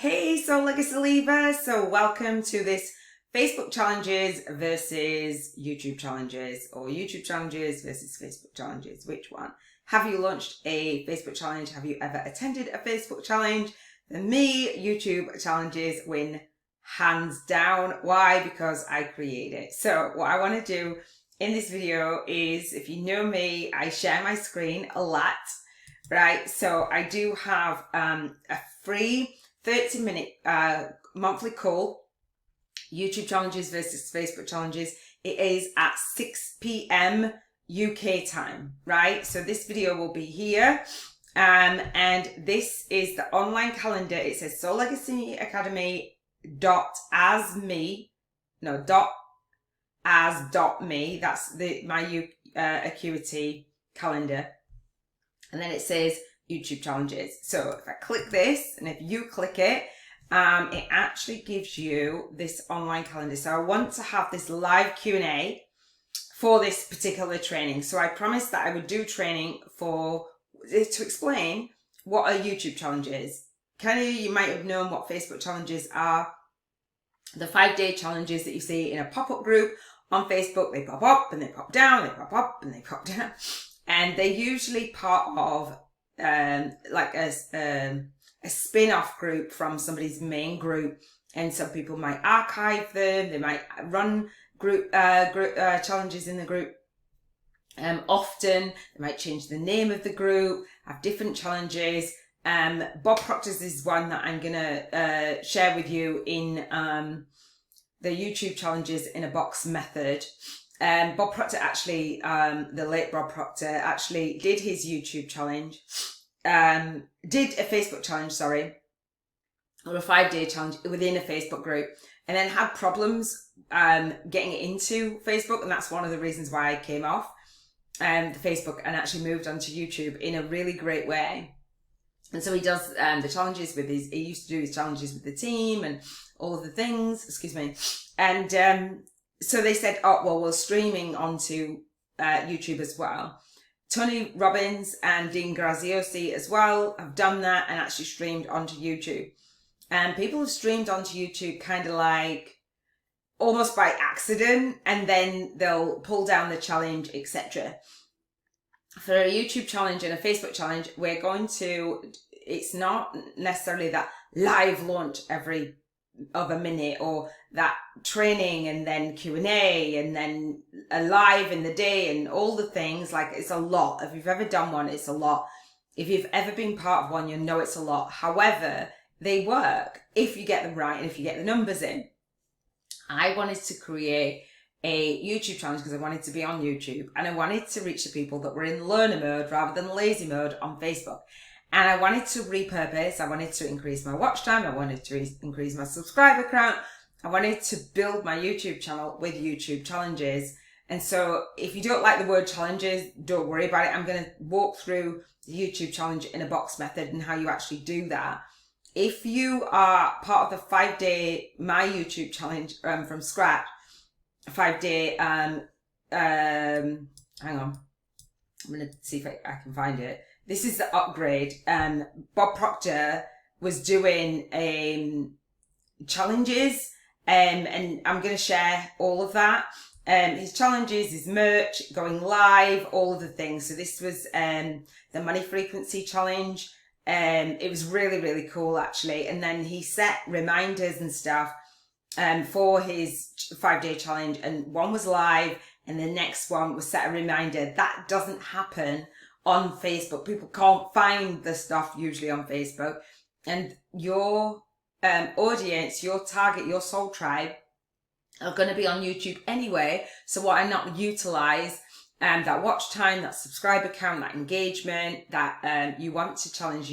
Hey, Soul Legacy Leaver. So welcome to this Facebook challenges versus YouTube challenges, or YouTube challenges versus Facebook challenges. Which one? Have you launched a Facebook challenge? Have you ever attended a Facebook challenge? For me, YouTube challenges win hands down. Why? Because I create it. So what I want to do in this video is, if you know me, I share my screen a lot, right? So I do have a free 30-minute monthly call, YouTube challenges versus Facebook challenges. It is at 6 p.m. UK time, right? So this video will be here. And this is the online calendar. It says Soul Legacy Academy .me. That's my Acuity calendar. And then it says YouTube challenges. So if I click this, and if you click it, it actually gives you this online calendar. So I want to have this live Q&A for this particular training. So I promised that I would do training to explain what a YouTube challenge is. You might have known what Facebook challenges are. The 5-day challenges that you see in a pop-up group on Facebook. They pop up and they pop down, they pop up and they pop down. And they're usually part of like a spin-off group from somebody's main group, and some people might archive them. They might run group challenges in the group. Often they might change the name of the group, have different challenges. Bob Proctor's is one that I'm gonna share with you in the YouTube challenges in a box method. Bob Proctor actually, the late Bob Proctor, actually did his YouTube challenge, did a Facebook challenge, or a 5-day challenge within a Facebook group, and then had problems getting it into Facebook, and that's one of the reasons why I came off the Facebook and actually moved onto YouTube in a really great way. And so he does the challenges with he used to do his challenges with the team and all of the things, and so they said, oh, well, we're streaming onto YouTube as well. Tony Robbins and Dean Graziosi as well have done that and actually streamed onto YouTube. And people have streamed onto YouTube kind of like almost by accident, and then they'll pull down the challenge, etc. For a YouTube challenge and a Facebook challenge, it's not necessarily that live launch every other minute, or that training and then Q&A and then a live in the day and all the things. Like, it's a lot. If you've ever done one, it's a lot. If you've ever been part of one, you know it's a lot. However, they work if you get them right and if you get the numbers in. I wanted to create a YouTube challenge because I wanted to be on YouTube, and I wanted to reach the people that were in learner mode rather than lazy mode on Facebook. And I wanted to repurpose. I wanted to increase my watch time. I wanted to increase my subscriber count. I wanted to build my YouTube channel with YouTube challenges. And so if you don't like the word challenges, don't worry about it. I'm going to walk through the YouTube challenge in a box method and how you actually do that. If you are part of the 5-day My YouTube challenge from scratch, 5-day, hang on, I'm going to see if I can find it. This is the upgrade. Bob Proctor was doing challenges, and I'm going to share all of that. His challenges, his merch, going live, all of the things. So this was the money frequency challenge. It was really, really cool, actually. And then he set reminders and stuff for his 5-day challenge, and one was live, and the next one was set a reminder. That doesn't happen on Facebook. People can't find the stuff usually on Facebook, and your audience, your target, your soul tribe are going to be on YouTube anyway. So why not utilize that watch time, that subscriber count, that engagement, that you want to challenge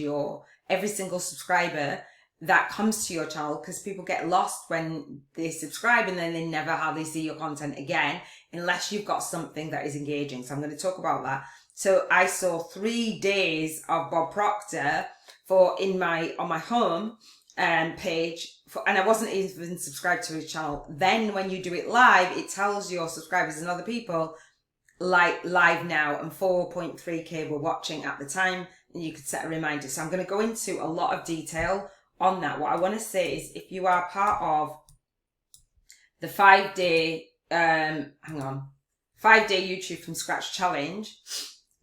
every single subscriber that comes to your channel, because people get lost when they subscribe and then they never hardly see your content again unless you've got something that is engaging. So I'm going to talk about that. So I saw 3 days of Bob Proctor on my home page, and I wasn't even subscribed to his channel. Then when you do it live, it tells your subscribers and other people, like, live now, and 4.3k were watching at the time, and you could set a reminder. So I'm going to go into a lot of detail on that, what I want to say is if you are part of the 5-day, 5-day YouTube from scratch challenge,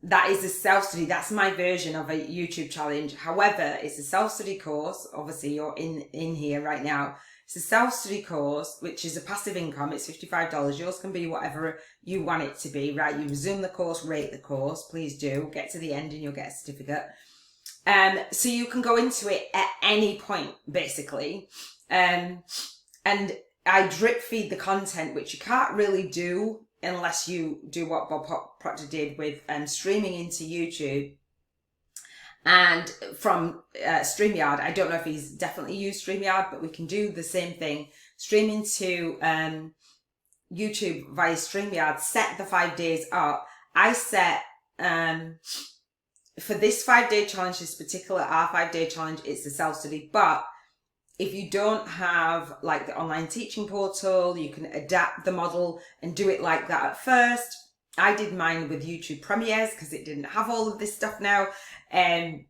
that is a self-study. That's my version of a YouTube challenge. However, it's a self-study course. Obviously, you're in here right now. It's a self-study course, which is a passive income. It's $55. Yours can be whatever you want it to be, right? You resume the course, rate the course. Please do. Get to the end and you'll get a certificate. So you can go into it at any point, basically. And I drip feed the content, which you can't really do unless you do what Bob Proctor did with streaming into YouTube. And from StreamYard, I don't know if he's definitely used StreamYard, but we can do the same thing. Stream into YouTube via StreamYard, set the 5 days up. I set, for this 5-day challenge, this particular our 5-day challenge, it's a self-study, but if you don't have like the online teaching portal, you can adapt the model and do it like that at first. I did mine with YouTube Premieres because it didn't have all of this stuff now. I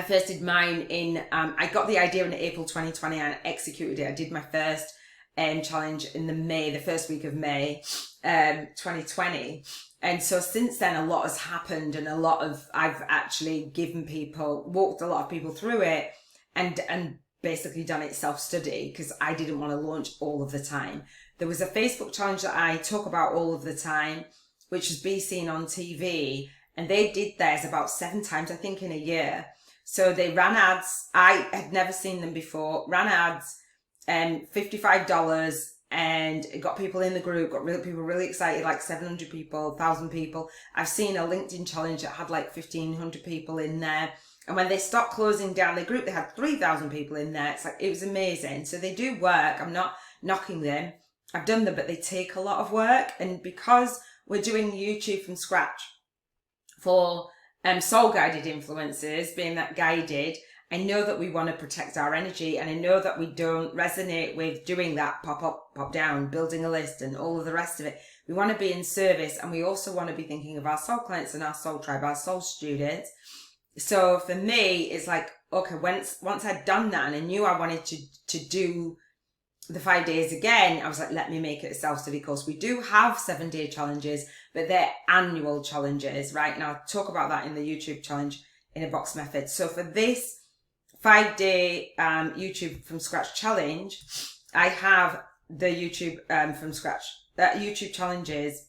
first did mine in, I got the idea in April 2020 and executed it. I did my first challenge in the first week of May 2020. And so since then, a lot has happened and I've actually walked a lot of people through it and basically done it self-study because I didn't want to launch all of the time. There was a Facebook challenge that I talk about all of the time, which was Be Seen on TV, and they did theirs about 7 times, I think, in a year. So they ran ads. I had never seen them before. Ran ads, $55, and it got people in the group, people really excited, like 700 people, 1,000 people. I've seen a LinkedIn challenge that had like 1,500 people in there. And when they stopped closing down the group, they had 3,000 people in there. It's like, it was amazing. So they do work. I'm not knocking them. I've done them, but they take a lot of work. And because we're doing YouTube from scratch for soul guided influencers, being that guided, I know that we want to protect our energy, and I know that we don't resonate with doing that pop up, pop down, building a list and all of the rest of it. We want to be in service, and we also want to be thinking of our soul clients and our soul tribe, our soul students. So for me, it's like, okay, once I'd done that and I knew I wanted to do the 5 days again, I was like, let me make it a self-study course. We do have 7-day challenges, but they're annual challenges, right? And I'll talk about that in the YouTube challenge in a box method. So for this 5-day YouTube from scratch challenge, I have the YouTube from scratch YouTube challenges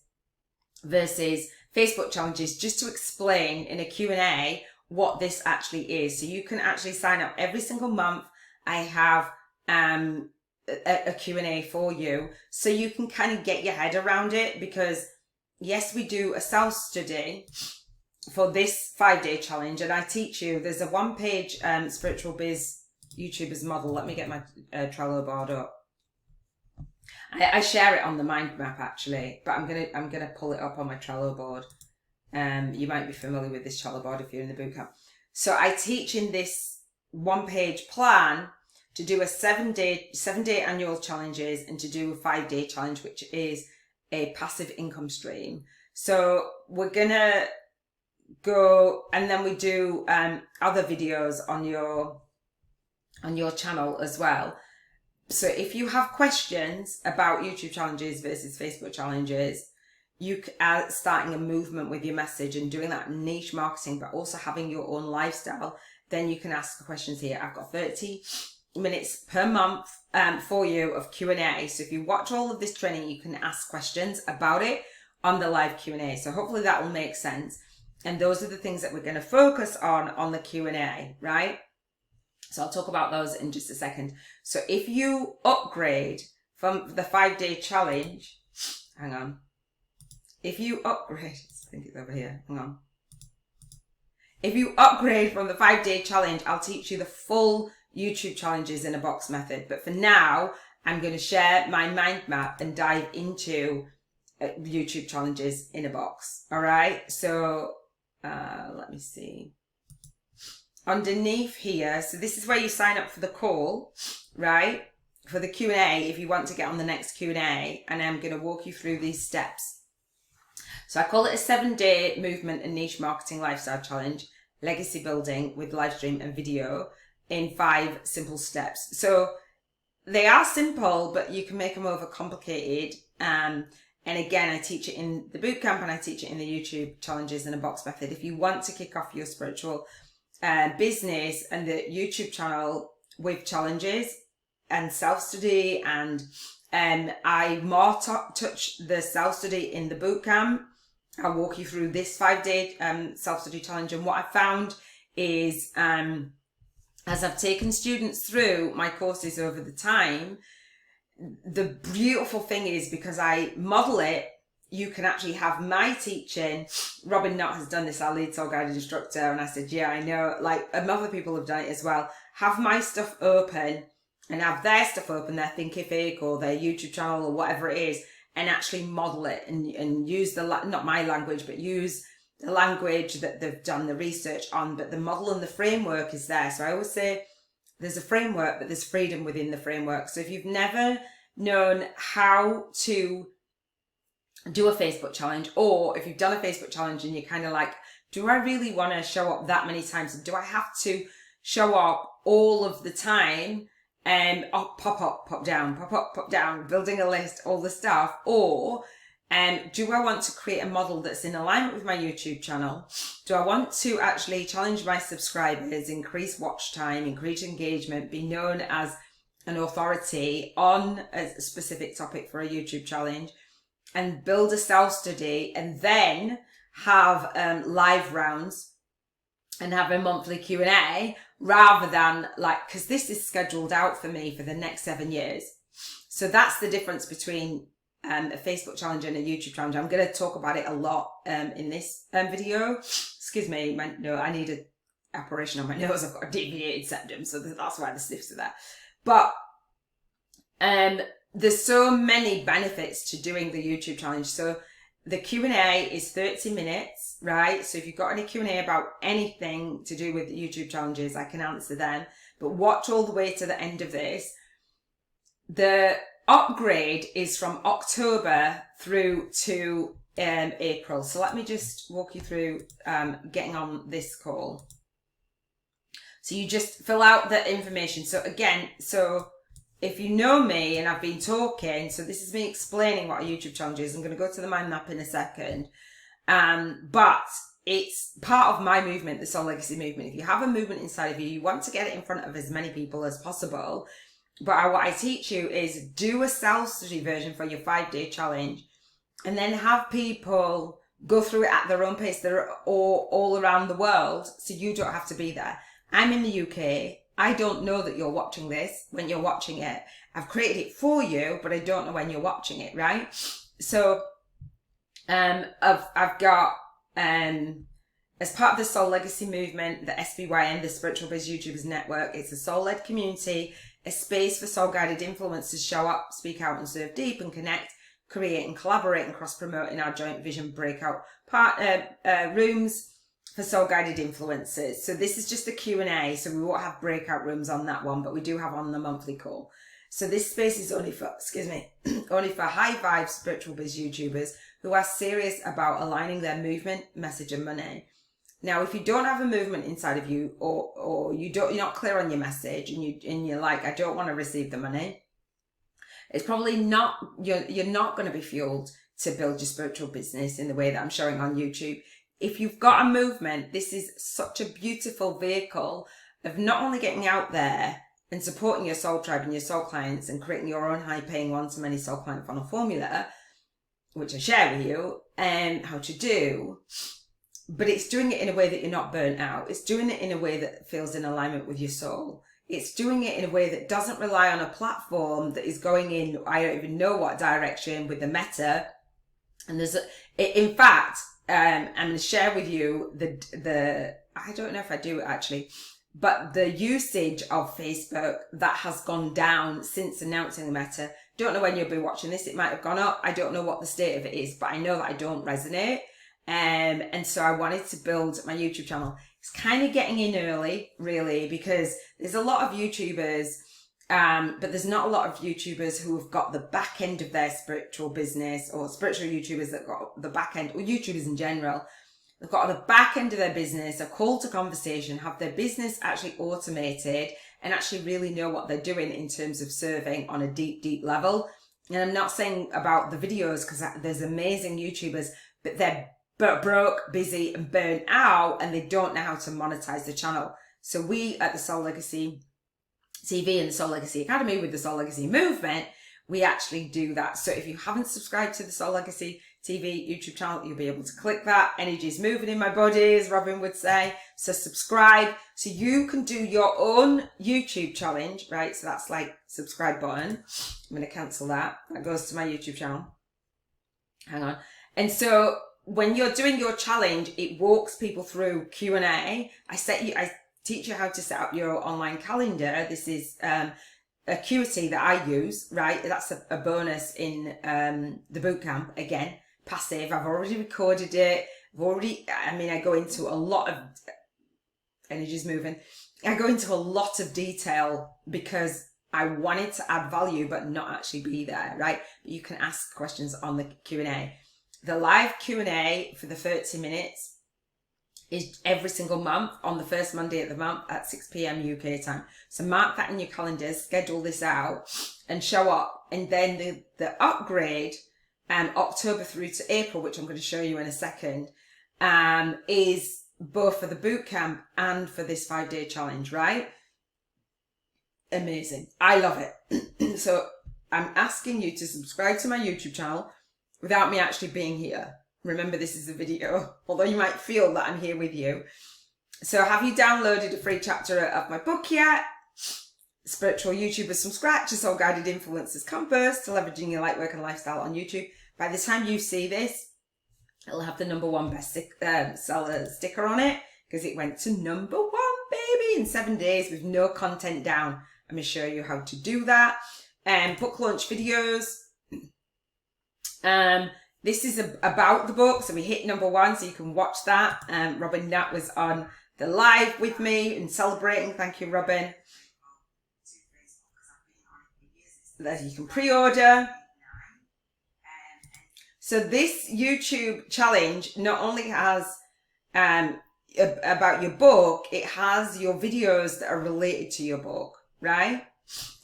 versus Facebook challenges, just to explain in a Q&A what this actually is. So you can actually sign up every single month. I have a Q&A for you, so you can kind of get your head around it, because yes, we do a self-study for this 5-day challenge, and I teach you, there's a 1-page spiritual biz YouTubers model. Let me get my Trello board up. I share it on the mind map actually, but I'm gonna pull it up on my Trello board. You might be familiar with this Trello board if you're in the bootcamp. So I teach in this 1-page plan to do a 7-day annual challenges, and to do a 5-day challenge, which is a passive income stream. So we're gonna go, and then we do other videos on your channel as well. So if you have questions about YouTube challenges versus Facebook challenges, you are starting a movement with your message and doing that niche marketing, but also having your own lifestyle, then you can ask the questions here. I've got 30 minutes per month for you of Q&A. So if you watch all of this training, you can ask questions about it on the live Q&A. So hopefully that will make sense. And those are the things that we're going to focus on the Q&A, right? So I'll talk about those in just a second. So if you upgrade from the 5-day challenge, hang on. If you upgrade, I think it's over here, hang on. If you upgrade from the 5-day challenge, I'll teach you the full YouTube challenges in a box method. But for now, I'm going to share my mind map and dive into YouTube challenges in a box. All right. So let me see. Underneath here, so this is where you sign up for the call, right? For the Q&A, if you want to get on the next Q&A, and I'm going to walk you through these steps. So I call it a 7-day movement and niche marketing lifestyle challenge, legacy building with live stream and video. in 5 simple steps. So they are simple, but you can make them overcomplicated. And again, I teach it in the bootcamp and I teach it in the YouTube challenges and a box method. If you want to kick off your spiritual business and the YouTube channel with challenges and self-study, and I more touch the self-study in the bootcamp. I'll walk you through this 5-day self-study challenge. And what I found is, as I've taken students through my courses over the time, the beautiful thing is, because I model it, you can actually have my teaching. Robin Knott has done this, our lead soul guided instructor. And I said, yeah, I know, like other people have done it as well. Have my stuff open and have their stuff open, their Thinkific or their YouTube channel or whatever it is, and actually model it and use not my language, but use the language that they've done the research on. But the model and the framework is there. So I always say there's a framework, but there's freedom within the framework. So if you've never known how to do a Facebook challenge, or if you've done a Facebook challenge and you're kind of like, do I really want to show up that many times? Do I have to show up all of the time? Pop up, pop down, pop up, pop down, building a list, all the stuff. Or do I want to create a model that's in alignment with my YouTube channel? Do I want to actually challenge my subscribers, increase watch time, increase engagement, be known as an authority on a specific topic for a YouTube challenge, and build a self-study, and then have live rounds and have a monthly Q&A, rather than like, because this is scheduled out for me for the next 7 years. So that's the difference between a Facebook challenge and a YouTube challenge. I'm going to talk about it a lot in this video. Excuse me, I need an operation on my nose. I've got a deviated septum, so that's why the sniffs are there. But there's so many benefits to doing the YouTube challenge. So the Q&A is 30 minutes, right? So if you've got any Q&A about anything to do with YouTube challenges, I can answer them. But watch all the way to the end of this. The upgrade is from October through to April. So let me just walk you through getting on this call. So you just fill out the information. So again, if you know me and I've been talking, so this is me explaining what a YouTube challenge is. I'm going to go to the mind map in a second. But it's part of my movement, the Soul Legacy movement. If you have a movement inside of you, you want to get it in front of as many people as possible. But what I teach you is do a self-study version for your 5-day challenge, and then have people go through it at their own pace. They're all around the world, so you don't have to be there. I'm in the UK. I don't know that you're watching this when you're watching it. I've created it for you, but I don't know when you're watching it, right? So I've got as part of the Soul Legacy movement, the SBYN, the Spiritual Biz YouTubers Network, it's a soul-led community, a space for soul-guided influencers to show up, speak out and serve deep and connect, create and collaborate and cross-promote in our joint vision breakout rooms for soul-guided influencers. So this is just a Q&A, so we won't have breakout rooms on that one, but we do have on the monthly call. So this space is only for, only for high-vibe spiritual biz YouTubers who are serious about aligning their movement, message and money. Now, if you don't have a movement inside of you, or you're not clear on your message, and you're like, I don't want to receive the money, it's probably not, you're not going to be fueled to build your spiritual business in the way that I'm showing on YouTube. If you've got a movement, this is such a beautiful vehicle of not only getting out there and supporting your soul tribe and your soul clients and creating your own high-paying one-to-many soul client funnel formula, which I share with you, and how to do, but it's doing it in a way that you're not burnt out. It's doing it in a way that feels in alignment with your soul. It's doing it in a way that doesn't rely on a platform that is going in, I don't even know what direction, with the meta. And in fact, I'm going to share with you the I don't know if I do actually, but the usage of Facebook that has gone down since announcing the meta. Don't know when you'll be watching this. It might have gone up. I don't know what the state of it is, but I know that I don't resonate. And so I wanted to build my YouTube channel. It's kind of getting in early, really, because there's a lot of YouTubers, but there's not a lot of YouTubers who have got the back end of their spiritual business, or spiritual YouTubers that got the back end, or YouTubers in general, they've got on the back end of their business a call to conversation, have their business actually automated, and actually really know what they're doing in terms of serving on a deep, deep level. And I'm not saying about the videos, because there's amazing YouTubers, but they're broke, busy, and burnt out, and they don't know how to monetize the channel. So we at the Soul Legacy TV and the Soul Legacy Academy with the Soul Legacy Movement, we actually do that. So if you haven't subscribed to the Soul Legacy TV YouTube channel, you'll be able to click that. Energy's moving in my body, as Robin would say. So subscribe so you can do your own YouTube challenge, right? So that's like subscribe button. I'm going to cancel that. That goes to my YouTube channel. Hang on. And so when you're doing your challenge, it walks people through Q&A. I teach you how to set up your online calendar. This is Acuity that I use, right? That's a bonus in the bootcamp. Again, passive. I've already recorded it. I go into a lot of, energy's moving. I go into a lot of detail because I wanted to add value, but not actually be there, right? But you can ask questions on the Q&A. The live Q&A for the 30 minutes is every single month on the first Monday of the month at 6 p.m. UK time. So mark that in your calendars, schedule this out and show up. And then the upgrade, October through to April, which I'm going to show you in a second, is both for the bootcamp and for this 5-day challenge, right? Amazing. I love it. So I'm asking you to subscribe to my YouTube channel without me actually being here. Remember, this is a video, although you might feel that I'm here with you. So have you downloaded a free chapter of my book yet? Spiritual YouTubers from Scratch, a Soul Guided Influencers Compass to leveraging your light work and lifestyle on YouTube. By the time you see this, it'll have the #1 best seller sticker on it, because it went to #1, baby, in 7 days with no content down. I'm going to show you how to do that. Book launch videos. This is about the book, so we hit #1, so you can watch that. Robin Nat was on the live with me and celebrating. Thank you, Robin. That you can pre-order. So this YouTube challenge not only has about your book, it has your videos that are related to your book, right?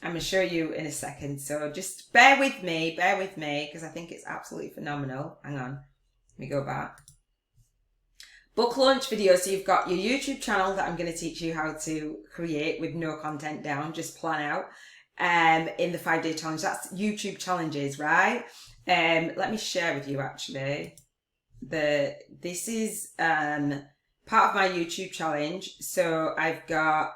I'm going to show you in a second. So just bear with me, because I think it's absolutely phenomenal. Hang on. Let me go back. Book launch video. So you've got your YouTube channel that I'm going to teach you how to create with no content down, just plan out in the 5-day challenge. That's YouTube challenges, right? Let me share with you actually. This is part of my YouTube challenge. So I've got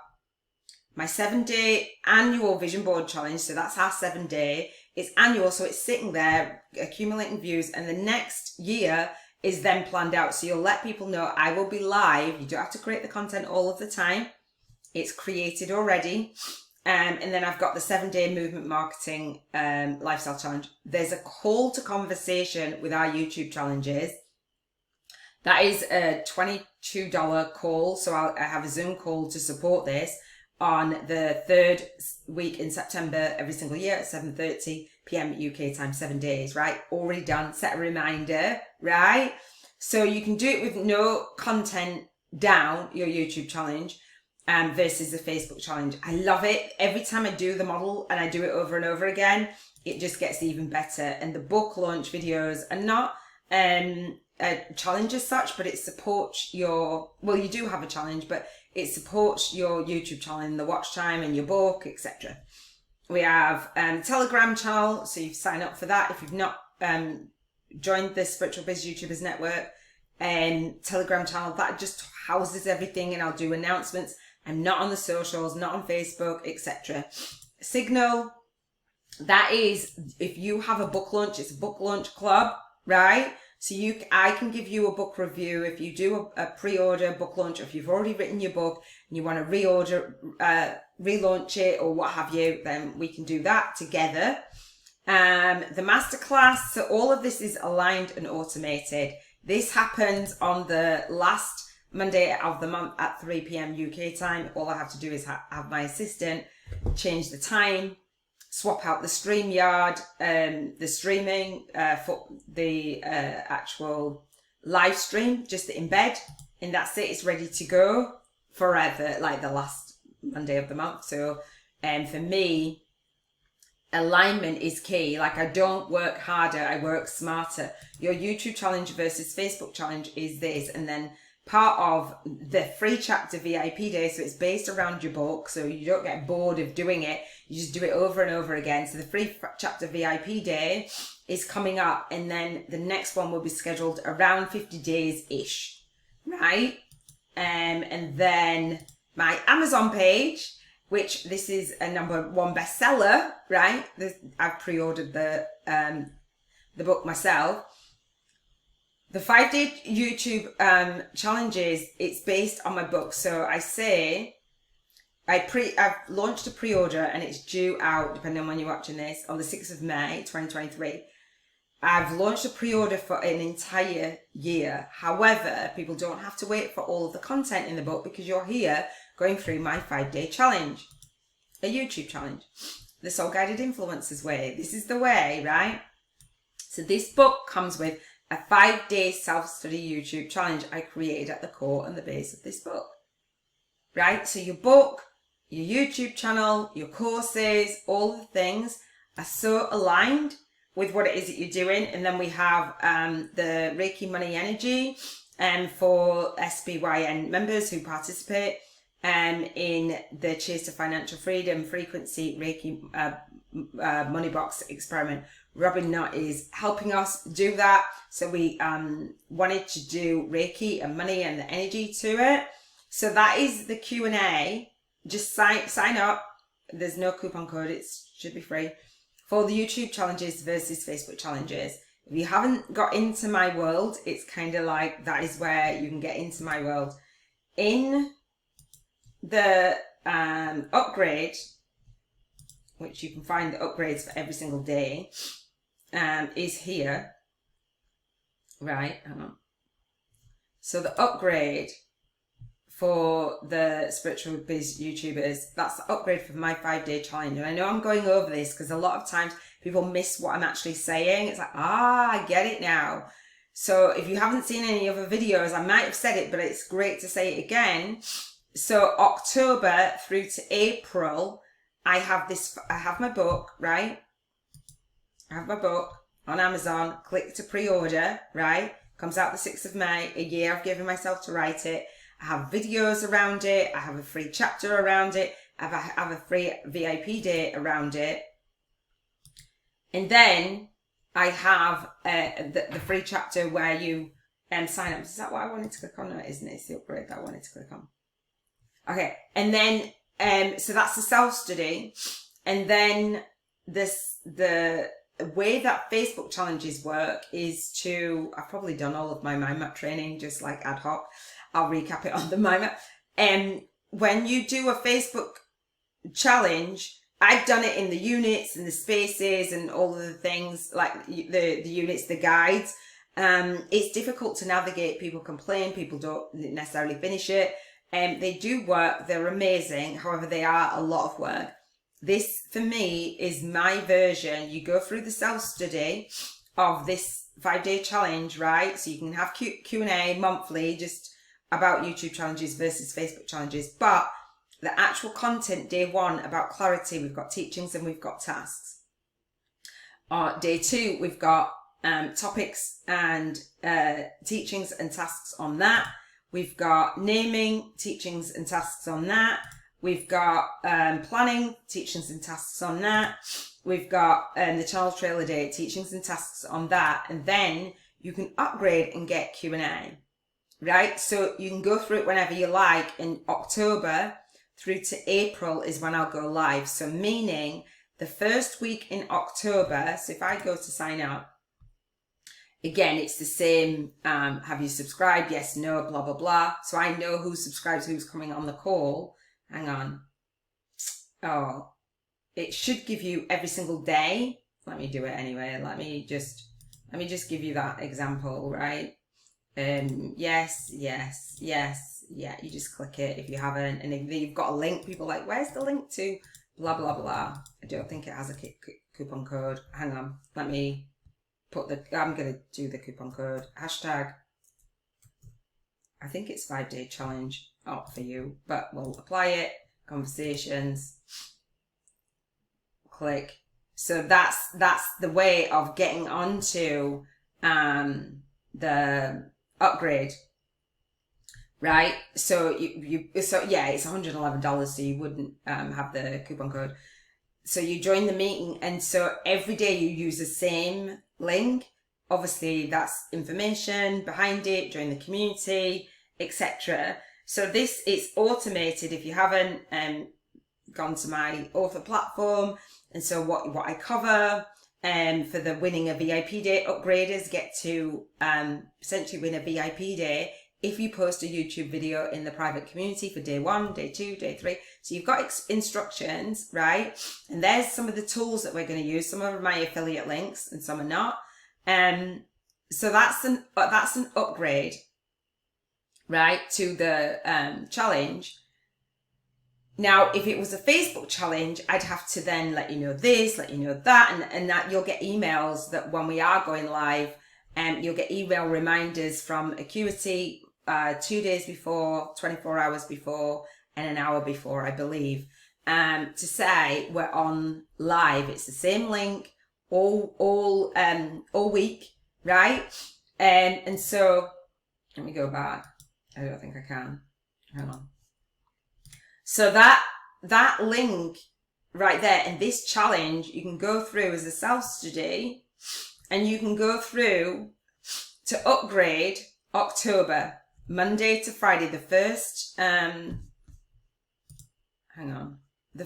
my 7-day annual vision board challenge. So that's our 7-day. It's annual, so it's sitting there accumulating views, and the next year is then planned out. So you'll let people know I will be live. You don't have to create the content all of the time. It's created already. And then I've got the 7-day movement marketing lifestyle challenge. There's a call to conversation with our YouTube challenges. That is a $22 call. So I have a Zoom call to support this on the 3rd week in September every single year at 7:30 p.m. UK time, 7 days, right? Already done. Set a reminder, right? So you can do it with no content down, your YouTube challenge, versus the Facebook challenge. I love it. Every time I do the model and I do it over and over again, it just gets even better. And the book launch videos are not a challenge as such, but it supports your, well, you do have a challenge, but it supports your YouTube channel and the watch time and your book, etc. We have Telegram channel, so you sign up for that if you've not joined the Spiritual Biz YouTubers Network. Telegram channel, that just houses everything, and I'll do announcements. I'm not on the socials, not on Facebook, etc. Signal, that is, if you have a book launch, it's a book launch club, right? So I can give you a book review if you do a pre-order book launch, or if you've already written your book and you want to reorder, relaunch it or what have you, then we can do that together. The masterclass, so all of this is aligned and automated. This happens on the last Monday of the month at 3 p.m. UK time. All I have to do is have my assistant change the time, swap out the StreamYard, the streaming for the actual live stream just to embed, and that's it. It's ready to go forever, like the last Monday of the month. So for me, alignment is key. Like, I don't work harder, I work smarter. Your YouTube challenge versus Facebook challenge is this, and then part of the free chapter VIP day, so it's based around your book, so you don't get bored of doing it, you just do it over and over again. So the free chapter VIP day is coming up, and then the next one will be scheduled around 50 days ish, right? And then my Amazon page, which this is a #1 bestseller, right? I've pre-ordered the book myself. The 5-day YouTube challenges, it's based on my book. So I say, I've launched a pre-order, and it's due out, depending on when you're watching this, on the 6th of May, 2023. I've launched a pre-order for an entire year. However, people don't have to wait for all of the content in the book, because you're here going through my 5-day challenge, a YouTube challenge, the Soul Guided Influencers way. This is the way, right? So this book comes with a 5-day self-study YouTube challenge I created at the core and the base of this book, right? So your book, your YouTube channel, your courses, all the things are so aligned with what it is that you're doing. And then we have the Reiki Money Energy for SBYN members who participate in the Cheers to Financial Freedom frequency Reiki money box experiment. Robin Nutt is helping us do that. So we wanted to do Reiki and money and the energy to it. So that is the Q&A. Just sign up. There's no coupon code. It should be free. For the YouTube challenges versus Facebook challenges. If you haven't got into my world, it's kind of like, that is where you can get into my world. In the upgrade, which you can find the upgrades for every single day, is here, right? Hang on. So the upgrade for the Spiritual Biz YouTubers, that's the upgrade for my 5-day challenge. And I know I'm going over this because a lot of times people miss what I'm actually saying. It's like, I get it now. So if you haven't seen any other videos, I might have said it, but it's great to say it again. So October through to April, I have my book, right? I have my book on Amazon. Click to pre-order, right? Comes out the 6th of May, a year I've given myself to write it. I have videos around it. I have a free chapter around it. I have a free VIP day around it. And then I have the free chapter where you sign up. Is that what I wanted to click on? No, isn't it? It's the upgrade that I wanted to click on. Okay. And then, so that's the self-study. And then the way that Facebook challenges work is I've probably done all of my mind map training just like ad hoc. I'll recap it on the mind map. When you do a Facebook challenge, I've done it in the units and the spaces and all of the things like the units, the guides. It's difficult to navigate. People complain. People don't necessarily finish it. They do work. They're amazing. However, they are a lot of work. This, for me, is my version. You go through the self-study of this 5-day challenge, right? So you can have Q&A monthly just about YouTube challenges versus Facebook challenges. But the actual content, day 1, about clarity, we've got teachings and we've got tasks. Day 2, we've got topics and teachings and tasks on that. We've got naming, teachings and tasks on that. We've got planning, teachings and tasks on that. We've got the channel trailer day, teachings and tasks on that. And then you can upgrade and get Q&A, right? So you can go through it whenever you like. In October through to April is when I'll go live. So meaning the first week in October, so if I go to sign up, again, it's the same, have you subscribed? Yes, no, blah, blah, blah. So I know who subscribes, who's coming on the call. Hang on. Oh, it should give you every single day. Let me do it anyway. Let me just give you that example, right? Yes, yes, yes. Yeah, you just click it if you haven't. And if you've got a link, people are like, where's the link to blah, blah, blah. I don't think it has a coupon code. Hang on. Let me put I'm going to do the coupon code. Hashtag I think it's 5-day challenge up for you, but we'll apply it. Conversations. Click. So that's the way of getting onto the upgrade, right? So so yeah, it's $111, so you wouldn't have the coupon code. So you join the meeting, and so every day you use the same link. Obviously, that's information behind it, join the community, etc. So it's automated. If you haven't gone to my author platform, and so what I cover, for the winning a VIP day, upgraders get to essentially win a VIP day if you post a YouTube video in the private community for day 1, day 2, day 3. So you've got instructions, right? And there's some of the tools that we're going to use. Some of them are my affiliate links and some are not. So that's an upgrade, right, to the challenge. Now, if it was a Facebook challenge, I'd have to then let you know this, let you know that, and that you'll get emails that when we are going live, you'll get email reminders from Acuity 2 days before, 24 hours before, and an hour before, I believe, to say we're on live. It's the same link all week, right? And so let me go back. I don't think I can. Hang on. So that link right there in this challenge, you can go through as a self-study, and you can go through to upgrade October, Monday to Friday, the first, the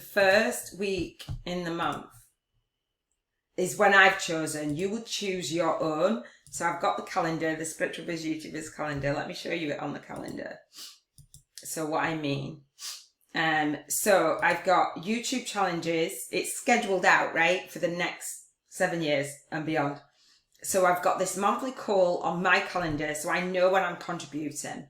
first week in the month is when I've chosen. You would choose your own. So I've got the calendar, the Spiritual Biz YouTubers calendar. Let me show you it on the calendar. So what I mean. So I've got YouTube challenges. It's scheduled out, right, for the next 7 years and beyond. So I've got this monthly call on my calendar, so I know when I'm contributing.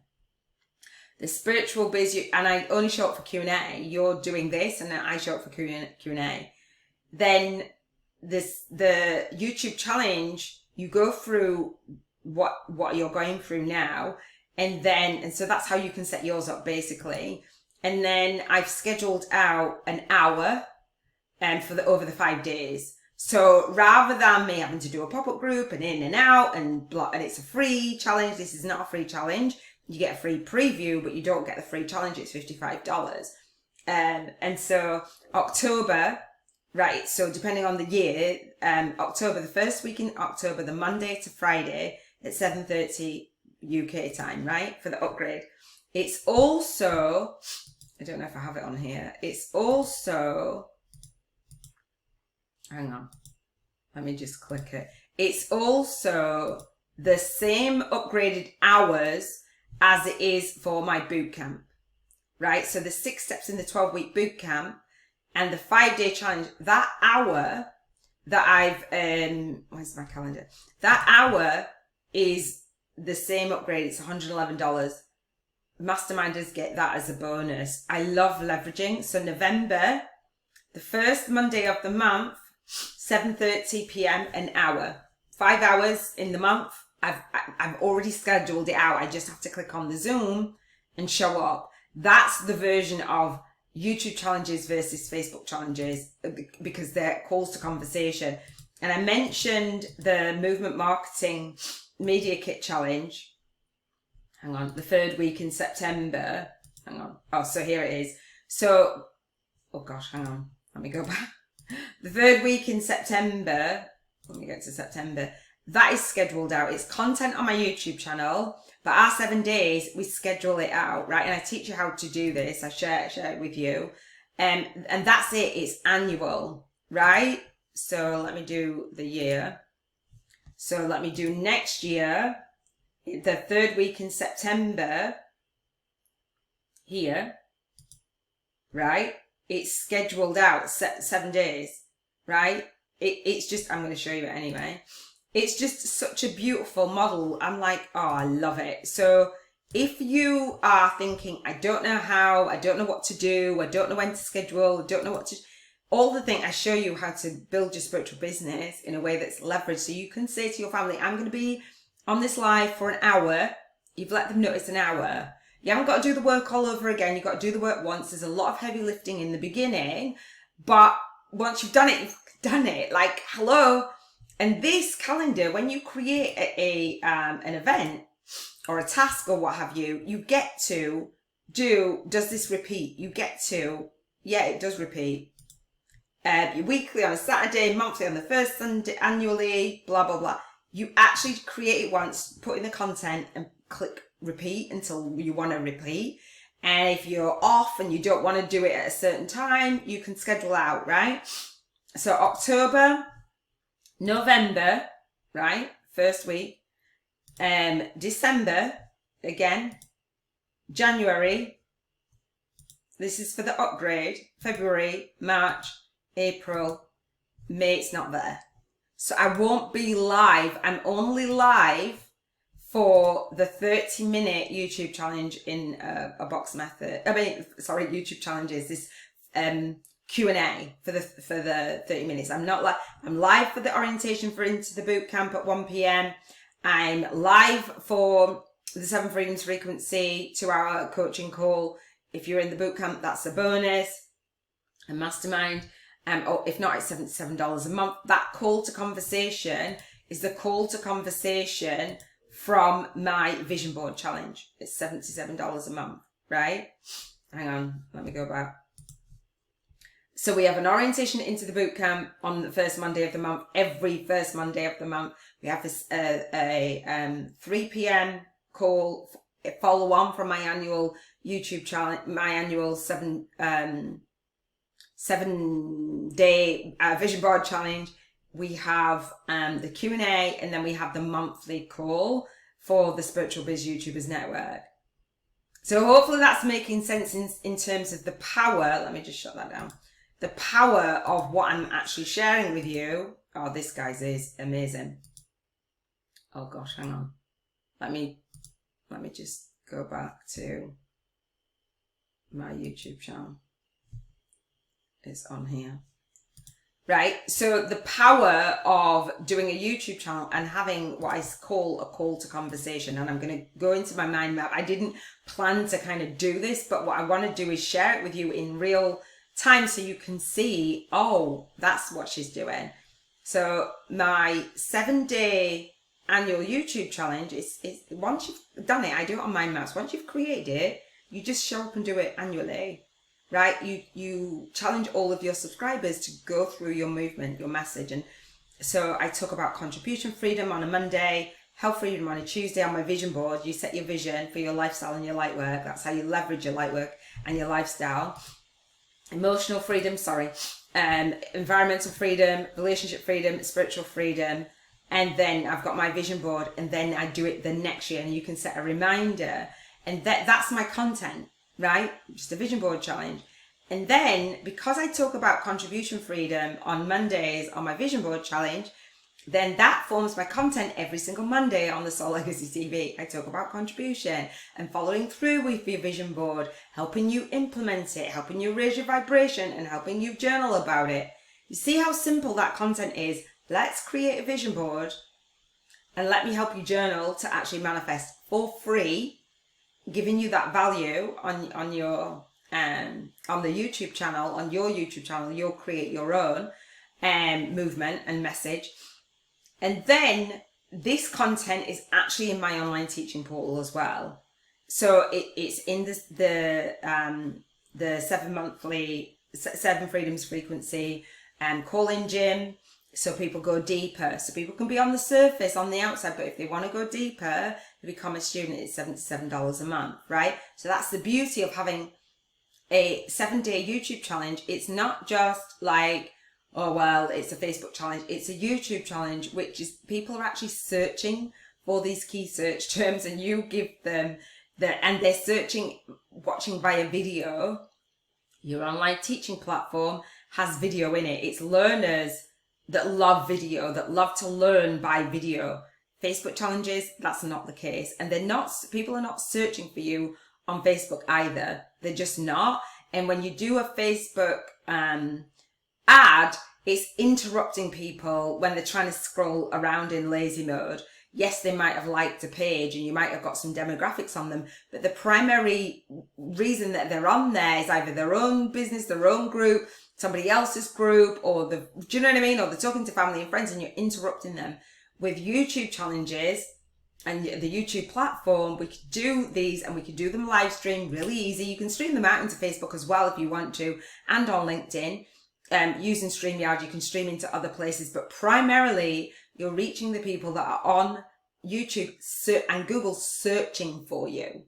The Spiritual Biz, and I only show up for Q&A. You're doing this, and then I show up for Q&A. Then the YouTube challenge, you go through what you're going through now, and so that's how you can set yours up, basically. And then I've scheduled out an hour for over the 5 days. So rather than me having to do a pop-up group and in and out and it's a free challenge, this is not a free challenge. You get a free preview, but you don't get the free challenge. It's $55. And so October, right, so depending on the year, October, the first week in October, the Monday to Friday at 7:30 UK time, right, for the upgrade. It's also, I don't know if I have it on here. It's also, hang on, let me just click it. It's also the same upgraded hours as it is for my bootcamp, right? So the 6 steps in the 12-week bootcamp and the 5-day challenge, that hour that I've, where's my calendar? That hour is the same upgrade. It's $111. Masterminders get that as a bonus. I love leveraging. So November, the first Monday of the month, 7:30 p.m. an hour. 5 hours in the month. I've already scheduled it out. I just have to click on the Zoom and show up. That's the version of YouTube challenges versus Facebook challenges, because they're calls to conversation. And I mentioned the Movement Marketing Media Kit Challenge. Hang on, the 3rd week in September. Hang on. Oh, so here it is. So, oh gosh, hang on. Let me go back. The 3rd week in September, let me get to September, that is scheduled out. It's content on my YouTube channel, but our 7 days, we schedule it out, right? And I teach you how to do this. I share it with you. And that's it. It's annual, right? So let me do the year. So let me do next year, the 3rd week in September, here, right? It's scheduled out 7 days, right? It's just, I'm going to show you it anyway. It's just such a beautiful model. I'm like, oh, I love it. So if you are thinking, I don't know how, I don't know what to do, I don't know when to schedule, I don't know what to, all the things, I show you how to build your spiritual business in a way that's leveraged. So you can say to your family, I'm going to be on this live for an hour you've let them know it's an hour. You haven't got to do the work all over again. You've got to do the work once. There's a lot of heavy lifting in the beginning, but once you've done it, you've done it. Like, hello. And this calendar, when you create an event or a task or what have you, you get to does this repeat? You get to, yeah, it does repeat. Weekly on a Saturday, monthly on the first Sunday, annually, blah, blah, blah. You actually create it once, put in the content and click repeat until you want to repeat. And if you're off and you don't want to do it at a certain time, you can schedule out, right? So October, November, right? First week. December, again. January. This is for the upgrade. February, March, April, May, it's not there. So I won't be live. I'm only live for the 30-minute YouTube challenge in a box method. YouTube challenges, this Q&A for the 30 minutes. I'm live for the orientation for Into the Bootcamp at 1 p.m. I'm live for the 7 Freedoms Frequency 2-hour coaching call. If you're in the bootcamp, that's a bonus. A mastermind. Or if not, it's $77 a month. That call to conversation is the call to conversation from my vision board challenge. It's $77 a month, right? Hang on, let me go back. So we have an orientation into the bootcamp on the first Monday of the month. Every first Monday of the month, we have this 3 p.m. call, follow on from my annual YouTube challenge, my annual 7-day vision board challenge. We have the Q&A, and then we have the monthly call for the Spiritual Biz YouTubers Network. So hopefully that's making sense in terms of the power. Let me just shut that down. The power of what I'm actually sharing with you. Oh, this guy's is amazing. Oh gosh, hang on. Let me just go back to my YouTube channel. It's on here. Right, so the power of doing a YouTube channel and having what I call a call to conversation, and I'm going to go into my mind map. I didn't plan to kind of do this, but what I want to do is share it with you in real time so you can see, oh, that's what she's doing. So my 7-day annual YouTube challenge is once you've done it, I do it on mind maps. Once you've created it, you just show up and do it annually. Right, you challenge all of your subscribers to go through your movement, your message. And so I talk about contribution freedom on a Monday, health freedom on a Tuesday. On my vision board, you set your vision for your lifestyle and your light work. That's how you leverage your light work and your lifestyle. Emotional freedom, environmental freedom, relationship freedom, spiritual freedom. And then I've got my vision board, and then I do it the next year, and you can set a reminder. And that's my content. Right? Just a vision board challenge. And then because I talk about contribution freedom on Mondays on my vision board challenge, then that forms my content every single Monday on the Soul Legacy TV. I talk about contribution and following through with your vision board, helping you implement it, helping you raise your vibration, and helping you journal about it. You see how simple that content is? Let's create a vision board and let me help you journal to actually manifest for free, giving you that value on your on the YouTube channel, on your YouTube channel. You'll create your own movement and message, and then this content is actually in my online teaching portal as well. So it's in the 7 Freedoms Frequency call-in gym. So people go deeper. So people can be on the surface, on the outside, but if they want to go deeper, to become a student, it's $77 a month, right? So that's the beauty of having a 7-day YouTube challenge. It's not just like, oh, well, it's a Facebook challenge. It's a YouTube challenge, which is people are actually searching for these key search terms, and you give them and they're searching, watching via video. Your online teaching platform has video in it. It's learners that love video, that love to learn by video. Facebook challenges, that's not the case. And people are not searching for you on Facebook either. They're just not. And when you do a Facebook ad, it's interrupting people when they're trying to scroll around in lazy mode. Yes, they might have liked a page and you might have got some demographics on them, but the primary reason that they're on there is either their own business, their own group, somebody else's group, or do you know what I mean? Or they're talking to family and friends and you're interrupting them. With YouTube challenges and the YouTube platform, we could do these and we could do them live stream really easy. You can stream them out into Facebook as well if you want to, and on LinkedIn. Using StreamYard, you can stream into other places, but primarily you're reaching the people that are on YouTube and Google searching for you.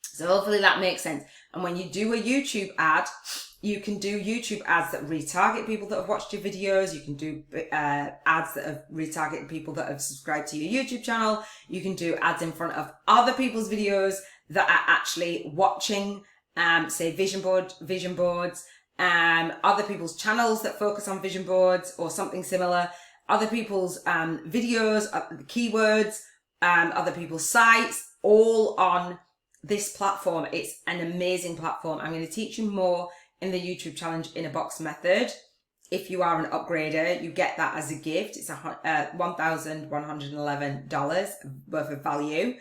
So hopefully that makes sense. And when you do a YouTube ad, you can do YouTube ads that retarget people that have watched your videos. You can do ads that have retargeted people that have subscribed to your YouTube channel. You can do ads in front of other people's videos that are actually watching, say vision boards, other people's channels that focus on vision boards or something similar, other people's videos, keywords, other people's sites, all on this platform. It's an amazing platform. I'm going to teach you more in the YouTube challenge in a box method. If you are an upgrader, you get that as a gift. It's $1,111 worth of value.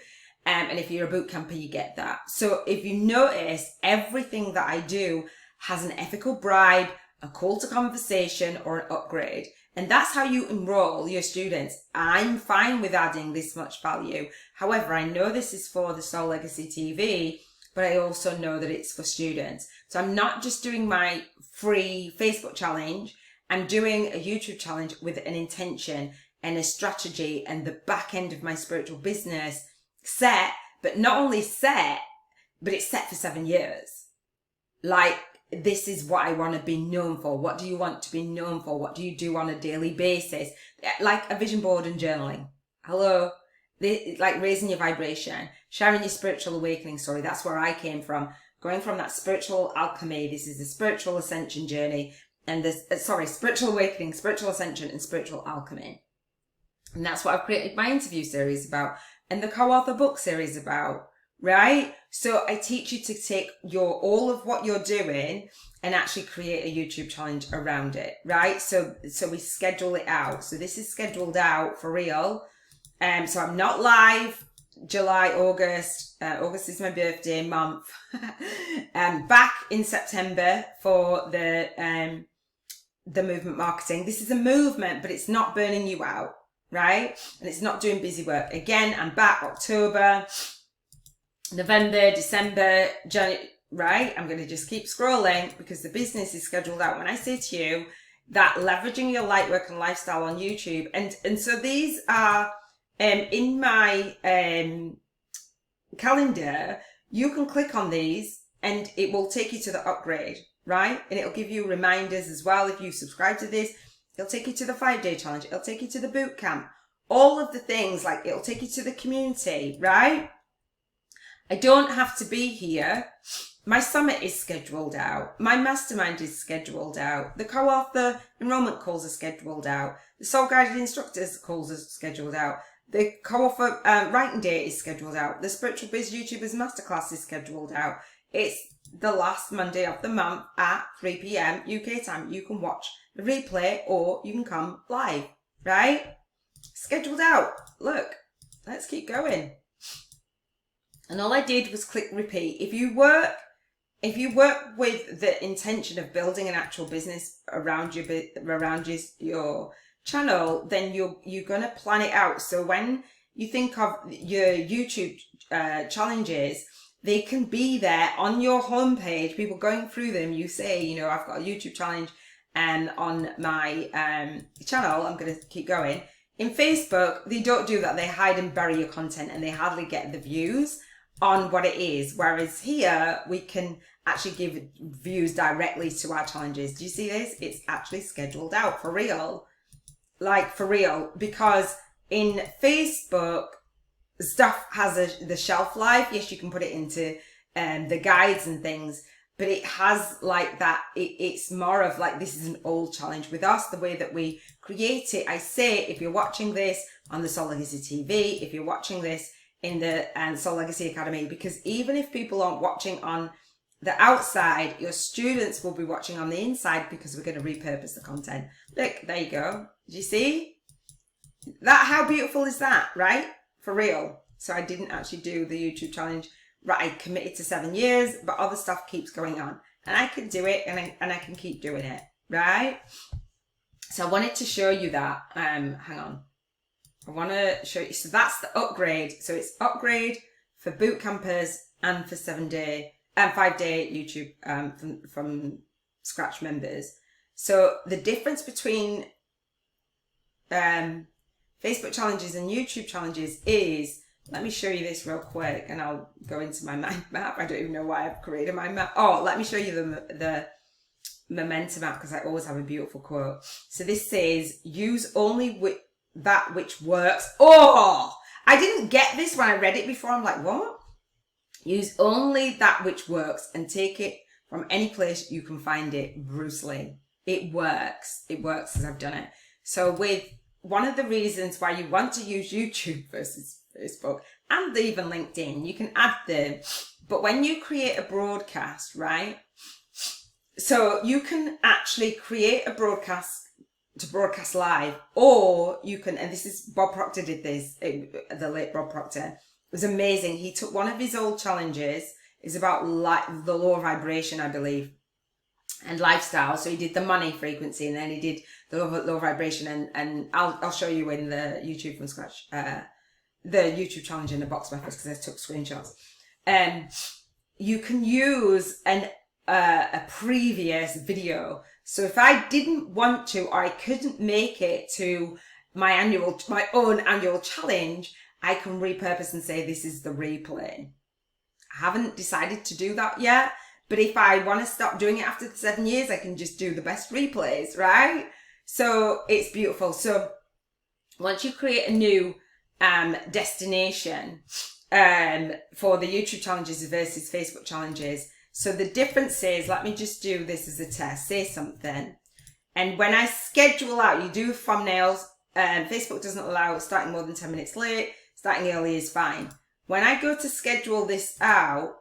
And if you're a boot camper, you get that. So if you notice, everything that I do has an ethical bribe, a call to conversation, or an upgrade. And that's how you enroll your students. I'm fine with adding this much value. However, I know this is for the Soul Legacy TV, but I also know that it's for students. So I'm not just doing my free Facebook challenge. I'm doing a YouTube challenge with an intention and a strategy and the back end of my spiritual business set, but not only set, but it's set for 7 years. Like, this is what I want to be known for. What do you want to be known for? What do you do on a daily basis? Like a vision board and journaling. Hello? Like raising your vibration, sharing your spiritual awakening story. That's where I came from. Going from that spiritual alchemy. This is the spiritual ascension journey. And spiritual awakening, spiritual ascension, and spiritual alchemy. And that's what I've created my interview series about and the co-author book series about. Right? So I teach you to take all of what you're doing and actually create a YouTube challenge around it. Right? So we schedule it out. So this is scheduled out for real. So I'm not live July, August. August is my birthday month. Back in September for the movement marketing. This is a movement, but it's not burning you out. Right? And it's not doing busy work. Again, I'm back October, November, December, January, right? I'm going to just keep scrolling because the business is scheduled out. When I say to you that leveraging your light work and lifestyle on YouTube, and so these are in my calendar, you can click on these and it will take you to the upgrade, right? And it'll give you reminders as well. If you subscribe to this, it'll take you to the 5-day challenge. It'll take you to the boot camp. All of the things, like it'll take you to the community, right? I don't have to be here. My summit is scheduled out. My mastermind is scheduled out. The co-author enrollment calls are scheduled out. The Soul Guided Instructors calls are scheduled out. The co-author writing day is scheduled out. The Spiritual Biz YouTubers Masterclass is scheduled out. It's the last Monday of the month at 3 p.m. UK time. You can watch the replay or you can come live, right? Scheduled out. Look, let's keep going. And all I did was click repeat. If you work with the intention of building an actual business around your channel, then you're going to plan it out. So when you think of your YouTube challenges, they can be there on your homepage. People going through them, you say, you know, I've got a YouTube challenge on my channel. I'm going to keep going. In Facebook, they don't do that. They hide and bury your content and they hardly get the views on what it is. Whereas here, we can actually give views directly to our challenges. Do you see this? It's actually scheduled out for real. Like for real. Because in Facebook, stuff has the shelf life. Yes, you can put it into the guides and things. But it has like that, it's more of like, this is an old challenge. With us, the way that we create it, I say, if you're watching this on the Soul Legacy TV, if you're watching this in the Soul Legacy Academy, because even if people aren't watching on the outside, your students will be watching on the inside because we're going to repurpose the content. Look, there you go. Did you see? How beautiful is that, right? For real. So I didn't actually do the YouTube challenge. Right, I committed to 7 years, but other stuff keeps going on. And I can do it, and I can keep doing it, right? So I wanted to show you that. Hang on. I want to show you. So that's the upgrade. So it's upgrade for boot campers and for 5-day YouTube from scratch members. So the difference between Facebook challenges and YouTube challenges is, let me show you this real quick, and I'll go into my mind map. I don't even know why I've created my map. Oh, let me show you the momentum app, because I always have a beautiful quote. So this says, use only that which works. Oh, I didn't get this when I read it before. I'm like, what? Use only that which works and take it from any place you can find it. Bruce Lee. It works. It works as I've done it. So with one of the reasons why you want to use YouTube versus Facebook and even LinkedIn, you can add them. But when you create a broadcast, right? So you can actually create a broadcast to broadcast live, or you can, and this is Bob Proctor did this, the late Bob Proctor. It was amazing. He took one of his old challenges, it's about the law of vibration, I believe, and lifestyle. So he did the money frequency, and then he did the law of vibration, and I'll show you in the YouTube from scratch, the YouTube challenge in the box methods, because I took screenshots. You can use a previous video. So if I didn't want to, or I couldn't make it to my own annual challenge, I can repurpose and say, this is the replay. I haven't decided to do that yet, but if I want to stop doing it after the 7 years, I can just do the best replays, right? So it's beautiful. So once you create a new destination for the YouTube challenges versus Facebook challenges, so the difference is, let me just do this as a test, say something. And when I schedule out, you do thumbnails, Facebook doesn't allow starting more than 10 minutes late, starting early is fine. When I go to schedule this out,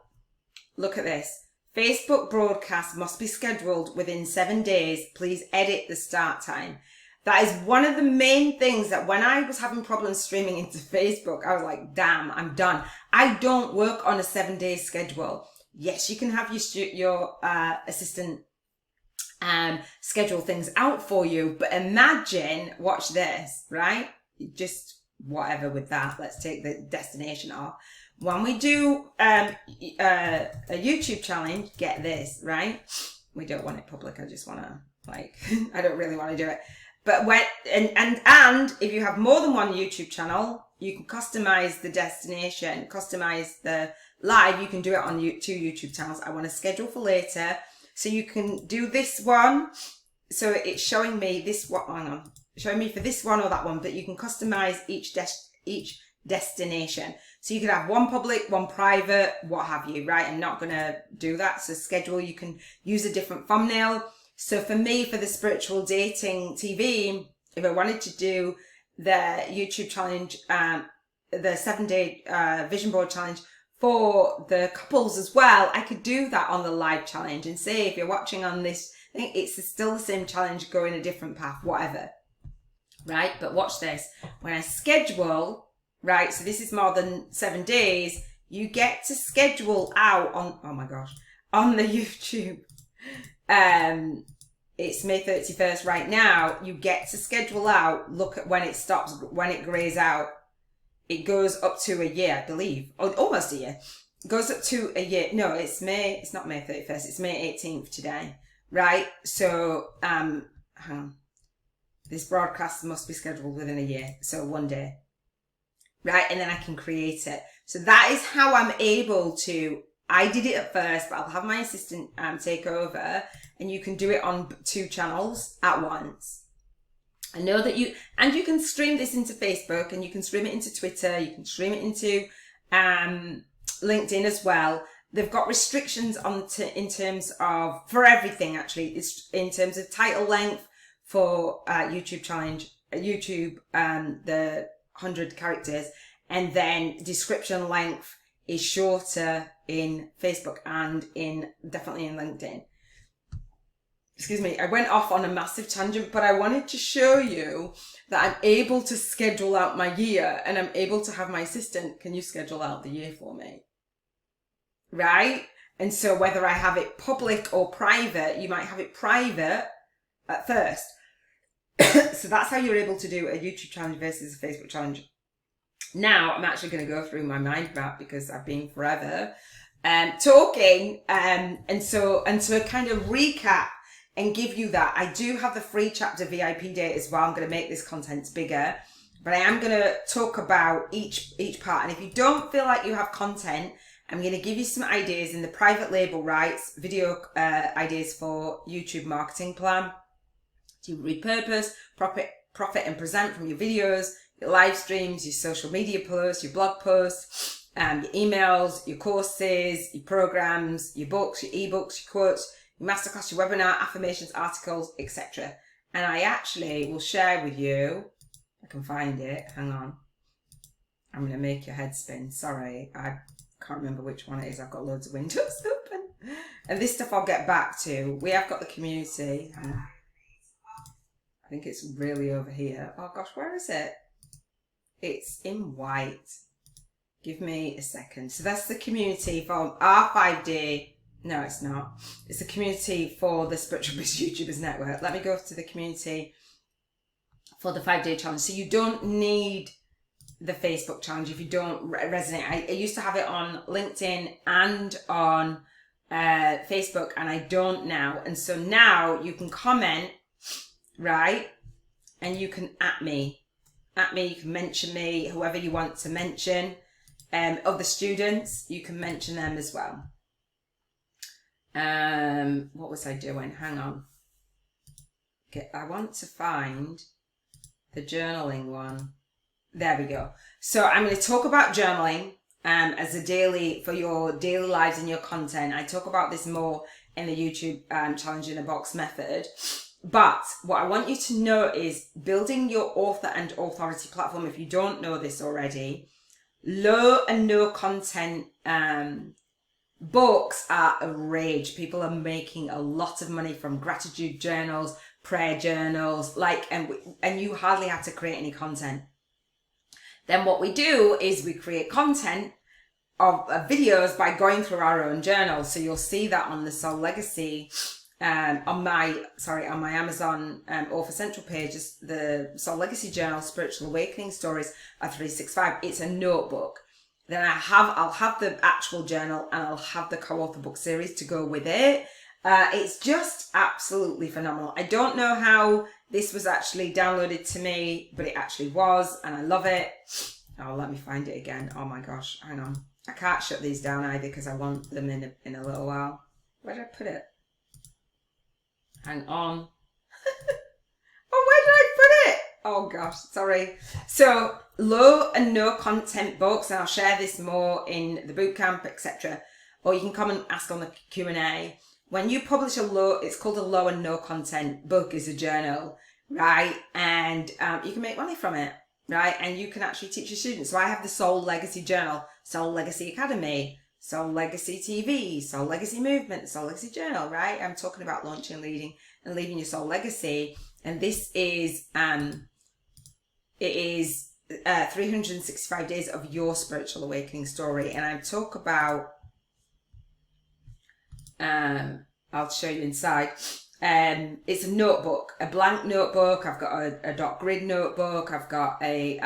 look at this. Facebook broadcast must be scheduled within 7 days. Please edit the start time. That is one of the main things that when I was having problems streaming into Facebook, I was like, damn, I'm done. I don't work on a 7-day schedule. Yes, you can have your assistant schedule things out for you, but imagine, watch this, right? Just whatever with that. Let's take the destination off. When we do a YouTube challenge, get this, right? We don't want it public. I just want to, like, I don't really want to do it. But when, and if you have more than one YouTube channel, you can customize the destination, customize the live. You can do it on 2 YouTube channels. I want to schedule for later. So you can do this one. So it's showing me this one, hang on, showing me for this one or that one, but you can customize each destination. So you could have one public, one private, what have you, right? I'm not going to do that. So schedule, you can use a different thumbnail. So for me, for the spiritual dating TV, if I wanted to do the YouTube challenge, the 7-day vision board challenge for the couples as well, I could do that on the live challenge and say, if you're watching on this, I think it's still the same challenge, go in a different path, whatever, right? But watch this. When I schedule, right, so this is more than 7 days, you get to schedule out on, oh my gosh, on the YouTube. It's May 31st right now. You get to schedule out, look at when it stops, when it grays out. It goes up to a year, I believe, or almost a year. It goes up to a year. No, it's not May 31st, it's May 18th today, right? So, hang on. This broadcast must be scheduled within a year, so 1 day, right? And then I can create it. So that is how I'm able to, I did it at first, but I'll have my assistant take over, and you can do it on 2 channels at once. I know that you can stream this into Facebook, and you can stream it into Twitter, you can stream it into LinkedIn as well. They've got restrictions on in terms of, for everything actually, it's in terms of title length for YouTube challenge, YouTube, the 100 characters, and then description length is shorter in Facebook and definitely in LinkedIn. excuse me, I went off on a massive tangent, but I wanted to show you that I'm able to schedule out my year, and I'm able to have my assistant, can you schedule out the year for me? Right? And so whether I have it public or private, you might have it private at first. So that's how you're able to do a YouTube challenge versus a Facebook challenge. Now I'm actually going to go through my mind map because I've been forever talking, and so kind of recap and give you that. I do have the free chapter VIP day as well. I'm going to make this content bigger, but I am going to talk about each part. And if you don't feel like you have content, I'm going to give you some ideas in the private label rights, video ideas for YouTube marketing plan to repurpose, profit and present from your videos, your live streams, your social media posts, your blog posts, your emails, your courses, your programs, your books, your ebooks, your quotes, your masterclass, your webinar, affirmations, articles, etc. And I actually will share with you, I can find it, hang on. I'm going to make your head spin. Sorry, I can't remember which one it is. I've got loads of windows open. And this stuff I'll get back to. We have got the community. I think it's really over here. Oh gosh, where is it? It's in white. Give me a second. So that's the community for our 5-day. No, it's not. It's the community for the Spiritual Biz YouTubers Network. Let me go to the community for the 5-day challenge. So you don't need the Facebook challenge if you don't resonate. I used to have it on LinkedIn and on Facebook, and I don't now. And so now you can comment, right? And you can at me, you can mention me, whoever you want to mention. Other students, you can mention them as well. What was I doing? Hang on. Okay, I want to find the journaling one. There we go. So I'm going to talk about journaling as a daily, for your daily lives and your content. I talk about this more in the YouTube challenge in a box method. But what I want you to know is building your author and authority platform. If you don't know this already, low and no content books are a rage. People are making a lot of money from gratitude journals, prayer journals, and you hardly have to create any content. Then what we do is we create content of videos by going through our own journals. So you'll see that on the Soul Legacy, on my Amazon Author Central pages, the Soul Legacy Journal, Spiritual Awakening Stories are 365. It's a notebook. Then I'll have the actual journal, and I'll have the co-author book series to go with it. It's just absolutely phenomenal. I don't know how this was actually downloaded to me, but it actually was, and I love it. Oh, let me find it again. Oh my gosh, hang on. I can't shut these down either because I want them in a little while. Where did I put it? Hang on. Oh, where did I put it? Oh gosh, sorry. So low and no content books, and I'll share this more in the bootcamp, etc. Or you can come and ask on the Q&A. When you publish it's called a low and no content book, is a journal, right? And you can make money from it, right? And you can actually teach your students. So I have the Soul Legacy Journal, Soul Legacy Academy, Soul Legacy TV, Soul Legacy Movement, Soul Legacy Journal, right? I'm talking about launching, leading, and leaving your soul legacy. And this is, it is 365 days of your spiritual awakening story. And I talk about, I'll show you inside. It's a notebook, a blank notebook. I've got a dot grid notebook. I've got a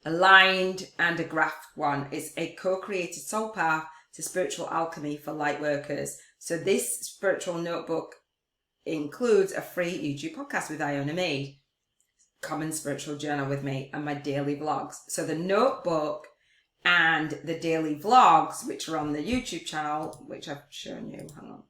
lined and a graphed one. It's a co-created soul path to spiritual alchemy for light workers. So this spiritual notebook includes a free YouTube podcast with Iona Mead, common spiritual journal with me, and my daily vlogs. So the notebook and the daily vlogs, which are on the YouTube channel, which I've shown you, hang on.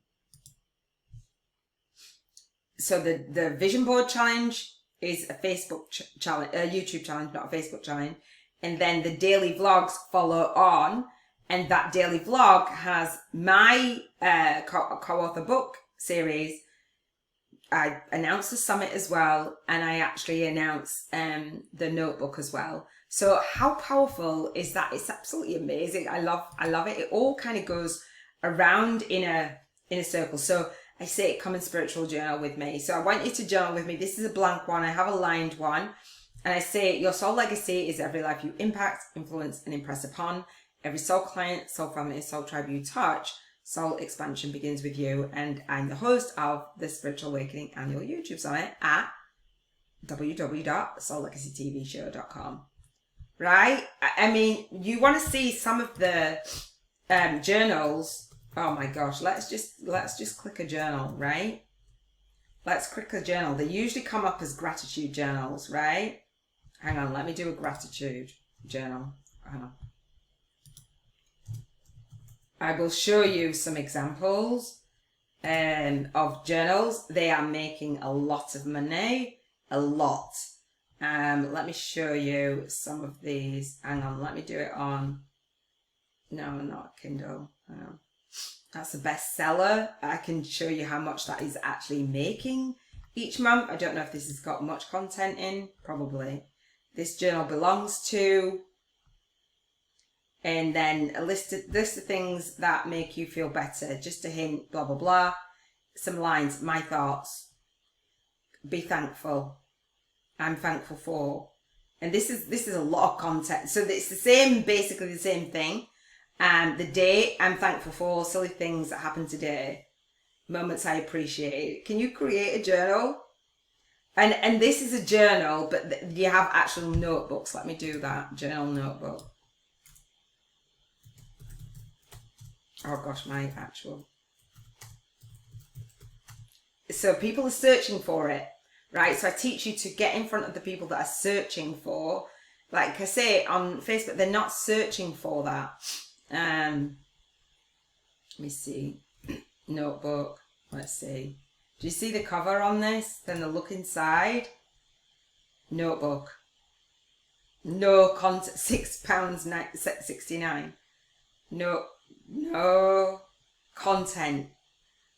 So the vision board challenge is a Facebook challenge, a YouTube challenge, not a Facebook challenge. And then the daily vlogs follow on, and that daily vlog has my co-author book series. I announced the summit as well, and I actually announced the notebook as well. So how powerful is that? It's absolutely amazing. I love it. It all kind of goes around in a circle. So I say, come and spiritual journal with me. So I want you to journal with me. This is a blank one. I have a lined one. And I say, your soul legacy is every life you impact, influence, and impress upon. Every soul client, soul family, soul tribe you touch, soul expansion begins with you. And I'm the host of the Spiritual Awakening Annual YouTube Summit at www.soullegacytvshow.com. Right? I mean, you want to see some of the journals. Oh my gosh, let's just click a journal, right? Let's click a journal. They usually come up as gratitude journals, right? Hang on, let me do a gratitude journal. Hang on. I will show you some examples of journals. They are making a lot of money, a lot. Let me show you some of these. Hang on, let me do it on. No, not Kindle. Hang on. That's a bestseller. I can show you how much that is actually making each month. I don't know if this has got much content in. Probably. This journal belongs to. And then a list of things that make you feel better. Just a hint, blah, blah, blah. Some lines, my thoughts. Be thankful. I'm thankful for. And this is a lot of content. So it's the same, basically the same thing. The day I'm thankful for, silly things that happened today. Moments I appreciate. Can you create a journal? And this is a journal, but you have actual notebooks. Let me do that. Journal notebook. Oh gosh, my actual. So people are searching for it, right? So I teach you to get in front of the people that are searching for. Like I say on Facebook, they're not searching for that. Let me see. Notebook. Let's see. Do you see the cover on this? Then the look inside. Notebook. No content. £6.69. No content.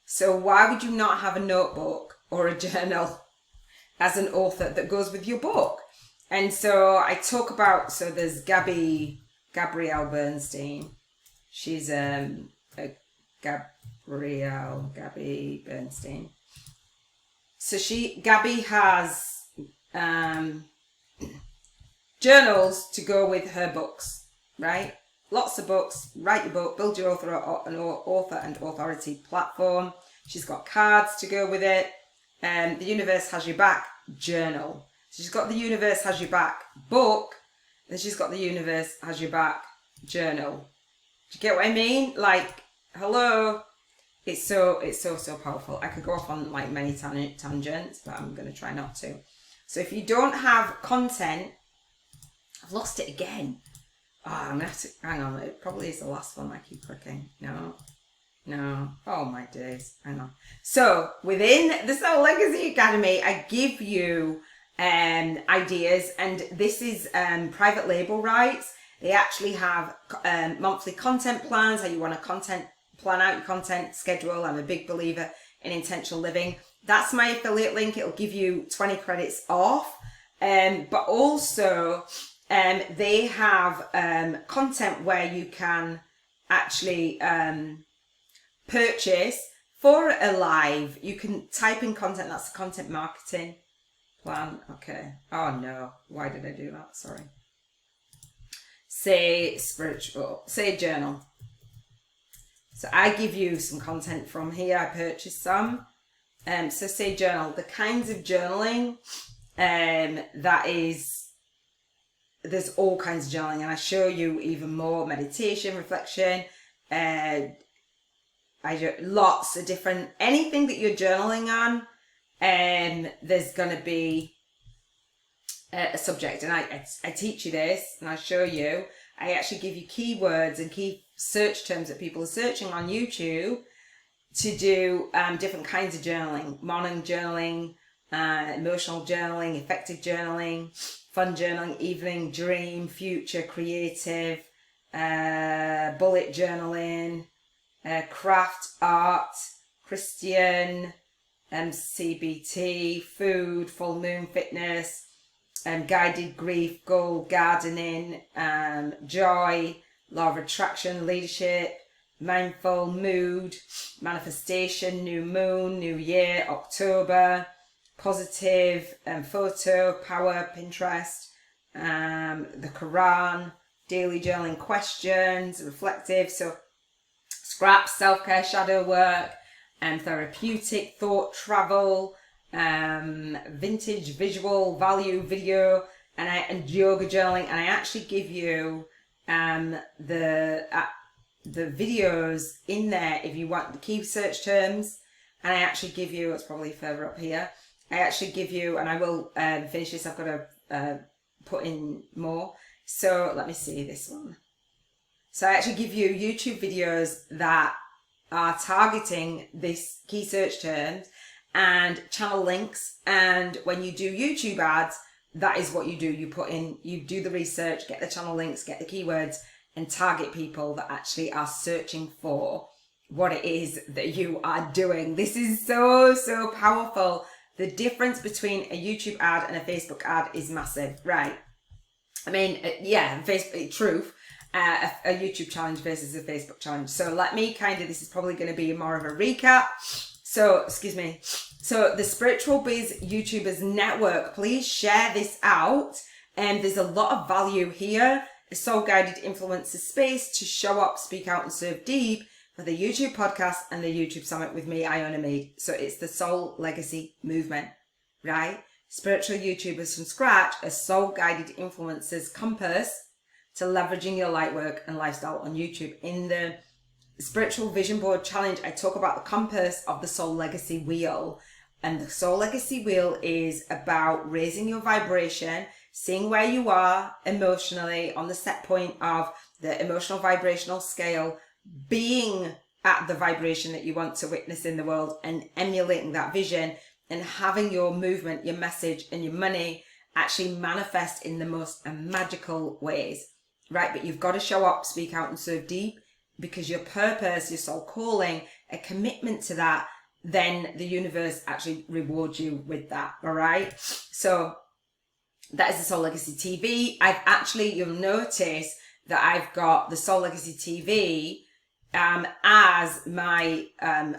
So why would you not have a notebook or a journal as an author that goes with your book? And so I talk about, so there's Gabrielle Bernstein. She's Gabby Bernstein. So Gabby has journals to go with her books, right? Lots of books. Write your book, build your author and authority platform. She's got cards to go with it. The Universe Has Your Back journal. So she's got the Universe Has Your Back book, and she's got the Universe Has Your Back journal. Do you get what I mean? Like, hello. It's so powerful. I could go off on like many tangents, but I'm going to try not to. So if you don't have content, I've lost it again. Oh, I'm going to have to, hang on. It probably is the last one I keep clicking. No. Oh my days. Hang on. So within the Soul Legacy Academy, I give you ideas, and this is private label rights. They actually have monthly content plans, how you want to plan out your content schedule. I'm a big believer in intentional living. That's my affiliate link. It'll give you 20 credits off. But also they have content where you can actually purchase for a live. You can type in content. That's the content marketing plan. Okay. Oh no. Why did I do that? Sorry. Say spiritual. Say journal. So I give you some content from here. I purchased some. So say journal. The kinds of journaling that is, there's all kinds of journaling, and I show you even more meditation, reflection. I do lots of different, anything that you're journaling on. There's going to be a subject, and I teach you this, and I show you. I actually give you keywords and key search terms that people are searching on YouTube to do different kinds of journaling. Morning journaling, emotional journaling, effective journaling, fun journaling, evening, dream, future, creative, bullet journaling, craft, art, Christian, CBT, food, full moon fitness, guided grief, goal, gardening, joy, law of attraction, leadership, mindful, mood, manifestation, new moon, new year, October, positive, photo, power, Pinterest, the Quran, daily journaling questions, reflective, so scraps, self-care, shadow work, therapeutic, thought, travel, vintage, visual, value, video, and yoga journaling. And I actually give you the videos in there if you want the key search terms. And I actually give you, it's probably further up here, I actually give you, and I will finish this, I've got to put in more. So let me see this one. So I actually give you YouTube videos that are targeting this key search terms and channel links. And when you do YouTube ads, that is what you do. You put in, you do the research, get the channel links, get the keywords, and target people that actually are searching for what it is that you are doing. This is so, so powerful. The difference between a YouTube ad and a Facebook ad is massive, right? I mean, yeah, Facebook, truth. A YouTube challenge versus a Facebook challenge. So let me this is probably going to be more of a recap. So, excuse me. So the Spiritual Biz YouTubers Network, please share this out. And there's a lot of value here. A soul-guided influencer space to show up, speak out, and serve deep for the YouTube podcast and the YouTube summit with me, Iona Mead. So it's the Soul Legacy Movement, right? Spiritual YouTubers from scratch, a soul-guided influencers compass to leveraging your light work and lifestyle on YouTube. In the Spiritual Vision Board Challenge, I talk about the compass of the Soul Legacy Wheel. And the Soul Legacy Wheel is about raising your vibration, seeing where you are emotionally on the set point of the emotional vibrational scale, being at the vibration that you want to witness in the world and emulating that vision, and having your movement, your message, and your money actually manifest in the most magical ways. Right, but you've got to show up, speak out, and serve deep, because your purpose, your soul calling, a commitment to that, then the universe actually rewards you with that. All right. So that is the Soul Legacy TV. You'll notice that I've got the Soul Legacy TV as my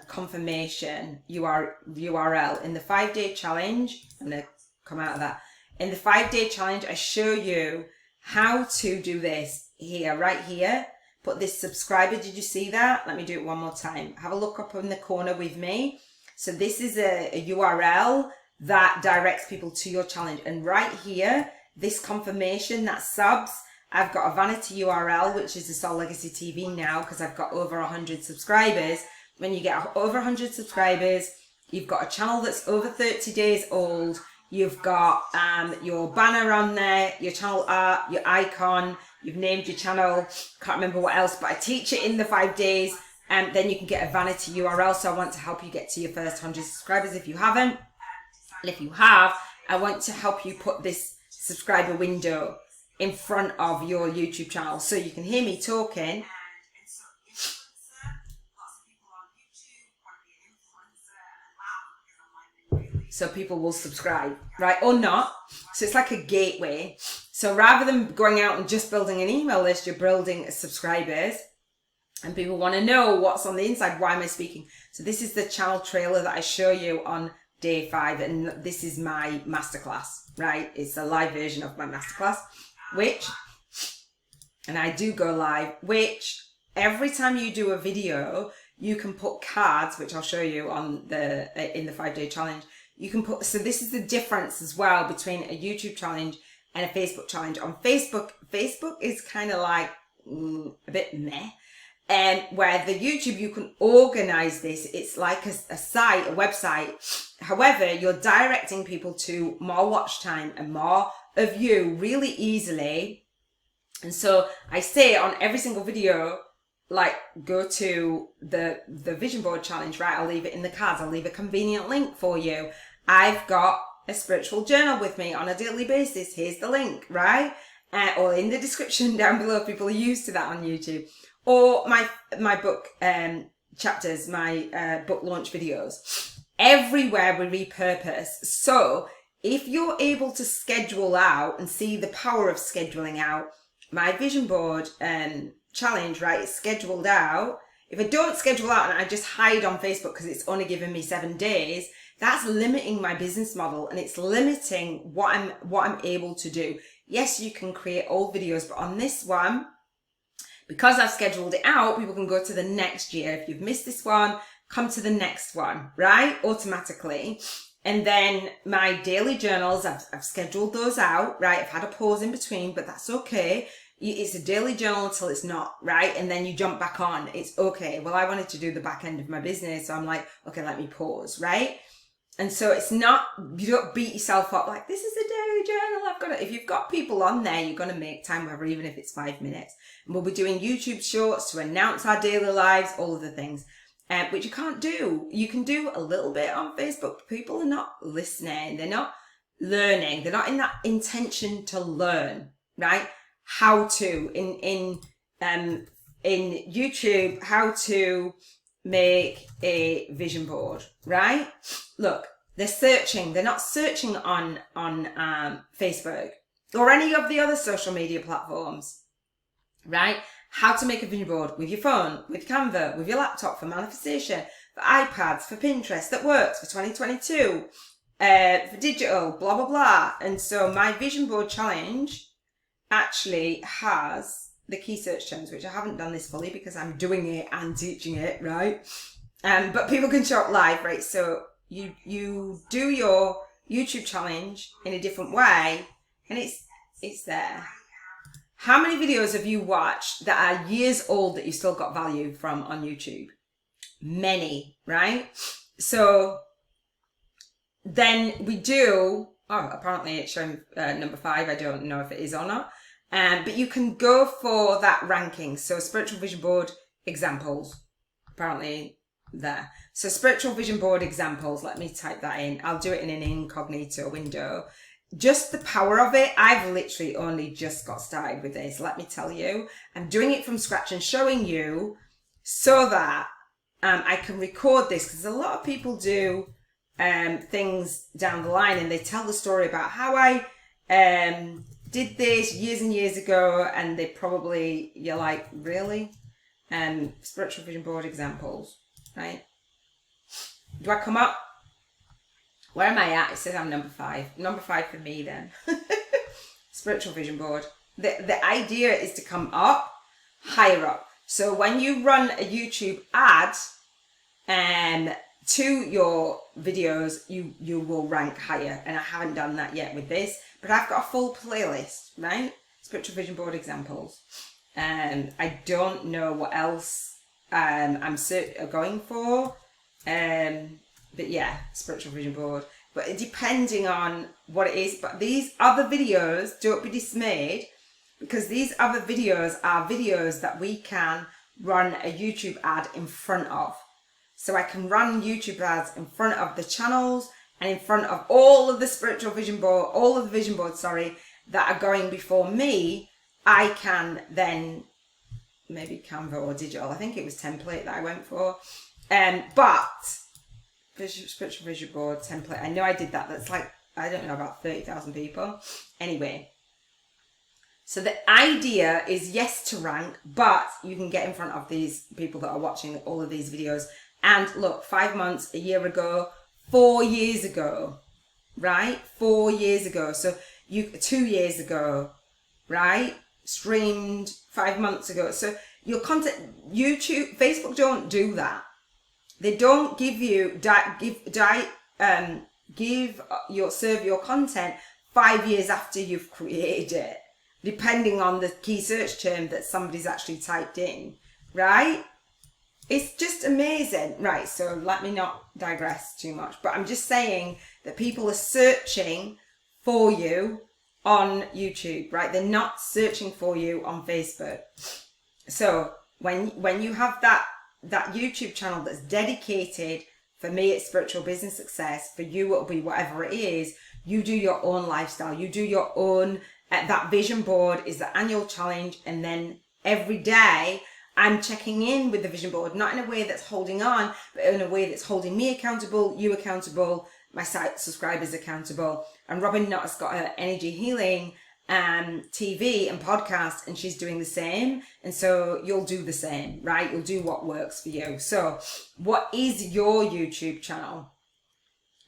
confirmation URL in the 5-day challenge. I'm going to come out of that. In the 5-day challenge, I show you how to do this here, right here. Put this subscriber. Did you see that? Let me do it one more time. Have a look up in the corner with me. So this is a URL that directs people to your challenge. And right here, this confirmation, that subs, I've got a vanity URL, which is the Soul Legacy TV now, because I've got over 100 subscribers. When you get over 100 subscribers, you've got a channel that's over 30 days old. You've got your banner on there, your channel art, your icon. You've named your channel. Can't remember what else, but I teach it in the 5 days. And then you can get a vanity URL. So I want to help you get to your first 100 subscribers if you haven't. And if you have, I want to help you put this subscriber window in front of your YouTube channel so you can hear me talking. So people will subscribe, right? Or not. So it's like a gateway. So rather than going out and just building an email list, you're building subscribers. And people want to know what's on the inside. Why am I speaking? So this is the channel trailer that I show you on day 5. And this is my masterclass, right? It's a live version of my masterclass, and I do go live, which every time you do a video, you can put cards, which I'll show you on in the 5-day challenge. You can put, so this is the difference as well between a YouTube challenge and a Facebook challenge. On Facebook is kind of like a bit meh. And where the YouTube, you can organize this. It's like a site, a website. However, you're directing people to more watch time and more of you really easily. And so I say on every single video, like, go to the vision board challenge, right? I'll leave it in the cards. I'll leave a convenient link for you. I've got a spiritual journal with me on a daily basis. Here's the link, right? Or in the description down below. People are used to that on YouTube. Or my book chapters, my book launch videos. Everywhere we repurpose. So if you're able to schedule out and see the power of scheduling out, my vision board challenge, right, is scheduled out. If I don't schedule out and I just hide on Facebook because it's only giving me 7 days, that's limiting my business model and it's limiting what I'm able to do. Yes, you can create old videos, but on this one, because I've scheduled it out, people can go to the next year. If you've missed this one, come to the next one, right? Automatically. And then my daily journals, I've scheduled those out, right? I've had a pause in between, but that's okay. It's a daily journal until it's not, right? And then you jump back on. It's okay. Well, I wanted to do the back end of my business. So I'm like, okay, let me pause, right? And so it's not, you don't beat yourself up like, this is a daily journal. I've got to, if you've got people on there, you're going to make time, whatever, even if it's 5 minutes. And we'll be doing YouTube shorts to announce our daily lives, all of the things, which you can't do. You can do a little bit on Facebook, but people are not listening. They're not learning. They're not in that intention to learn, right? How to, in YouTube, how to make a vision board, right? Look, they're searching. They're not searching on Facebook or any of the other social media platforms, right? How to make a vision board with your phone, with Canva, with your laptop for manifestation, for iPads, for Pinterest, that works for 2022, for digital, blah, blah, blah. And so my vision board challenge actually has the key search terms, which I haven't done this fully because I'm doing it and teaching it, right? But people can show up live, right? So you do your YouTube challenge in a different way, and it's there. How many videos have you watched that are years old that you still got value from on YouTube? Many, right? So then we do, oh, apparently it's showing number 5. I don't know if it is or not. But you can go for that ranking. So spiritual vision board examples, apparently there. So spiritual vision board examples, let me type that in. I'll do it in an incognito window. Just the power of it. I've literally only just got started with this. Let me tell you, I'm doing it from scratch and showing you so that I can record this, because a lot of people do things down the line and they tell the story about how I did this years and years ago, and they probably, you're like, really? Spiritual vision board examples, right? Do I come up? Where am I at? It says I'm number 5. Number 5 for me then. Spiritual vision board. The idea is to come up, higher up. So when you run a YouTube ad to your videos, you will rank higher. And I haven't done that yet with this, but I've got a full playlist, right? Spiritual vision board examples. I don't know what else I'm going for. But yeah, spiritual vision board. But depending on what it is, but these other videos, don't be dismayed, because these other videos are videos that we can run a YouTube ad in front of. So I can run YouTube ads in front of the channels and in front of all of the spiritual vision board, all of the vision boards, that are going before me. I can then, maybe Canva or digital, I think it was template that I went for. But spiritual vision board template, I know I did that. That's like, I don't know, about 30,000 people. Anyway, so the idea is, yes, to rank, but you can get in front of these people that are watching all of these videos. And look, 5 months, a year ago, 4 years ago, right? 4 years ago. So 2 years ago, right? Streamed 5 months ago. So your content, YouTube, Facebook don't do that. They don't give you serve your content 5 years after you've created it, depending on the key search term that somebody's actually typed in, right? It's just amazing. Right, so let me not digress too much, but I'm just saying that people are searching for you on YouTube, right? They're not searching for you on Facebook. So when you have that YouTube channel that's dedicated, for me it's spiritual business success, for you it'll be whatever it is, you do your own lifestyle, you do your own, that vision board is the annual challenge, and then every day I'm checking in with the vision board, not in a way that's holding on, but in a way that's holding me accountable, you accountable, my site subscribers accountable. And Robin Knott's got her energy healing TV and podcast, and she's doing the same. And so you'll do the same, right? You'll do what works for you. So what is your YouTube channel,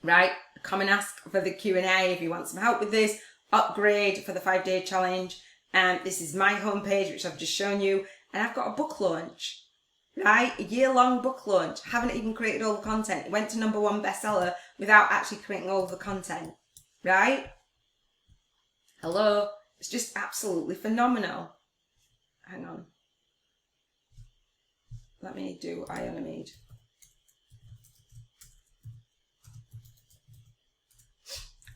right? Come and ask for the Q&A if you want some help with this. Upgrade for the 5-day challenge. And this is my homepage, which I've just shown you. And I've got a book launch, right? A year-long book launch. Haven't even created all the content. It went to #1 bestseller without actually creating all the content, right? Hello? It's just absolutely phenomenal. Hang on. Let me do Ionomede.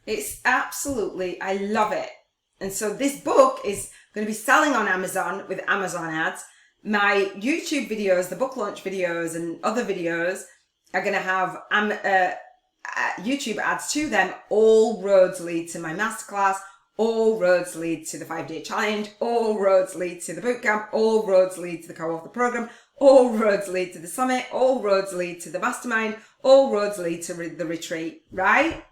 It's absolutely, I love it. And so this book is going to be selling on Amazon with Amazon ads. My YouTube videos, the book launch videos and other videos are going to have YouTube ads to them. All roads lead to my masterclass. All roads lead to the 5-day challenge. All roads lead to the bootcamp. All roads lead to the co-author program. All roads lead to the summit. All roads lead to the mastermind. All roads lead to the retreat, right?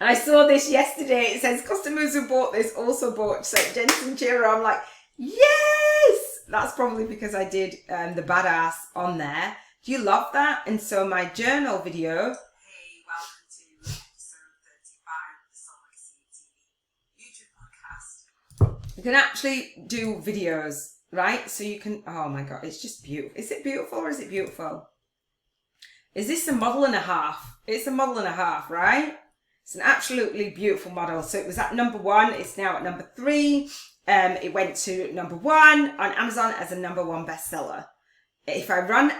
And I saw this yesterday. It says customers who bought this also bought St. Jensen Cheerer. I'm like, yes! That's probably because I did the badass on there. Do you love that? And so my journal video. Hey, welcome to episode 35 of the Soul Legacy TV YouTube podcast. You can actually do videos, right? So you can, oh my God, it's just beautiful. Is it beautiful or is it beautiful? Is this a model and a half? It's a model and a half, right? It's an absolutely beautiful model. So it was at #1. It's now at #3. It went to #1 on Amazon as a #1 bestseller. If I run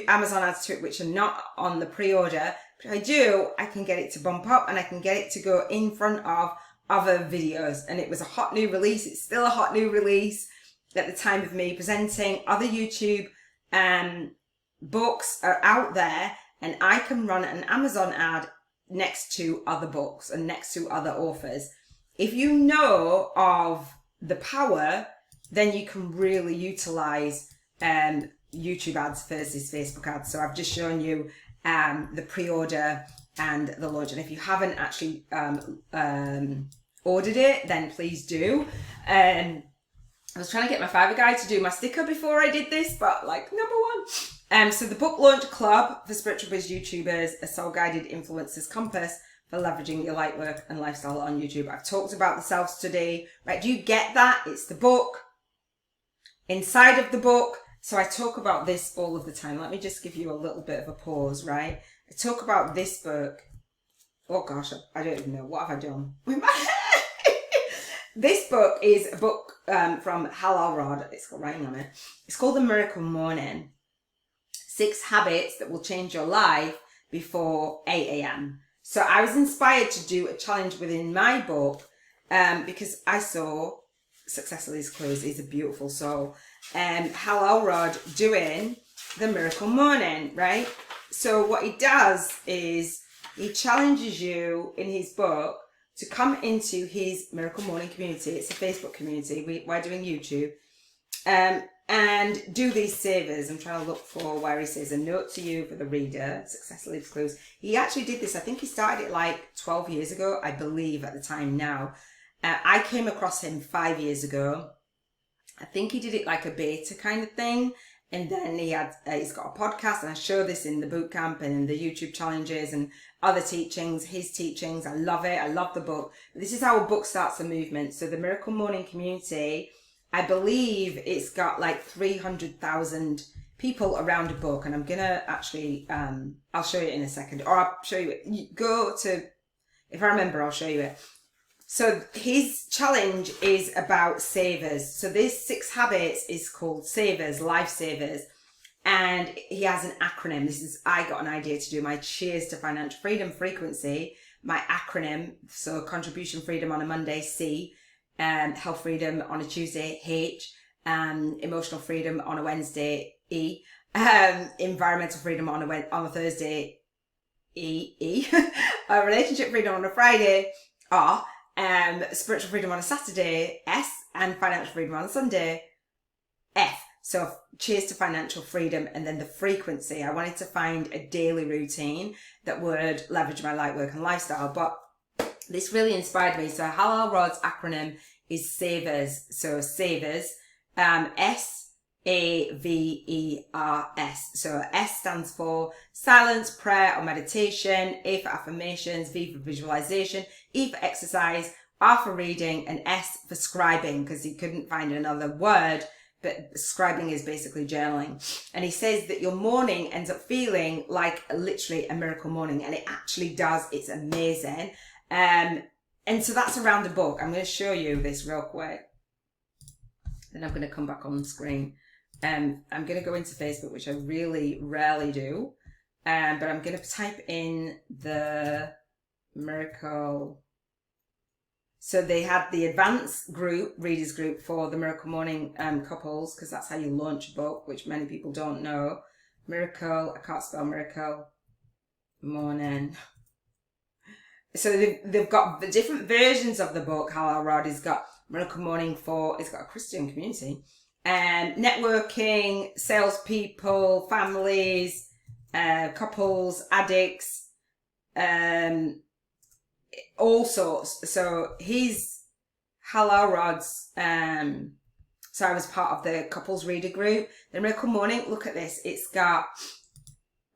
Amazon ads to it, which are not on the pre-order, but if I do, I can get it to bump up and I can get it to go in front of other videos. And it was a hot new release. It's still a hot new release at the time of me presenting. Other YouTube books are out there, and I can run an Amazon ad next to other books and next to other authors. If you know of the power, then you can really utilize YouTube ads versus Facebook ads. So I've just shown you the pre-order and the launch. And if you haven't actually ordered it, then please do. I was trying to get my Fiverr guy to do my sticker before I did this, but like #1. So the book launch club for spiritual biz YouTubers, a soul guided influencers compass for leveraging your light work and lifestyle on YouTube. I've talked about the self-study, right? Do you get that? It's the book inside of the book. So I talk about this all of the time. Let me just give you a little bit of a pause, right? I talk about this book. Oh gosh, I don't even know. What have I done with my hair? This book is a book from Hal Elrod. It's got writing on it. It's called The Miracle Morning. 6 habits that will change your life before 8 a.m. So I was inspired to do a challenge within my book because I saw Success Leaves Clues is a beautiful soul. Hal Elrod doing The Miracle Morning, right? So what he does is he challenges you in his book to come into his Miracle Morning community. It's a Facebook community. We're doing YouTube. And do these savers. I'm trying to look for where he says a note to you for the reader. Success Leaves Clues. He actually did this. I think he started it like 12 years ago, I believe at the time now. I came across him 5 years ago. I think he did it like a beta kind of thing. And then he's got a podcast, and I show this in the bootcamp and in the YouTube challenges and other teachings, his teachings. I love it. I love the book. This is how a book starts a movement. So the Miracle Morning community, I believe it's got like 300,000 people around a book. And I'm going to actually, I'll show you in a second, or I'll show you it. You go to, if I remember, I'll show you it. So his challenge is about savers. So this 6 habits is called savers, life savers. And he has an acronym. This is, I got an idea to do my Cheers to Financial Freedom frequency, my acronym. So contribution freedom on a Monday, C. Health freedom on a Tuesday, H. Emotional freedom on a Wednesday, E. Environmental freedom on a Thursday, E. Relationship freedom on a Friday, R. Spiritual freedom on a Saturday, S. And financial freedom on a Sunday, F. So cheers to financial freedom. And then the frequency, I wanted to find a daily routine that would leverage my light work and lifestyle. But This really inspired me. So Halal Rod's acronym is SAVERS. So SAVERS, SAVERS. So S stands for silence, prayer or meditation, A for affirmations, V for visualization, E for exercise, R for reading, and S for scribing, because he couldn't find another word, but scribing is basically journaling. And he says that your morning ends up feeling like literally a miracle morning, and it actually does. It's amazing. And so that's around the book. I'm going to show you this real quick. Then I'm going to come back on the screen. I'm going to go into Facebook, which I really rarely do. But I'm going to type in the miracle. So they had the advanced group, readers group for the Miracle Morning couples, because that's how you launch a book, which many people don't know. Miracle, I can't spell miracle, morning. So they've got the different versions of the book. Halal Rod has got Miracle Morning for, it's got a Christian community, networking, salespeople, families, couples, addicts, all sorts. So he's Halal Rod's, so I was part of the couples reader group. The Miracle Morning, look at this. It's got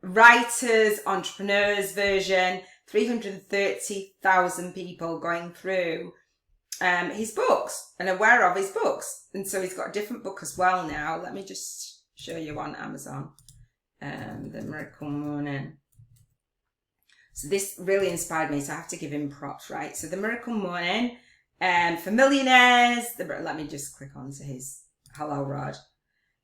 writers, entrepreneurs version, 330,000 people going through his books and aware of his books. And so he's got a different book as well now. Let me just show you on Amazon, the Miracle Morning. So this really inspired me, so I have to give him props, right? So the Miracle Morning, for millionaires, let me just click on to his Halal Rod.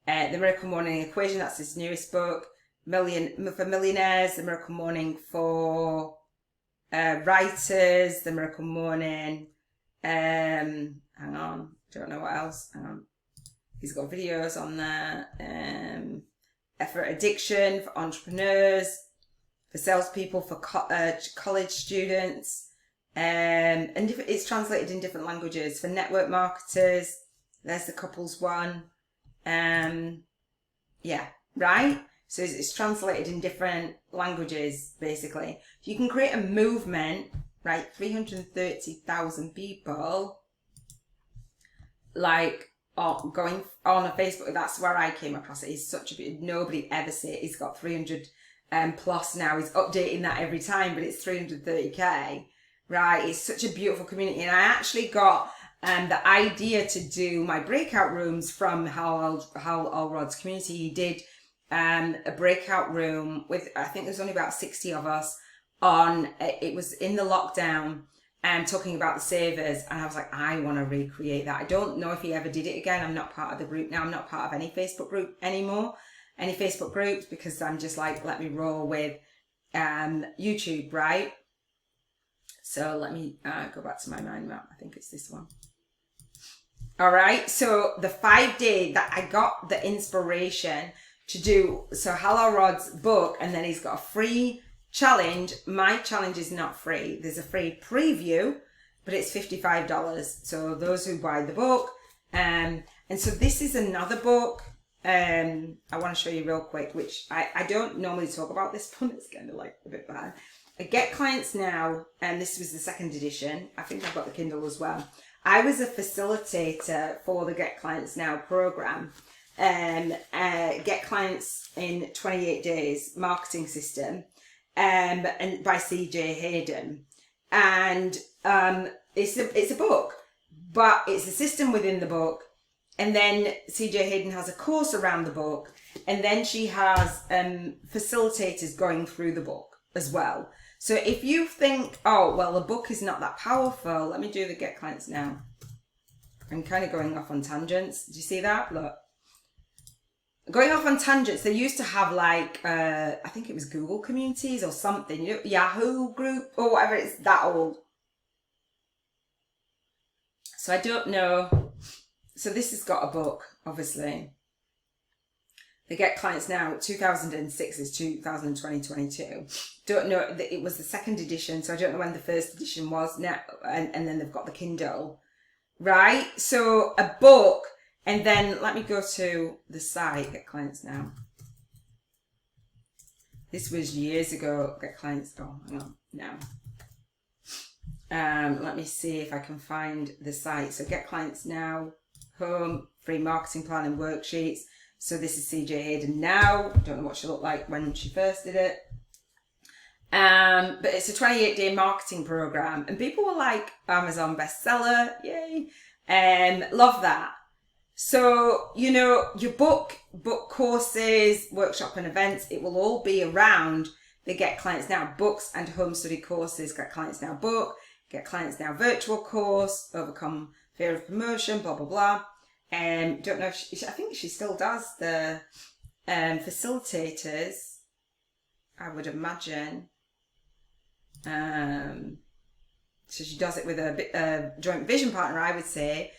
The Miracle Morning Equation, that's his newest book. For millionaires, the Miracle Morning for writers, the Miracle Morning, hang on, don't know what else, hang on. He's got videos on there, for addiction, for entrepreneurs, for salespeople, for college students, and it's translated in different languages. For network marketers, there's the couples one. Yeah, right? So it's translated in different languages, basically. You can create a movement, right? 330,000 people, like, going on a Facebook. That's where I came across it. It's such a, nobody ever see it. He's got 300 plus now. He's updating that every time, but it's 330k, right? It's such a beautiful community. And I actually got the idea to do my breakout rooms from Halal Rod's community. He did a breakout room with, I think there's only about 60 of us on, it was in the lockdown, talking about the savers. And I was like, I want to recreate that. I don't know if he ever did it again. I'm not part of the group now. I'm not part of any Facebook group anymore. Any Facebook groups, because I'm just like, let me roll with YouTube, right? So let me go back to my mind map. I think it's this one. All right. So the 5 day that I got the inspiration to do, so Halal Rod's book, and then he's got a free challenge. My challenge is not free. There's a free preview, but it's $55. So those who buy the book, and so this is another book. I want to show you real quick, which I don't normally talk about this one. It's kind of like a bit bad. I Get Clients Now, and this was the second edition. I think I've got the Kindle as well. I was a facilitator for the Get Clients Now program. Get Clients in 28 Days marketing system, and by CJ Hayden. And it's a book, but it's a system within the book. And then CJ Hayden has a course around the book. And then she has facilitators going through the book as well. So if you think, oh, well, the book is not that powerful, let me do the Get Clients Now. I'm kind of going off on tangents. Do you see that? Look. Going off on tangents, they used to have like, I think it was Google Communities or something, you know, Yahoo group or whatever, it's that old. So I don't know. So this has got a book, obviously. The Get Clients Now, 2006 is 2022. Don't know, it was the second edition, so I don't know when the first edition was now, and then they've got the Kindle, right? So a book, and then let me go to the site, Get Clients Now. This was years ago, Get Clients, oh, hang on, now. Let me see if I can find the site. So Get Clients Now, home, free marketing plan and worksheets. So this is CJ Hayden now. Don't know what she looked like when she first did it. But it's a 28-day marketing program, and people were like, Amazon bestseller, yay. Love that. So, you know, your book courses, workshop and events, it will all be around the Get Clients Now books and home study courses. Get Clients Now book, Get Clients Now virtual course, overcome fear of promotion, blah, blah, blah. Don't know if I think she still does the facilitators, I would imagine. So she does it with a joint vision partner, I would say,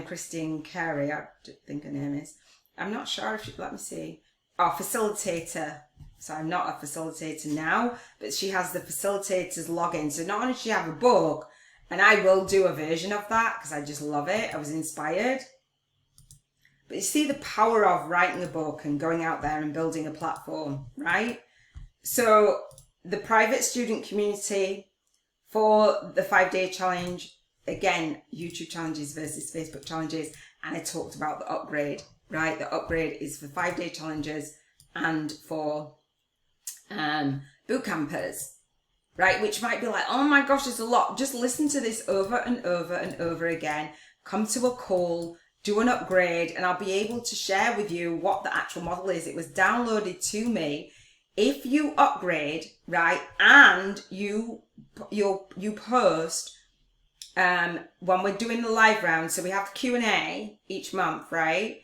Christine Carey, I think her name is. I'm not sure if she, let me see. Oh, facilitator. So I'm not a facilitator now, but she has the facilitators login. So not only does she have a book, and I will do a version of that because I just love it. I was inspired. But you see the power of writing a book and going out there and building a platform, right? So the private student community for the 5-day challenge, again, YouTube challenges versus Facebook challenges. And I talked about the upgrade, right? The upgrade is for 5-day challenges and for boot campers, right? Which might be like, oh my gosh, there's a lot. Just listen to this over and over and over again. Come to a call, do an upgrade, and I'll be able to share with you what the actual model is. It was downloaded to me. If you upgrade, right, and you post when we're doing the live round, so we have the Q&A each month, right,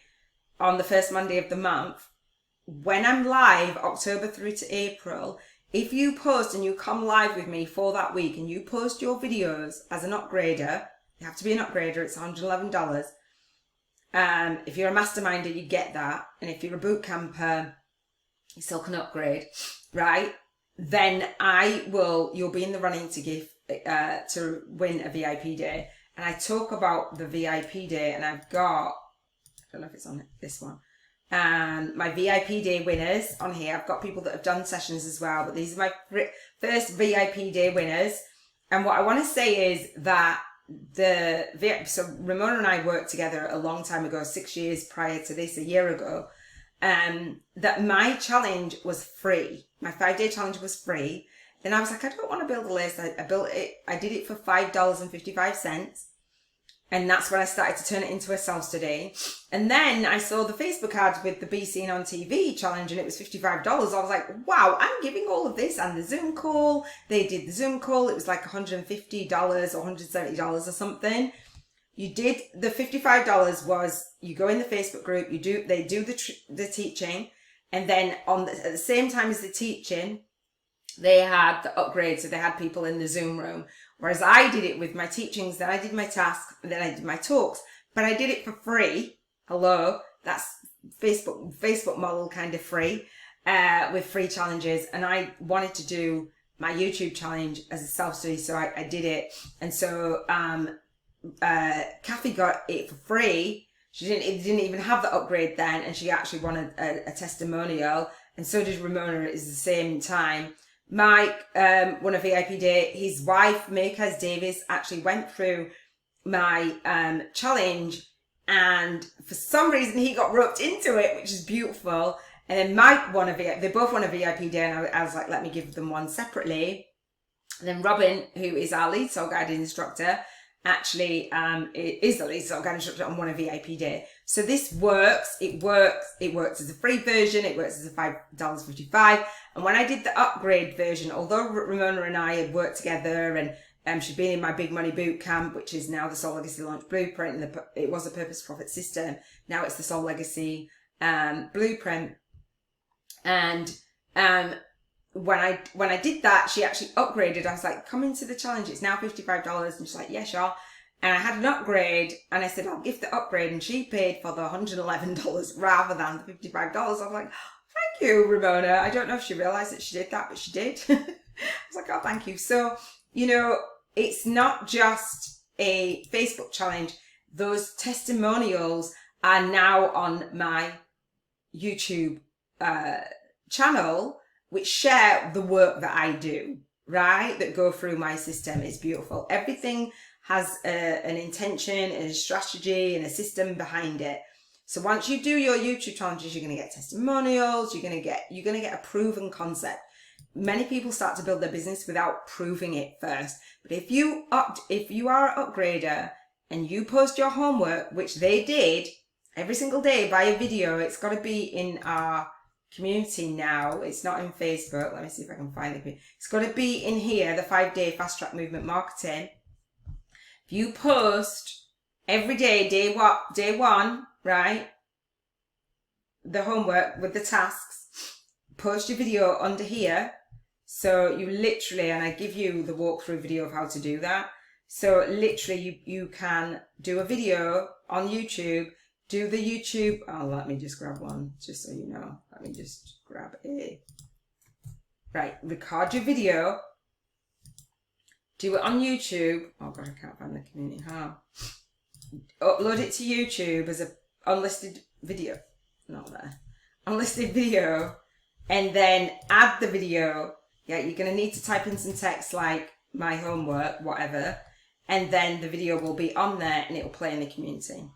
on the first Monday of the month. When I'm live, October through to April, if you post and you come live with me for that week and you post your videos as an upgrader, you have to be an upgrader, it's $111. If you're a masterminder, you get that. And if you're a boot camper, you still can upgrade, right? Then you'll be in the running to win a VIP day. And I talk about the VIP day, and I've got, I don't know if it's on this one, my VIP day winners on here. I've got people that have done sessions as well, but these are my first VIP day winners. And what I want to say is that so Ramona and I worked together a long time ago, 6 years prior to this, a year ago. That my challenge was free. My 5-day challenge was free. Then I was like, I don't want to build a list. I built it. I did it for $5.55. And that's when I started to turn it into a self-study. And then I saw the Facebook ad with the Be Seen on TV challenge, and it was $55. I was like, wow, I'm giving all of this. And the Zoom call, they did the Zoom call. It was like $150 or $170 or something. You did the $55 was you go in the Facebook group, they do the teaching, and then at the same time as the teaching, they had the upgrade. So they had people in the Zoom room. Whereas I did it with my teachings, then I did my tasks, and then I did my talks, but I did it for free. Hello, that's Facebook model, kind of free, with free challenges. And I wanted to do my YouTube challenge as a self-study, so I did it. And so Kathy got it for free. She didn't even have the upgrade then, and she actually won a testimonial, and so did Ramona at the same time. Mike won a VIP day. His wife, Makers Davis, actually went through my challenge, and for some reason he got roped into it, which is beautiful. And then Mike won they both won a VIP day, and I was like, let me give them one separately. And then Robin, who is our lead soul guiding instructor, actually is the lead soul guiding instructor and won a VIP day. So this works. It works as a free version. It works as a $5.55. And when I did the upgrade version, although Ramona and I had worked together, and she'd been in my Big Money Boot Camp, which is now the Soul Legacy Launch Blueprint, and it was a Purpose Profit System. Now it's the Soul Legacy Blueprint. And when I did that, she actually upgraded. I was like, come into the challenge. It's now $55. And she's like, yeah, sure. And I had an upgrade, and I said, I'll give the upgrade. And she paid for the $111 rather than the $55. I was like, thank you, Ramona. I don't know if she realized that she did that, but she did. I was like, oh, thank you. So, you know, it's not just a Facebook challenge. Those testimonials are now on my YouTube channel, which share the work that I do, right, that go through my system. It's beautiful. Everything has an intention and a strategy and a system behind it. So once you do your YouTube challenges, you're going to get testimonials. You're going to get a proven concept. Many people start to build their business without proving it first. But if you are an upgrader and you post your homework, which they did every single day via video, it's got to be in our community now. It's not in Facebook. Let me see if I can find it. It's got to be in here, the 5-day fast track movement marketing. If you post every day, day one, right, the homework with the tasks, post your video under here. So you literally, and I give you the walkthrough video of how to do that. So literally you can do a video on YouTube, do the YouTube, oh, let me just grab one, just so you know. Let me just grab it. Right, record your video, do it on YouTube. Oh God, I can't find the community. How? Upload it to YouTube as a unlisted video. Not there. Unlisted video. And then add the video. Yeah, you're going to need to type in some text like my homework, whatever. And then the video will be on there and it will play in the community.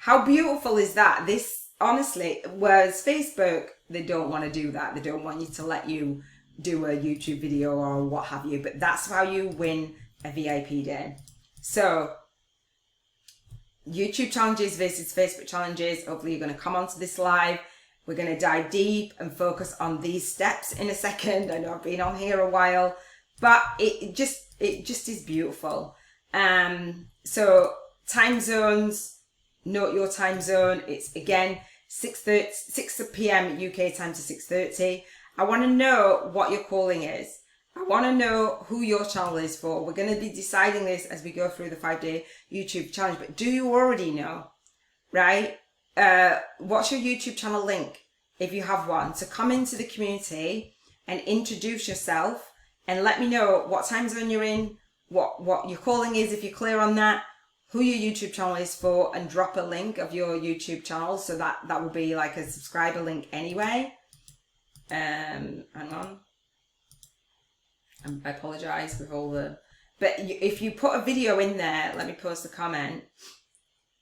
How beautiful is that? This, honestly, whereas Facebook, they don't want to do that. They don't want you to let you do a YouTube video or what have you. But that's how you win a VIP day. So, YouTube challenges versus Facebook challenges. Hopefully you're going to come onto this live. We're going to dive deep and focus on these steps in a second. I know I've been on here a while, but it just is beautiful. So time zones, note your time zone. It's again 6 p.m. UK time to 6:30. I want to know what your calling is. I want to know who your channel is for. We're going to be deciding this as we go through the 5-day YouTube challenge. But do you already know, right? What's your YouTube channel link if you have one? So come into the community and introduce yourself and let me know what time zone you're in, what your calling is if you're clear on that, who your YouTube channel is for, and drop a link of your YouTube channel. So that will be like a subscriber link anyway. Hang on. I apologise with all the... But if you put a video in there, let me post a comment.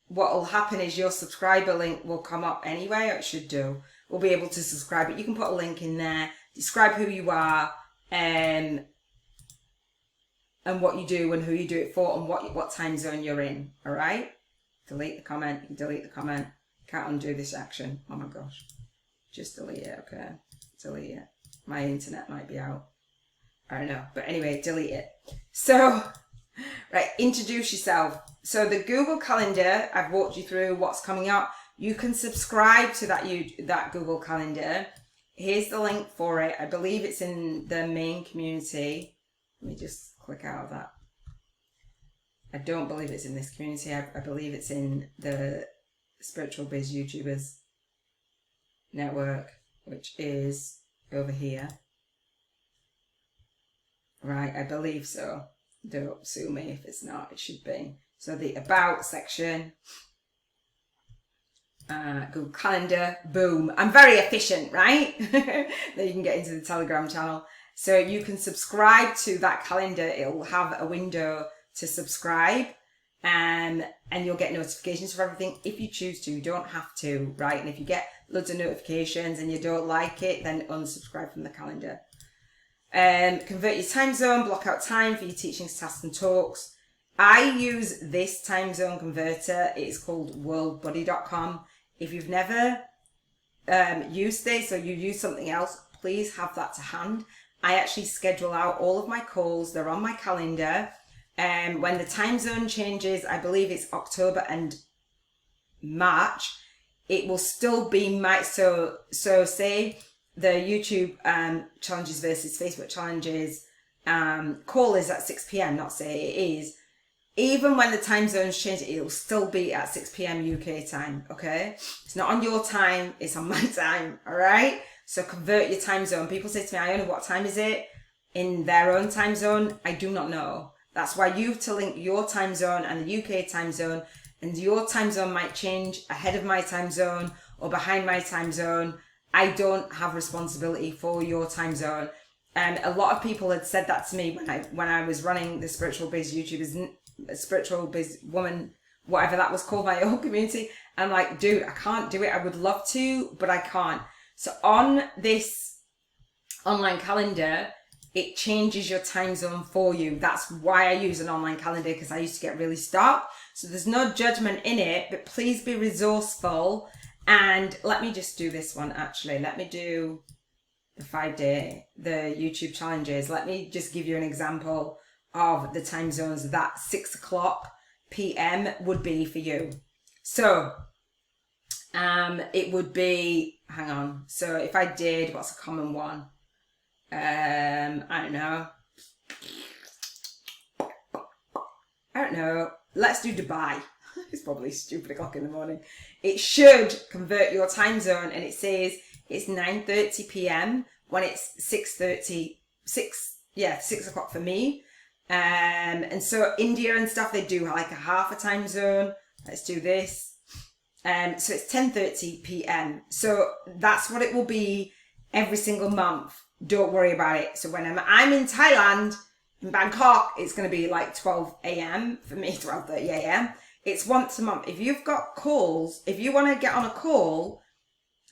What will happen is your subscriber link will come up anyway, or it should do. We'll be able to subscribe, but you can put a link in there, describe who you are, and what you do and who you do it for and what time zone you're in, all right? Delete the comment. You can delete the comment. Can't undo this action. Oh my gosh. Just delete it, okay? Delete it. My internet might be out. I don't know. But anyway, delete it. So, right, introduce yourself. So the Google Calendar, I've walked you through what's coming up. You can subscribe to that Google Calendar. Here's the link for it. I believe it's in the main community. Let me just click out of that. I don't believe it's in this community. I believe it's in the Spiritual Biz YouTubers network, which is over here. Right, I believe so. Don't sue me if it's not. It should be. So the About section. Google Calendar. Boom. I'm very efficient, right? Then you can get into the Telegram channel. So you can subscribe to that calendar. It'll have a window to subscribe. And you'll get notifications for everything if you choose to. You don't have to, right? And if you get loads of notifications and you don't like it, then unsubscribe from the calendar. Convert your time zone, block out time for your teachings, tasks and talks. I use this time zone converter. It's called worldbuddy.com. If you've never used this or you use something else, please have that to hand. I actually schedule out all of my calls. They're on my calendar. When the time zone changes, I believe it's October and March, it will still be so say the YouTube challenges versus Facebook challenges call is at 6 p.m, not say it is. Even when the time zones change, it will still be at 6 p.m. UK time, okay? It's not on your time, it's on my time, all right? So convert your time zone. People say to me, Iona, what time is it in their own time zone? I do not know. That's why you have to link your time zone and the UK time zone, and your time zone might change ahead of my time zone or behind my time zone. I don't have responsibility for your time zone. And a lot of people had said that to me when I was running the Spiritual Biz YouTubers, Spiritual Biz Woman, whatever that was called, my own community. I'm like, dude, I can't do it. I would love to, but I can't. So on this online calendar, it changes your time zone for you. That's why I use an online calendar, because I used to get really stuck. So there's no judgment in it, but please be resourceful. And let me just do this one, actually. Let me do the 5-day, the YouTube challenges. Let me just give you an example of the time zones that 6 o'clock p.m. would be for you. So it would be, hang on. So if I did, what's a common one? I don't know. Let's do Dubai. It's probably stupid o'clock in the morning. It should convert your time zone, and it says it's 9:30 p.m. when it's 6 o'clock for me. And so India and stuff, they do like a half a time zone. Let's do this. So it's 10:30 p.m. So that's what it will be every single month. Don't worry about it. So when I'm in Thailand, in Bangkok, it's going to be like 12 a.m. for me, 12:30 a.m. It's once a month. If you've got calls, if you want to get on a call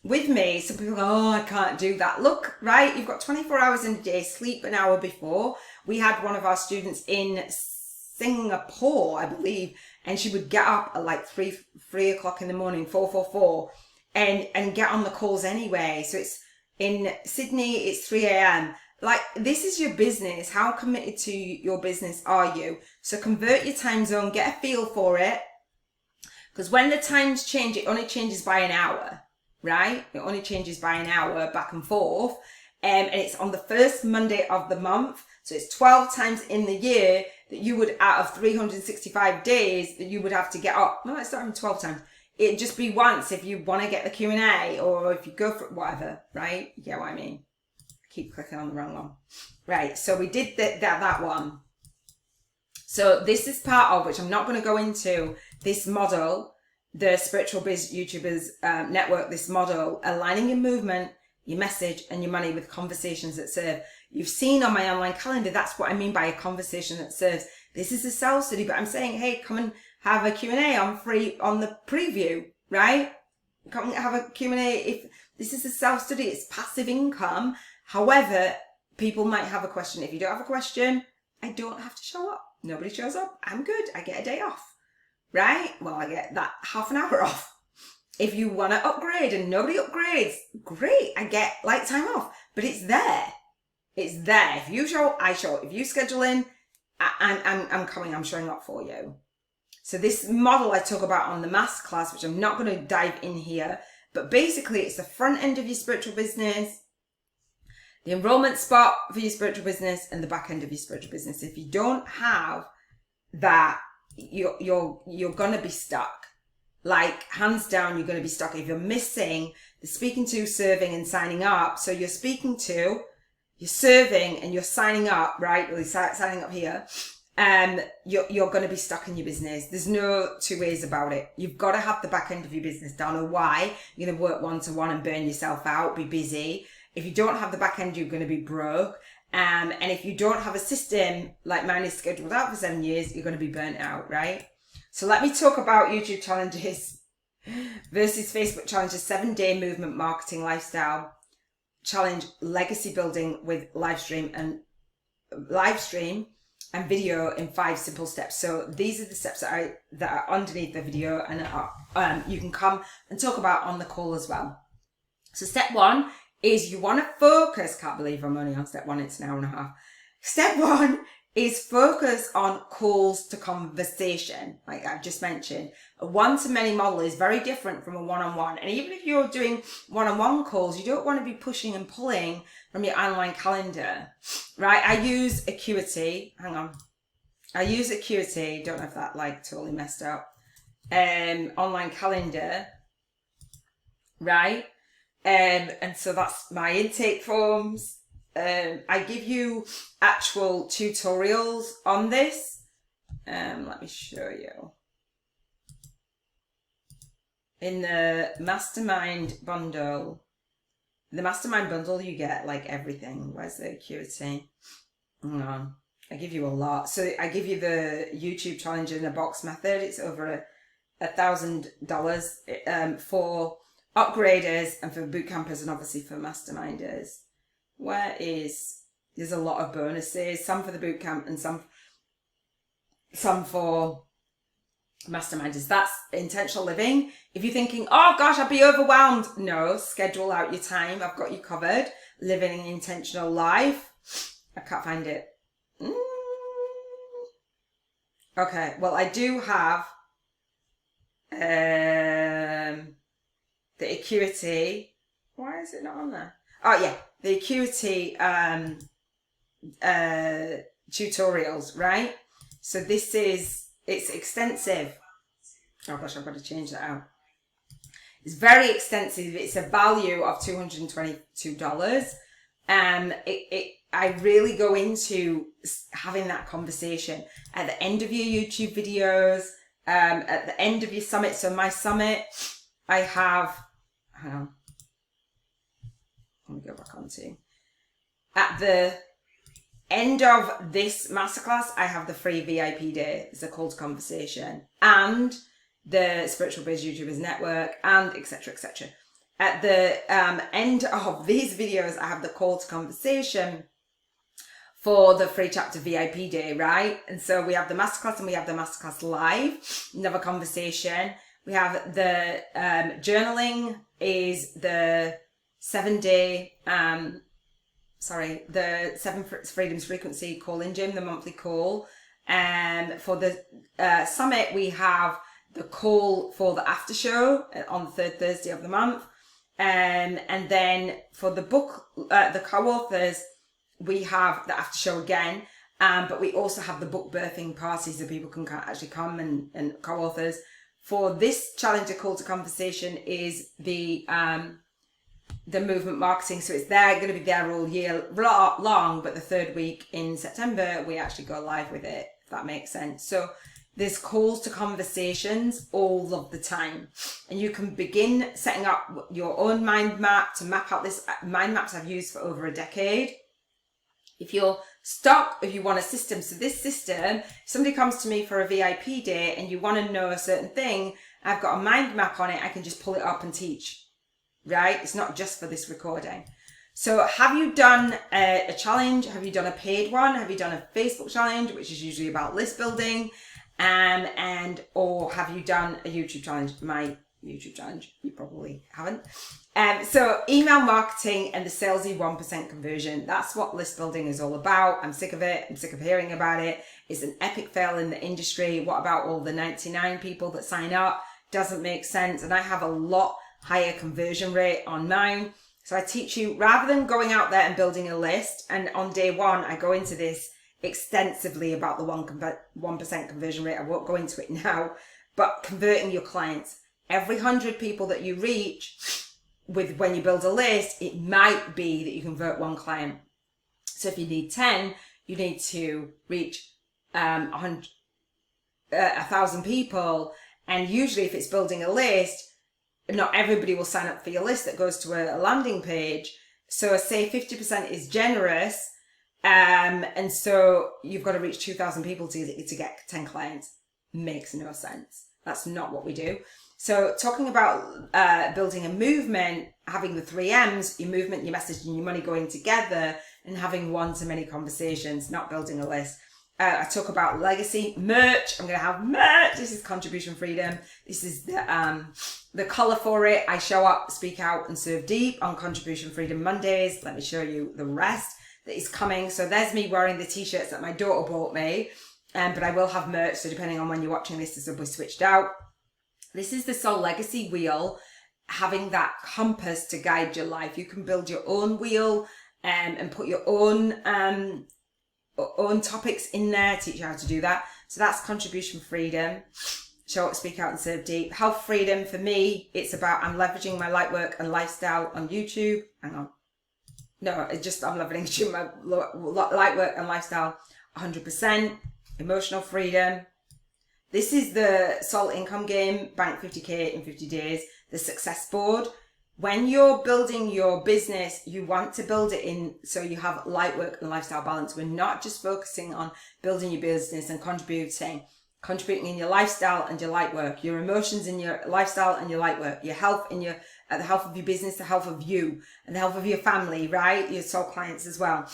with me, some people go, oh, I can't do that. Look, right, you've got 24 hours in a day, sleep an hour before. We had one of our students in Singapore, I believe, and she would get up at like 3 o'clock in the morning, 4, and get on the calls anyway. So it's in Sydney, it's 3 a.m. Like, this is your business. How committed to your business are you? So convert your time zone, get a feel for it. Because when the times change, it only changes by an hour, right? It only changes by an hour back and forth. And it's on the first Monday of the month. So it's 12 times in the year that you would, out of 365 days, that you would have to get up. No, it's not even 12 times. It'd just be once if you want to get the Q&A, or if you go for whatever, right? You get what I mean? Keep clicking on the wrong one. Right, so we did that one. So this is part of, which I'm not going to go into, this model, the Spiritual Biz YouTubers network, this model, aligning your movement, your message, and your money with conversations that serve. You've seen on my online calendar, that's what I mean by a conversation that serves. This is a self-study, but I'm saying, hey, come and have a Q&A on free on the preview, right? Come and have a Q&A. If this is a self-study, it's passive income. However, people might have a question. If you don't have a question, I don't have to show up. Nobody shows up. I'm good. I get a day off, right? Well, I get that half an hour off. If you want to upgrade and nobody upgrades, great. I get like time off, but it's there. It's there. If you show up, I show up. If you schedule in, I'm coming. I'm showing up for you. So this model I talk about on the masterclass, which I'm not going to dive in here, but basically it's the front end of your spiritual business, the enrollment spot for your spiritual business, and the back end of your spiritual business. If you don't have that, you're going to be stuck. Like, hands down, you're going to be stuck. If you're missing the speaking to, serving, and signing up, so you're speaking to, you're serving, and you're signing up, right? Well, you're signing up here. You're going to be stuck in your business. There's no two ways about it. You've got to have the back end of your business done, or why you're going to work one-to-one and burn yourself out, be busy. If you don't have the back end, you're going to be broke. And if you don't have a system, like mine is scheduled out for 7 years, you're going to be burnt out, right? So let me talk about YouTube challenges versus Facebook challenges. 7-day movement marketing lifestyle challenge, legacy building with live stream and video in 5 simple steps. So these are the steps that are underneath the video, and you can come and talk about on the call as well. So step 1 is you want to focus. Can't believe I'm only on step 1. It's an hour and a half. Step 1 is focus on calls to conversation. Like I've just mentioned, a one-to-many model is very different from a one-on-one. And even if you're doing one-on-one calls, you don't want to be pushing and pulling from your online calendar, right? I use Acuity. Hang on. I use Acuity. Don't know if that totally messed up. Online calendar, right? And so that's my intake forms. I give you actual tutorials on this. Let me show you. In the mastermind bundle, the mastermind bundle, you get like everything. Where's the acuity? Hang on. I give you a lot. So I give you the YouTube challenge in a box method. It's over $1,000 for upgraders and for boot campers and obviously for masterminders. There's a lot of bonuses, some for the boot camp and some for masterminders. That's intentional living. If you're thinking, oh gosh, I'd be overwhelmed. No, schedule out your time. I've got you covered. Living an intentional life. I can't find it. Okay, well, I do have the acuity. Why is it not on there? Oh yeah, the acuity tutorials, right? So it's extensive. Oh gosh, I've got to change that out. It's very extensive. It's a value of $222. I really go into having that conversation at the end of your YouTube videos, at the end of your summit. So my summit, I have, hang on, let me go back onto, at the end of this masterclass, I have the free VIP day. It's a call to conversation and the Spiritual Biz YouTubers Network and etc. etc. At the end of these videos, I have the call to conversation for the free chapter VIP day, right? And so we have the masterclass and we have the masterclass live, another conversation. We have the journaling is the 7-day, the 7 Freedoms Frequency call-in gym, the monthly call. For the summit, we have the call for the after show on the 3rd Thursday of the month. And then for the book, the co-authors, we have the after show again, but we also have the book birthing party so people can actually come and co-authors. For this challenge, a call to conversation is the movement marketing. So it's going to be there all year long, but the 3rd week in September, we actually go live with it, if that makes sense. So there's calls to conversations all of the time. And you can begin setting up your own mind map to map out this mind maps I've used for over a decade. If you're stuck, if you want a system, so this system, if somebody comes to me for a VIP day and you want to know a certain thing, I've got a mind map on it, I can just pull it up and teach, right? It's not just for this recording. So have you done a challenge? Have you done a paid one? Have you done a Facebook challenge, which is usually about list building? Or have you done a YouTube challenge? My YouTube challenge, you probably haven't. So email marketing and the salesy 1% conversion. That's what list building is all about. I'm sick of it. I'm sick of hearing about it. It's an epic fail in the industry. What about all the 99 people that sign up? Doesn't make sense. And I have a lot higher conversion rate on mine. So I teach you, rather than going out there and building a list, and on day one, I go into this extensively about the 1% conversion rate. I won't go into it now, but converting your clients. Every 100 people that you reach with when you build a list, it might be that you convert 1 client. So if you need 10, you need to reach 1,000 people. And usually if it's building a list, not everybody will sign up for your list that goes to a landing page. So say 50% is generous. And so you've got to reach 2,000 people to get 10 clients. Makes no sense. That's not what we do. So talking about building a movement, having the 3 M's, your movement, your message and your money going together, and having one-to-many conversations, not building a list. I talk about legacy, merch. I'm going to have merch. This is Contribution Freedom. This is the color for it. I show up, speak out and serve deep on Contribution Freedom Mondays. Let me show you the rest that is coming. So there's me wearing the t-shirts that my daughter bought me. But I will have merch. So depending on when you're watching this will be switched out. This is the Soul Legacy wheel, having that compass to guide your life. You can build your own wheel and put your own topics in there, teach you how to do that. So that's Contribution Freedom. Show up, speak out and serve deep. Health Freedom for me, it's about I'm leveraging my light work and lifestyle on YouTube. Hang on. No, it's just I'm leveraging my light work and lifestyle 100%. Emotional Freedom. This is the Soul Income Game, bank 50k in 50 days. The Success Board. when you're building your business, you want to build it in so you have light work and lifestyle balance. We're not just focusing on building your business and contributing in your lifestyle and your light work, your emotions in your lifestyle and your light work, your health in your the health of your business, the health of you, and the health of your family, right? Your soul clients as well.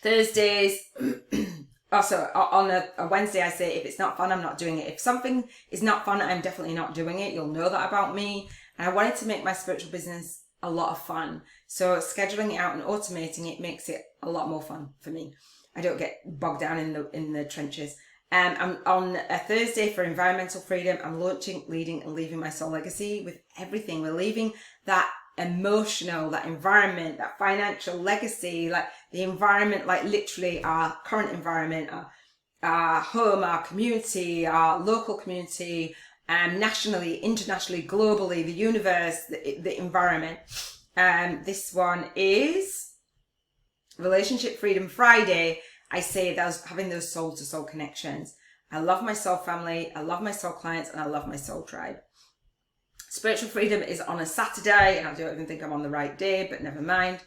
Thursdays, also on a Wednesday, I say if it's not fun, I'm not doing it. If something is not fun, I'm definitely not doing it. You'll know that about me. And I wanted to make my spiritual business a lot of fun. So scheduling it out and automating it makes it a lot more fun for me. I don't get bogged down in the trenches. I'm on a Thursday for environmental freedom. I'm launching, leading, and leaving my soul legacy with everything. We're leaving that emotional, that environment, that financial legacy, like the environment, like literally our current environment, our home, our community, our local community, nationally, internationally, globally, the universe, the environment. This one is Relationship Freedom Friday. I say those having those soul to soul connections. I love my soul family, I love my soul clients, and I love my soul tribe. Spiritual Freedom is on a Saturday, and I don't even think I'm on the right day, but never mind.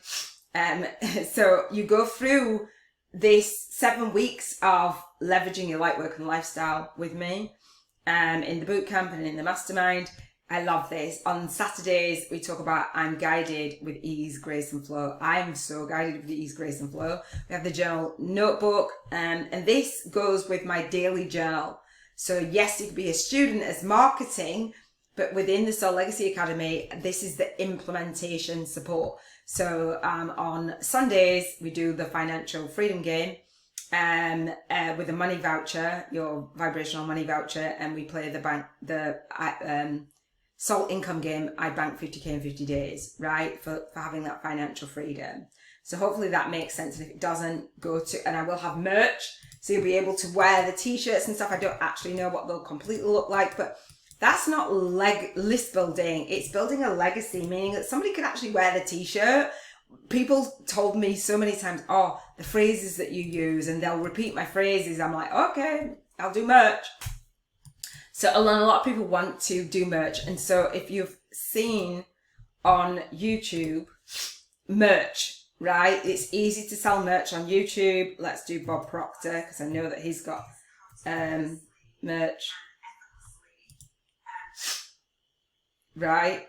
So you go through this 7 weeks of leveraging your light work and lifestyle with me, in the bootcamp and in the mastermind. I love this. On Saturdays, we talk about I'm guided with ease, grace, and flow. I'm so guided with ease, grace, and flow. We have the journal notebook, and this goes with my daily journal. So yes, you could be a student as marketing, but within the Soul Legacy Academy, this is the implementation support. So on Sundays, we do the financial freedom game with a money voucher, your vibrational money voucher, and we play the Soul Income game. I bank 50k in 50 days, right? For having that financial freedom. So hopefully that makes sense. And if it doesn't, and I will have merch. So you'll be able to wear the t-shirts and stuff. I don't actually know what they'll completely look like, but that's not list building. It's building a legacy, meaning that somebody can actually wear the t-shirt. People told me so many times, oh, the phrases that you use, and they'll repeat my phrases. I'm like, okay, I'll do merch. So a lot of people want to do merch. And so if you've seen on YouTube, merch, right? It's easy to sell merch on YouTube. Let's do Bob Proctor, because I know that he's got merch. Right?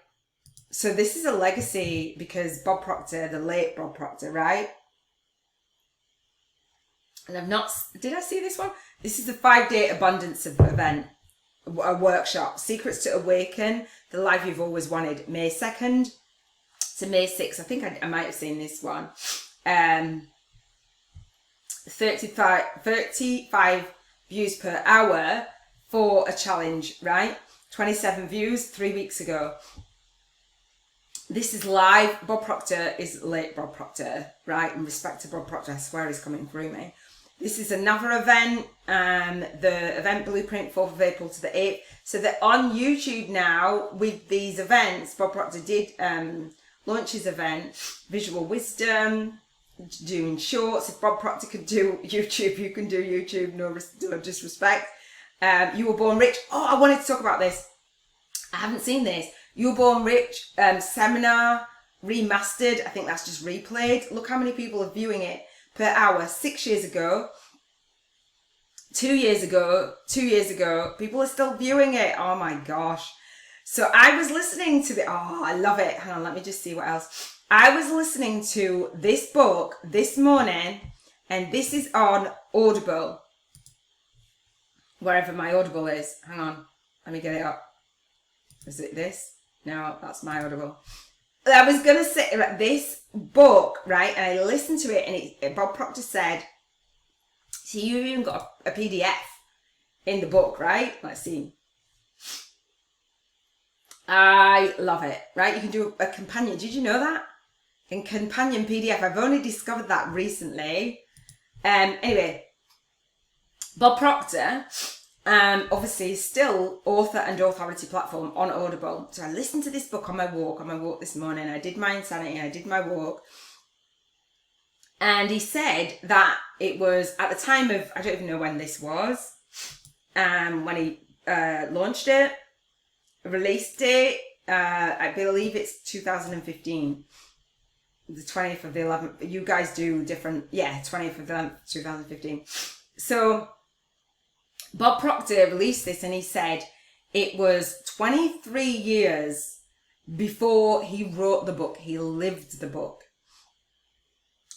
So this is a legacy because Bob Proctor, the late Bob Proctor, right? And did I see this one? This is the 5-day abundance event. A workshop, Secrets to Awaken the Life You've Always Wanted, May 2nd to May 6th. I think I might have seen this one. 35 views per hour for a challenge, right? 27 views 3 weeks ago. This is live. Bob Proctor is late Bob Proctor, right? In respect to Bob Proctor, I swear he's coming through me. This is another event, the event blueprint, 4th of April to the 8th. So they're on YouTube now with these events. Bob Proctor did launch his event, Visual Wisdom, doing shorts. If Bob Proctor could do YouTube, you can do YouTube, no disrespect. You Were Born Rich. Oh, I wanted to talk about this. I haven't seen this. You Were Born Rich seminar, remastered. I think that's just replayed. Look how many people are viewing it per hour. 6 years ago, 2 years ago, people are still viewing it. Oh my gosh. So I was listening to I love it. Hang on, let me just see what else. I was listening to this book this morning, and this is on Audible. Wherever my Audible is. Hang on, let me get it up. Is it this? No, that's my Audible. I was going to say this book, right? And I listened to it, and Bob Proctor said, so you even got a PDF in the book, right? Let's see. I love it, right? You can do a companion. Did you know that? In companion PDF. I've only discovered that recently. Anyway, Bob Proctor, obviously still author and authority platform on Audible. So I listened to this book on my walk this morning. I did my insanity, I did my walk. And he said that it was at the time of, I don't even know when this was, when he launched it. Release date, I believe it's 2015. The 20th of the 11th. You guys do different, 20th of the 11th, 2015. So Bob Proctor released this and he said it was 23 years before he wrote the book. He lived the book.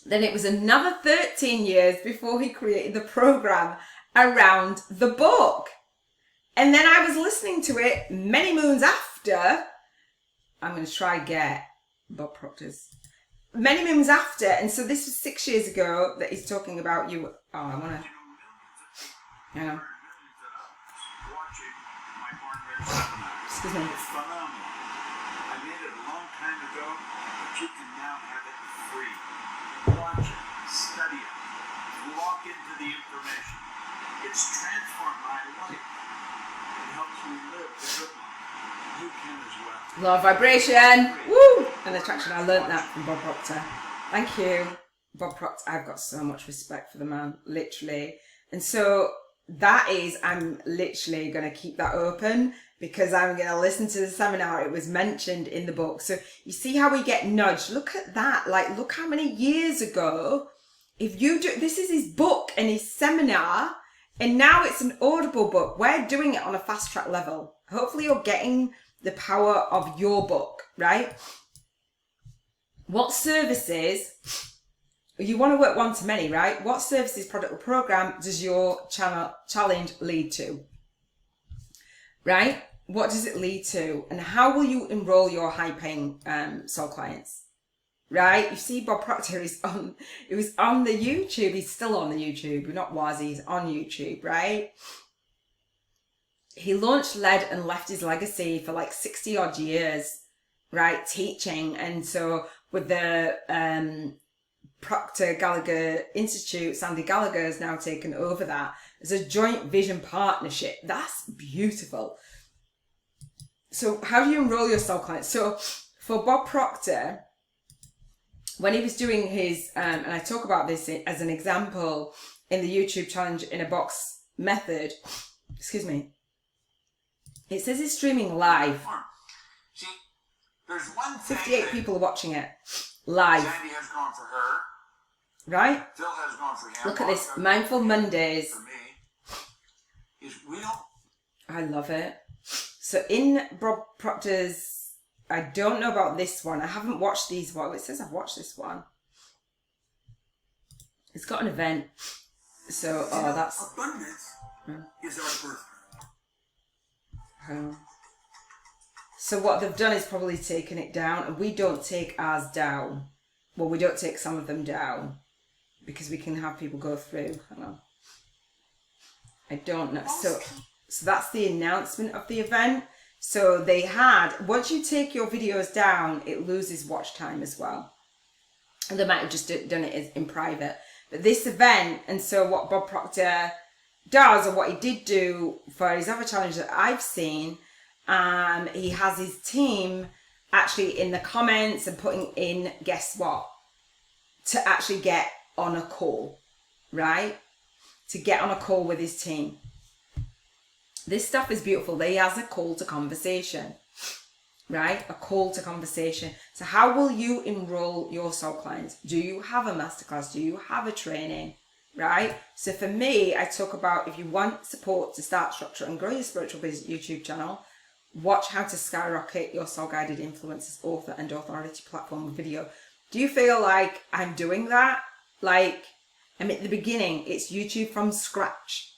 Then it was another 13 years before he created the program around the book. And then I was listening to it many moons after. I'm going to try get Bob Proctor's. Many moons after. And so this was 6 years ago that he's talking about you. Oh, I want to. Hang on. Excuse me. It's phenomenal. I made it a long time ago, but you can now have it free. Watch it, study it, walk into the information. It's transformed my life. It helps me live the good life. You can as well. Law of vibration. Woo! And attraction. I learned that from Bob Proctor. Thank you, Bob Proctor. I've got so much respect for the man, literally. And so that is, I'm literally going to keep that open because I'm going to listen to the seminar. It was mentioned in the book. So you see how we get nudged. Look at that. Like, look how many years ago, if you do, this is his book and his seminar, and now it's an Audible book. We're doing it on a fast track level. Hopefully you're getting the power of your book, right? What services, you want to work one to many, right? What services, product or program does your challenge lead to? Right? What does it lead to? And how will you enroll your high-paying soul clients? Right? You see Bob Proctor is on, it was on the YouTube. He's still on the YouTube. Not was, he's on YouTube, right? He launched, led and left his legacy for like 60 odd years, right? Teaching. And so with the Proctor Gallagher Institute, Sandy Gallagher has now taken over that as a joint vision partnership. That's beautiful. So how do you enroll your soul clients? So for Bob Proctor, when he was doing his, and I talk about this as an example in the YouTube challenge in a box method, excuse me, it says he's streaming live. See, there's one thing 58 people are watching it live. Sandy has gone for her. Right? Phil has gone for him. Look at this. Mindful Mondays. For me, is we don't. I love it. So in Bob Proctor's, I don't know about this one. I haven't watched these ones. It says I've watched this one. It's got an event. So, that's... Abundance is our birthright. So what they've done is probably taken it down, and we don't take ours down. Well, we don't take some of them down because we can have people go through. Hang on. I don't know. So that's the announcement of the event. So they had, once you take your videos down, it loses watch time as well. And they might have just done it in private. But this event, and so what Bob Proctor does, or what he did do for his other challenge that I've seen, he has his team actually in the comments and putting in, guess what, to actually get on a call, right? To get on a call with his team. This stuff is beautiful. He has a call to conversation, right? A call to conversation. So how will you enroll your soul clients? Do you have a masterclass? Do you have a training? Right? So for me, I talk about if you want support to start, structure and grow your spiritual business YouTube channel, watch how to skyrocket your soul guided influencers, author and authority platform with video. Do you feel like I'm doing that? Like, I'm at the beginning, it's YouTube from scratch.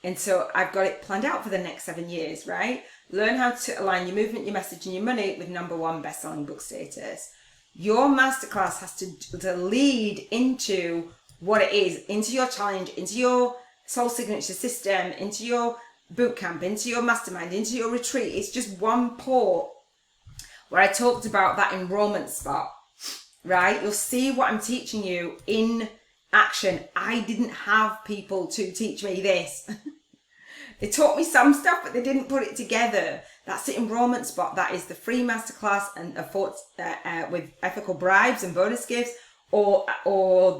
And so I've got it planned out for the next 7 years, right? Learn how to align your movement, your message and your money with #1 best-selling book status. Your masterclass has to lead into what it is, into your challenge, into your soul signature system, into your boot camp, into your mastermind, into your retreat. It's just one port where I talked about that enrollment spot, right? You'll see what I'm teaching you in action. I didn't have people to teach me this. They taught me some stuff, but they didn't put it together. That's the enrollment spot. That is the free masterclass and with ethical bribes and bonus gifts, or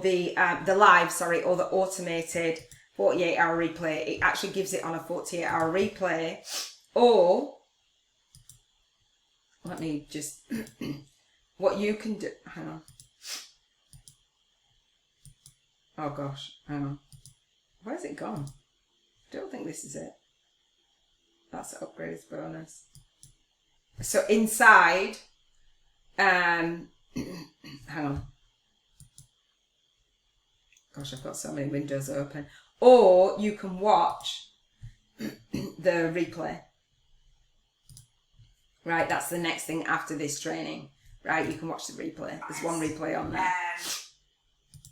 the live, or the automated 48-hour replay. It actually gives it on a 48-hour replay, or let me just, what you can do, hang on. Oh gosh, hang on. Where's it gone? I don't think this is it. That's an upgrades bonus. So inside, hang on. Gosh, I've got so many windows open. Or you can watch the replay. Right, that's the next thing after this training. Right, you can watch the replay. There's one replay on there.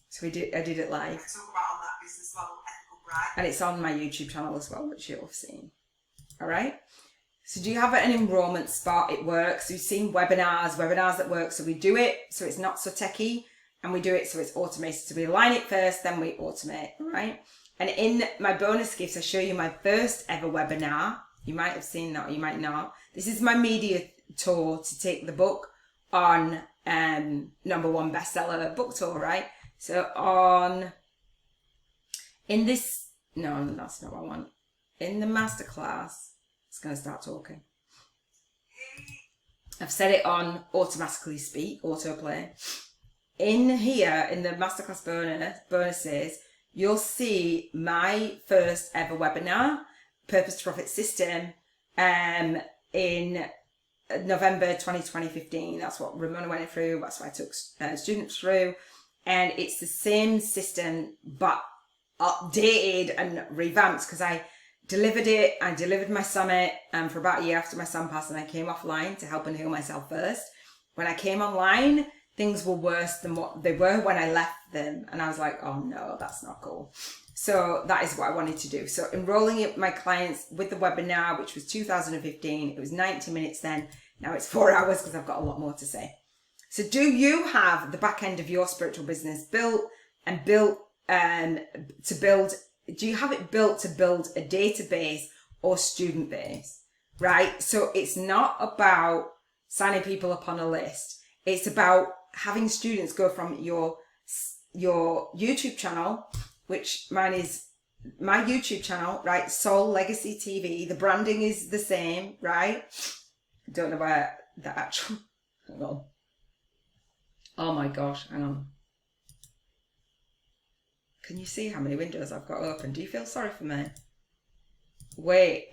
So I did it live. Talk about on that business model, ethical bride. And it's on my YouTube channel as well, which you'll have seen. All right. So do you have an enrollment spot? It works. You've seen webinars that work. So we do it so it's not so techy, and we do it so it's automated. So we align it first, then we automate, all right? And in my bonus gifts, I show you my first ever webinar. You might have seen that, or you might not. This is my media tour to take the book on #1 bestseller book tour, right? So in this, no, that's not what I want. In the masterclass, it's going to start talking. I've set it on automatically speak, autoplay. In here, in the masterclass bonuses, you'll see my first ever webinar, Purpose to Profit System, in November 2015. That's what Ramona went through. That's what I took students through. And it's the same system, but updated and revamped, because I delivered it. I delivered my summit for about a year after my son passed, and I came offline to help and heal myself first. When I came online, things were worse than what they were when I left them. And I was like, oh no, that's not cool. So that is what I wanted to do. So enrolling my clients with the webinar, which was 2015, it was 90 minutes then. Now it's 4 hours because I've got a lot more to say. So do you have the back end of your spiritual business built to build, do you have it built to build a database or student base, right? So it's not about signing people up on a list. It's about having students go from your YouTube channel, which mine is my YouTube channel, right? Soul Legacy TV. The branding is the same, right? Don't know where the actual, hang on. Oh my gosh, hang on. Can you see how many windows I've got open? Do you feel sorry for me? Wait.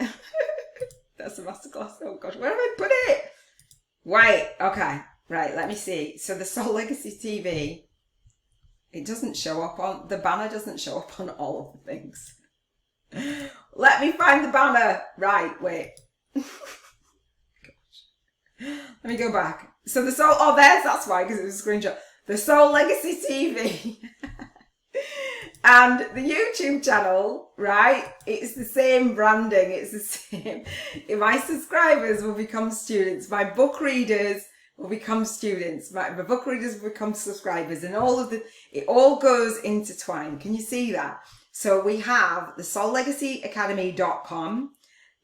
That's a masterclass. Oh gosh, where have I put it? Wait, okay. Right, let me see. So the Soul Legacy TV, it doesn't show up on, the banner doesn't show up on all of the things. Let me find the banner. Right, wait. Let me go back. So the Soul, oh, that's why, because it was a screenshot. The Soul Legacy TV and the YouTube channel, right? It's the same branding. It's the same. My subscribers will become students. My book readers will become students. My book readers will become subscribers, and it all goes intertwined. Can you see that? So we have the soullegacyacademy.com,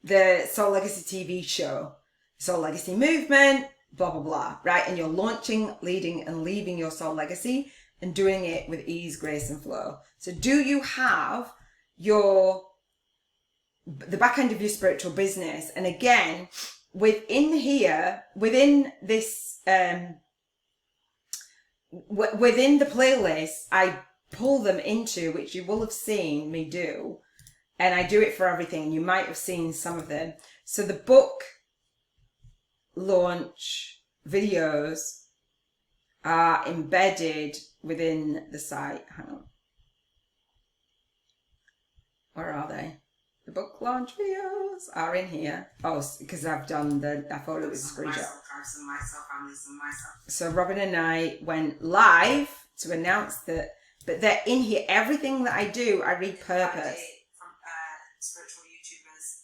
the Soul Legacy TV show, Soul Legacy movement, blah, blah, blah, right? And you're launching, leading, and leaving your soul legacy and doing it with ease, grace, and flow. So do you have the back end of your spiritual business? And again, within this, within the playlist, I pull them into, which you will have seen me do, and I do it for everything. You might have seen some of them. So the book launch videos are embedded within the site. Hang on. Where are they? The book launch videos are in here. Oh, because I thought it was a screenshot. So Robin and I went live to announce that, but they're in here. Everything that I do, I repurpose. From spiritual YouTubers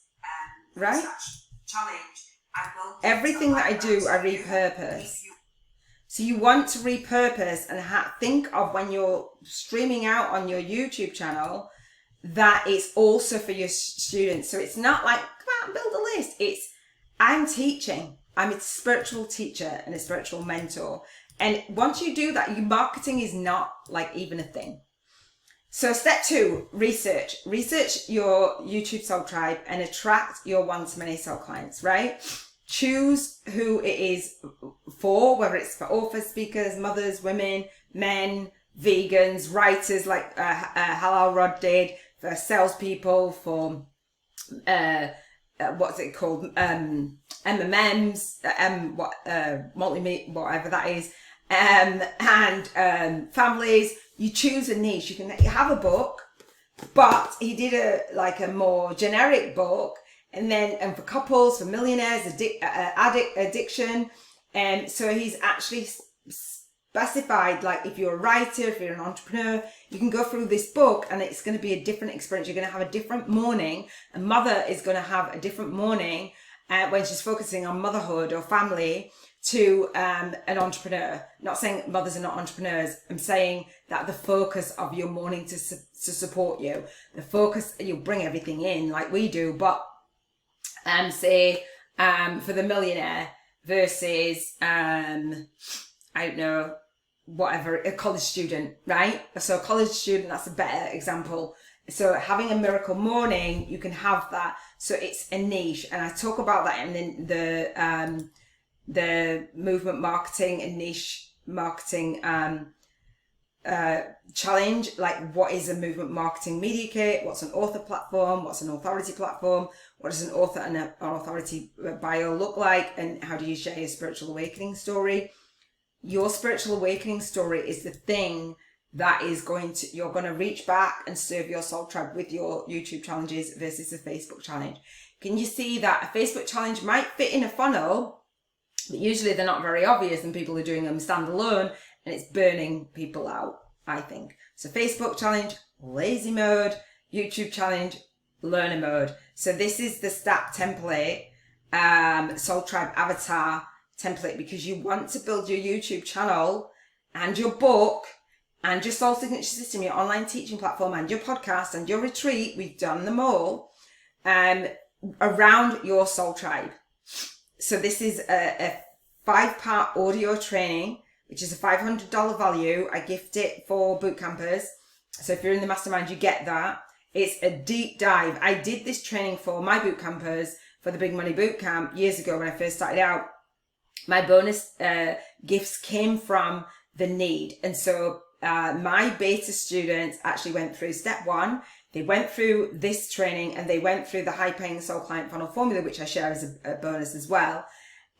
right? Challenge. Everything that I do, I repurpose. So you want to repurpose and think of when you're streaming out on your YouTube channel that it's also for your students. So it's not like, come out and build a list. It's, I'm teaching. I'm a spiritual teacher and a spiritual mentor. And once you do that, your marketing is not like even a thing. So step 2, research. Research your YouTube soul tribe and attract your one-to-many soul clients, right? choose who it is for, whether it's for authors, speakers, mothers, women, men, vegans, writers like Halal Rod did, for salespeople, for what's it called, MMMs, multi-meat, whatever that is, and families. You choose a niche. You can have a book, but he did a more generic book, and for couples, for millionaires, addiction, and so he's actually specified, like, if you're a writer, if you're an entrepreneur, you can go through this book and it's going to be a different experience. You're going to have a different morning. A mother is going to have a different morning when she's focusing on motherhood or family to an entrepreneur. Not saying mothers are not entrepreneurs. I'm saying that the focus of your morning to support you, the focus, you'll bring everything in like we do, but say for the millionaire versus I don't know, whatever, a college student, right? So a college student, that's a better example. So having a miracle morning, you can have that. So it's a niche, and I talk about that in the movement marketing and niche marketing challenge. Like, what is a movement marketing media kit? What's an author platform? What's an authority platform? What does an author and an authority bio look like? And how do you share your spiritual awakening story? Your spiritual awakening story is the thing that is you're going to reach back and serve your soul tribe with your YouTube challenges versus a Facebook challenge. Can you see that a Facebook challenge might fit in a funnel, but usually they're not very obvious and people are doing them standalone and it's burning people out, I think. So Facebook challenge, lazy mode, YouTube challenge, learner mode. So this is the stat template, soul tribe avatar template, because you want to build your YouTube channel and your book and your soul signature system, your online teaching platform and your podcast and your retreat. We've done them all around your soul tribe. So this is a 5-part audio training, which is a $500 value. I gift it for boot campers. So if you're in the mastermind, you get that. It's a deep dive. I did this training for my boot campers for the Big Money Boot Camp years ago when I first started out. My bonus gifts came from the need. And so my beta students actually went through step 1. They went through this training and they went through the high paying soul client funnel formula, which I share as a bonus as well.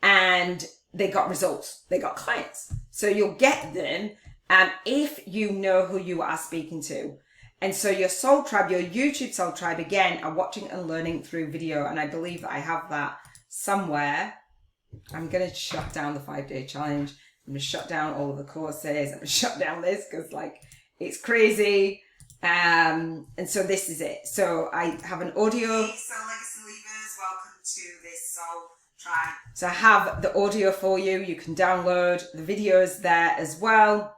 And they got results. They got clients. So you'll get them if you know who you are speaking to. And so your soul tribe, your YouTube soul tribe, again, are watching and learning through video. And I believe that I have that somewhere. I'm going to shut down the 5-day challenge. I'm going to shut down all of the courses. I'm going to shut down this because, like, it's crazy. And so this is it. So I have an audio. Hey, Soul Legacy Leavers, welcome to this Soul Tribe. So I have the audio for you. You can download the videos there as well.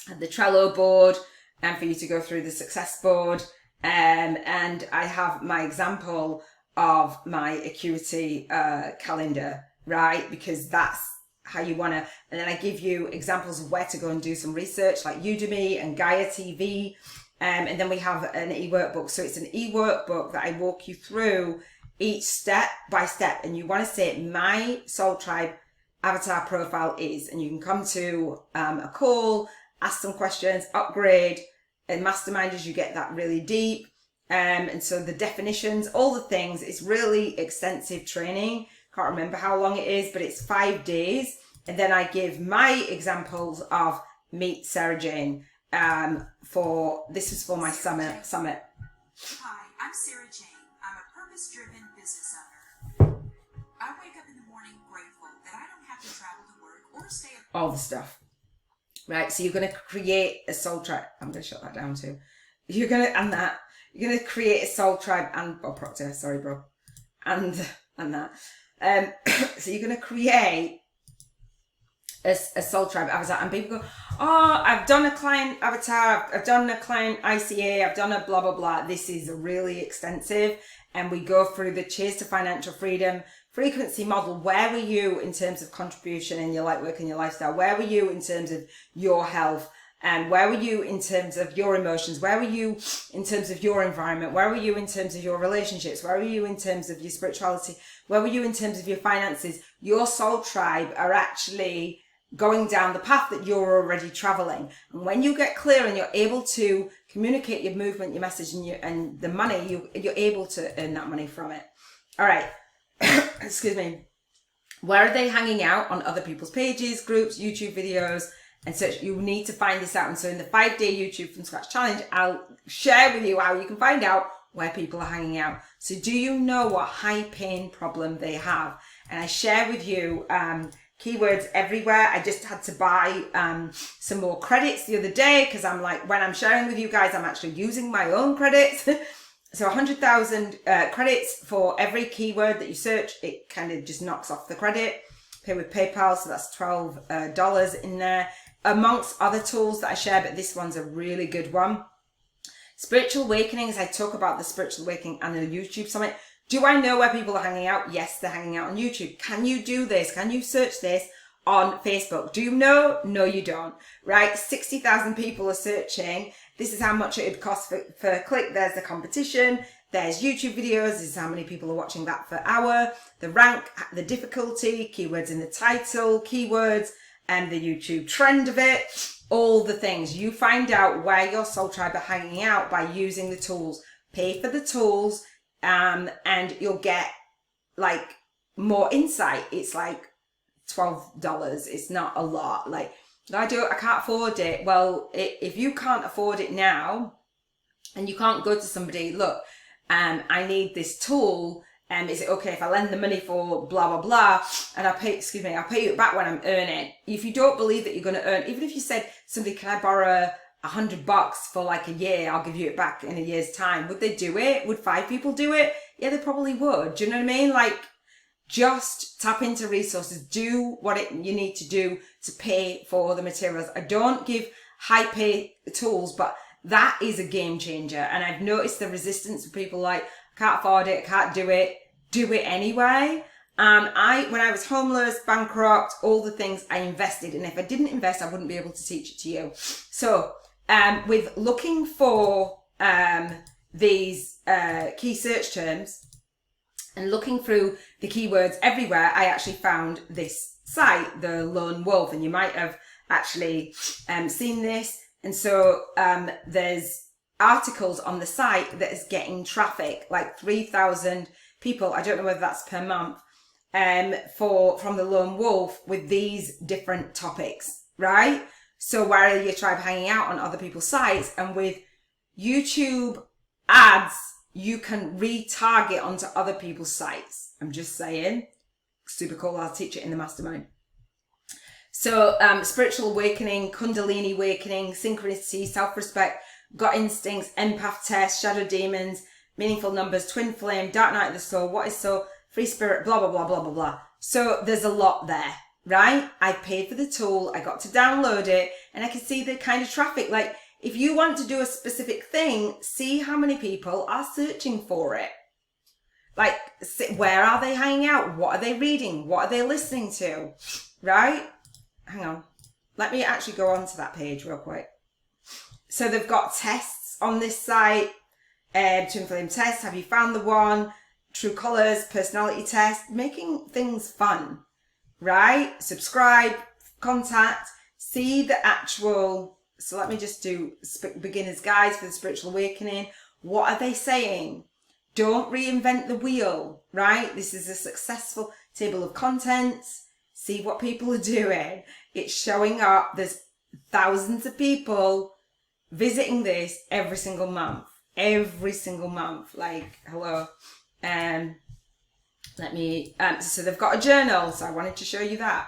And the Trello board, and for you to go through the success board. And I have my example of my Acuity calendar, right? Because that's how you want to, and then I give you examples of where to go and do some research, like Udemy and Gaia TV. And then we have an e-workbook. So it's an e-workbook that I walk you through each step by step. And you want to say, my soul tribe avatar profile is, and you can come to a call, ask some questions, upgrade, and mastermind as you get that really deep. And so the definitions, all the things, it's really extensive training. Can't remember how long it is, but it's 5 days. And then I give my examples of Meet Sarah Jane. This is for my summit. Hi, I'm Sarah Jane. I'm a purpose-driven business owner. I wake up in the morning grateful that I don't have to travel to work or stay at all the stuff. Right, so you're going to create a soul tribe. I'm going to shut that down too. You're going to create a soul tribe and Bob Proctor, sorry, bro, and that. So you're going to create a soul tribe avatar, and people go, oh, I've done a client avatar, I've done a client ICA, I've done a blah, blah, blah. This is really extensive. And we go through the Cheers to Financial Freedom frequency model. Where were you in terms of contribution in your light work and your lifestyle? Where were you in terms of your health? Where were you in terms of your emotions? Where were you in terms of your environment? Where were you in terms of your relationships? Where were you in terms of your spirituality? Where were you in terms of your finances? Your soul tribe are actually going down the path that you're already traveling. And when you get clear and you're able to communicate your movement, your message, and the money, you're able to earn that money from it. All right. Excuse me. Where are they hanging out? On other people's pages, groups, YouTube videos, and such. You need to find this out. And so in the 5-day YouTube from scratch challenge, I'll share with you how you can find out where people are hanging out. So do you know what high pain problem they have? And I share with you keywords everywhere. I just had to buy some more credits the other day because I'm like, when I'm sharing with you guys, I'm actually using my own credits. So 100,000 credits for every keyword that you search. It kind of just knocks off the credit. Pay with PayPal, so that's $12 in there. Amongst other tools that I share, but this one's a really good one. Spiritual Awakenings. I talk about the Spiritual Awakening and the YouTube Summit. Do I know where people are hanging out? Yes, they're hanging out on YouTube. Can you do this? Can you search this on Facebook? Do you know? No, you don't. Right? 60,000 people are searching. This is how much it would cost for a click. There's the competition. There's YouTube videos. This is how many people are watching that per hour. The rank, the difficulty, keywords in the title, keywords, and the YouTube trend of it. All the things. You find out where your soul tribe are hanging out by using the tools. Pay for the tools. And you'll get like more insight. It's like $12. It's not a lot. Like, I can't afford it. Well, if you can't afford it now and you can't go to somebody, look, I need this tool. Is it okay if I lend the money for blah, blah, blah? And I'll pay you it back when I'm earning. If you don't believe that you're going to earn, even if you said somebody, can I borrow $100 for like a year, I'll give you it back in a year's time. Would they do it? Would 5 people do it? Yeah, they probably would. Do you know what I mean? Like, just tap into resources. Do what you need to do to pay for the materials. I don't give high pay tools, but that is a game changer. And I've noticed the resistance of people like, I can't afford it, I can't do it anyway. When I was homeless, bankrupt, all the things, I invested. And if I didn't invest, I wouldn't be able to teach it to you. So, with looking for these key search terms and looking through the keywords everywhere, I actually found this site, The Lone Wolf, and you might have actually seen this. And so there's articles on the site that is getting traffic, like 3,000 people. I don't know whether that's per month, from The Lone Wolf with these different topics, right? So where are your tribe hanging out on other people's sites? And with YouTube ads, you can retarget onto other people's sites. I'm just saying. Super cool. I'll teach it in the mastermind. So Spiritual Awakening, Kundalini Awakening, Synchronicity, Self-Respect, Gut Instincts, Empath Test, Shadow Demons, Meaningful Numbers, Twin Flame, Dark Night of the Soul, What is Soul, Free Spirit, blah, blah, blah, blah, blah, blah. So there's a lot there, right? I paid for the tool. I got to download it and I can see the kind of traffic. Like, if you want to do a specific thing, see how many people are searching for it. Like, where are they hanging out? What are they reading? What are they listening to? Right? Hang on. Let me actually go on to that page real quick. So they've got tests on this site. Twin Flame test. Have you found the one? True Colors, personality test. Making things fun. Right? Subscribe, contact, see the actual... So let me just do beginner's guides for the Spiritual Awakening. What are they saying? Don't reinvent the wheel, right? This is a successful table of contents. See what people are doing. It's showing up. There's thousands of people visiting this every single month. Every single month. Like, hello. So they've got a journal. So I wanted to show you that.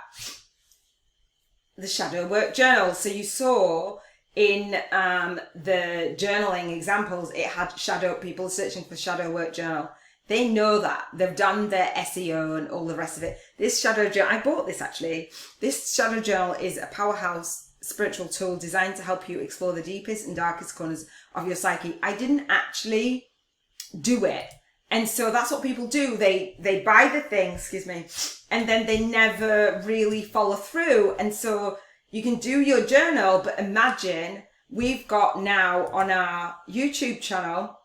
The shadow work journal. So you saw in the journaling examples, it had people searching for shadow work journal. They know that. They've done their SEO and all the rest of it. This shadow journal, I bought this actually. This shadow journal is a powerhouse spiritual tool designed to help you explore the deepest and darkest corners of your psyche. I didn't actually do it. And so that's what people do. They buy the thing, and then they never really follow through. And so You can do your journal, but imagine we've got now on our YouTube channel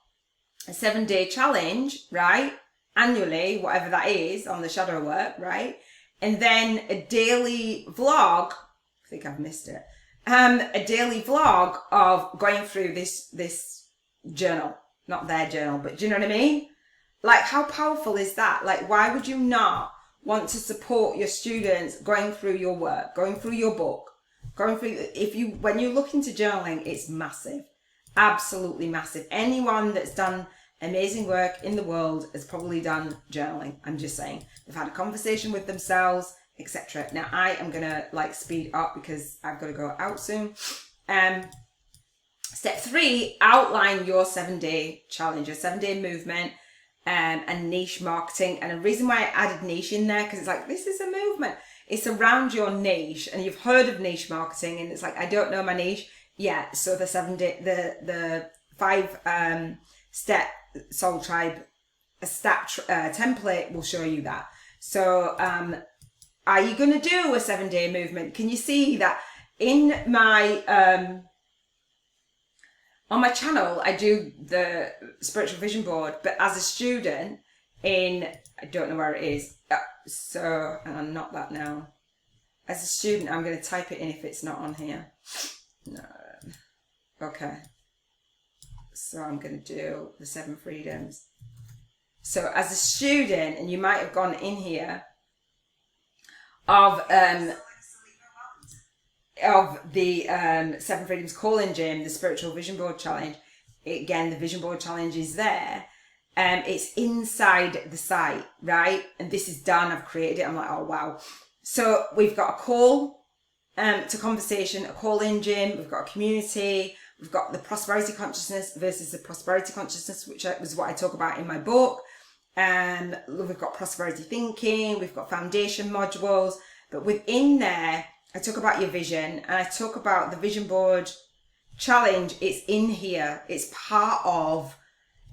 a 7-day challenge, right? Annually, whatever that is on the shadow work, right? And then a daily vlog. I think I've missed it. A daily vlog of going through this journal, not their journal, but do you know what I mean? Like, how powerful is that? Like, why would you not want to support your students going through your work, going through your book, going through, when you look into journaling, it's massive, absolutely massive. Anyone that's done amazing work in the world has probably done journaling. I'm just saying, they've had a conversation with themselves, etc. Now I am gonna like speed up because I've got to go out soon. Step 3, outline your 7-day challenge, your 7-day movement, and niche marketing. And the reason why I added niche in there, because it's like, this is a movement. It's around your niche, and you've heard of niche marketing, and it's like, I don't know my niche. Yeah, so the 7-day, the 5 step Soul Tribe template will show you that. So are you going to do a 7-day movement? Can you see that in my on my channel I do the spiritual vision board, but as a student in, I don't know where it is, so, and I'm not that now. As a student, I'm going to type it in if it's not on here. No. Okay. So I'm going to do the 7 freedoms. So as a student, and you might have gone in here, of the 7 freedoms calling gym, the spiritual vision board challenge. Again, the vision board challenge is there. It's inside the site, right? And this is done. I've created it. I'm like, oh wow. So we've got a call to conversation, a call-in gym. We've got a community. We've got the prosperity consciousness versus the prosperity consciousness, which was what I talk about in my book. We've got prosperity thinking. We've got foundation modules. But within there, I talk about your vision, and I talk about the vision board challenge. It's in here. It's part of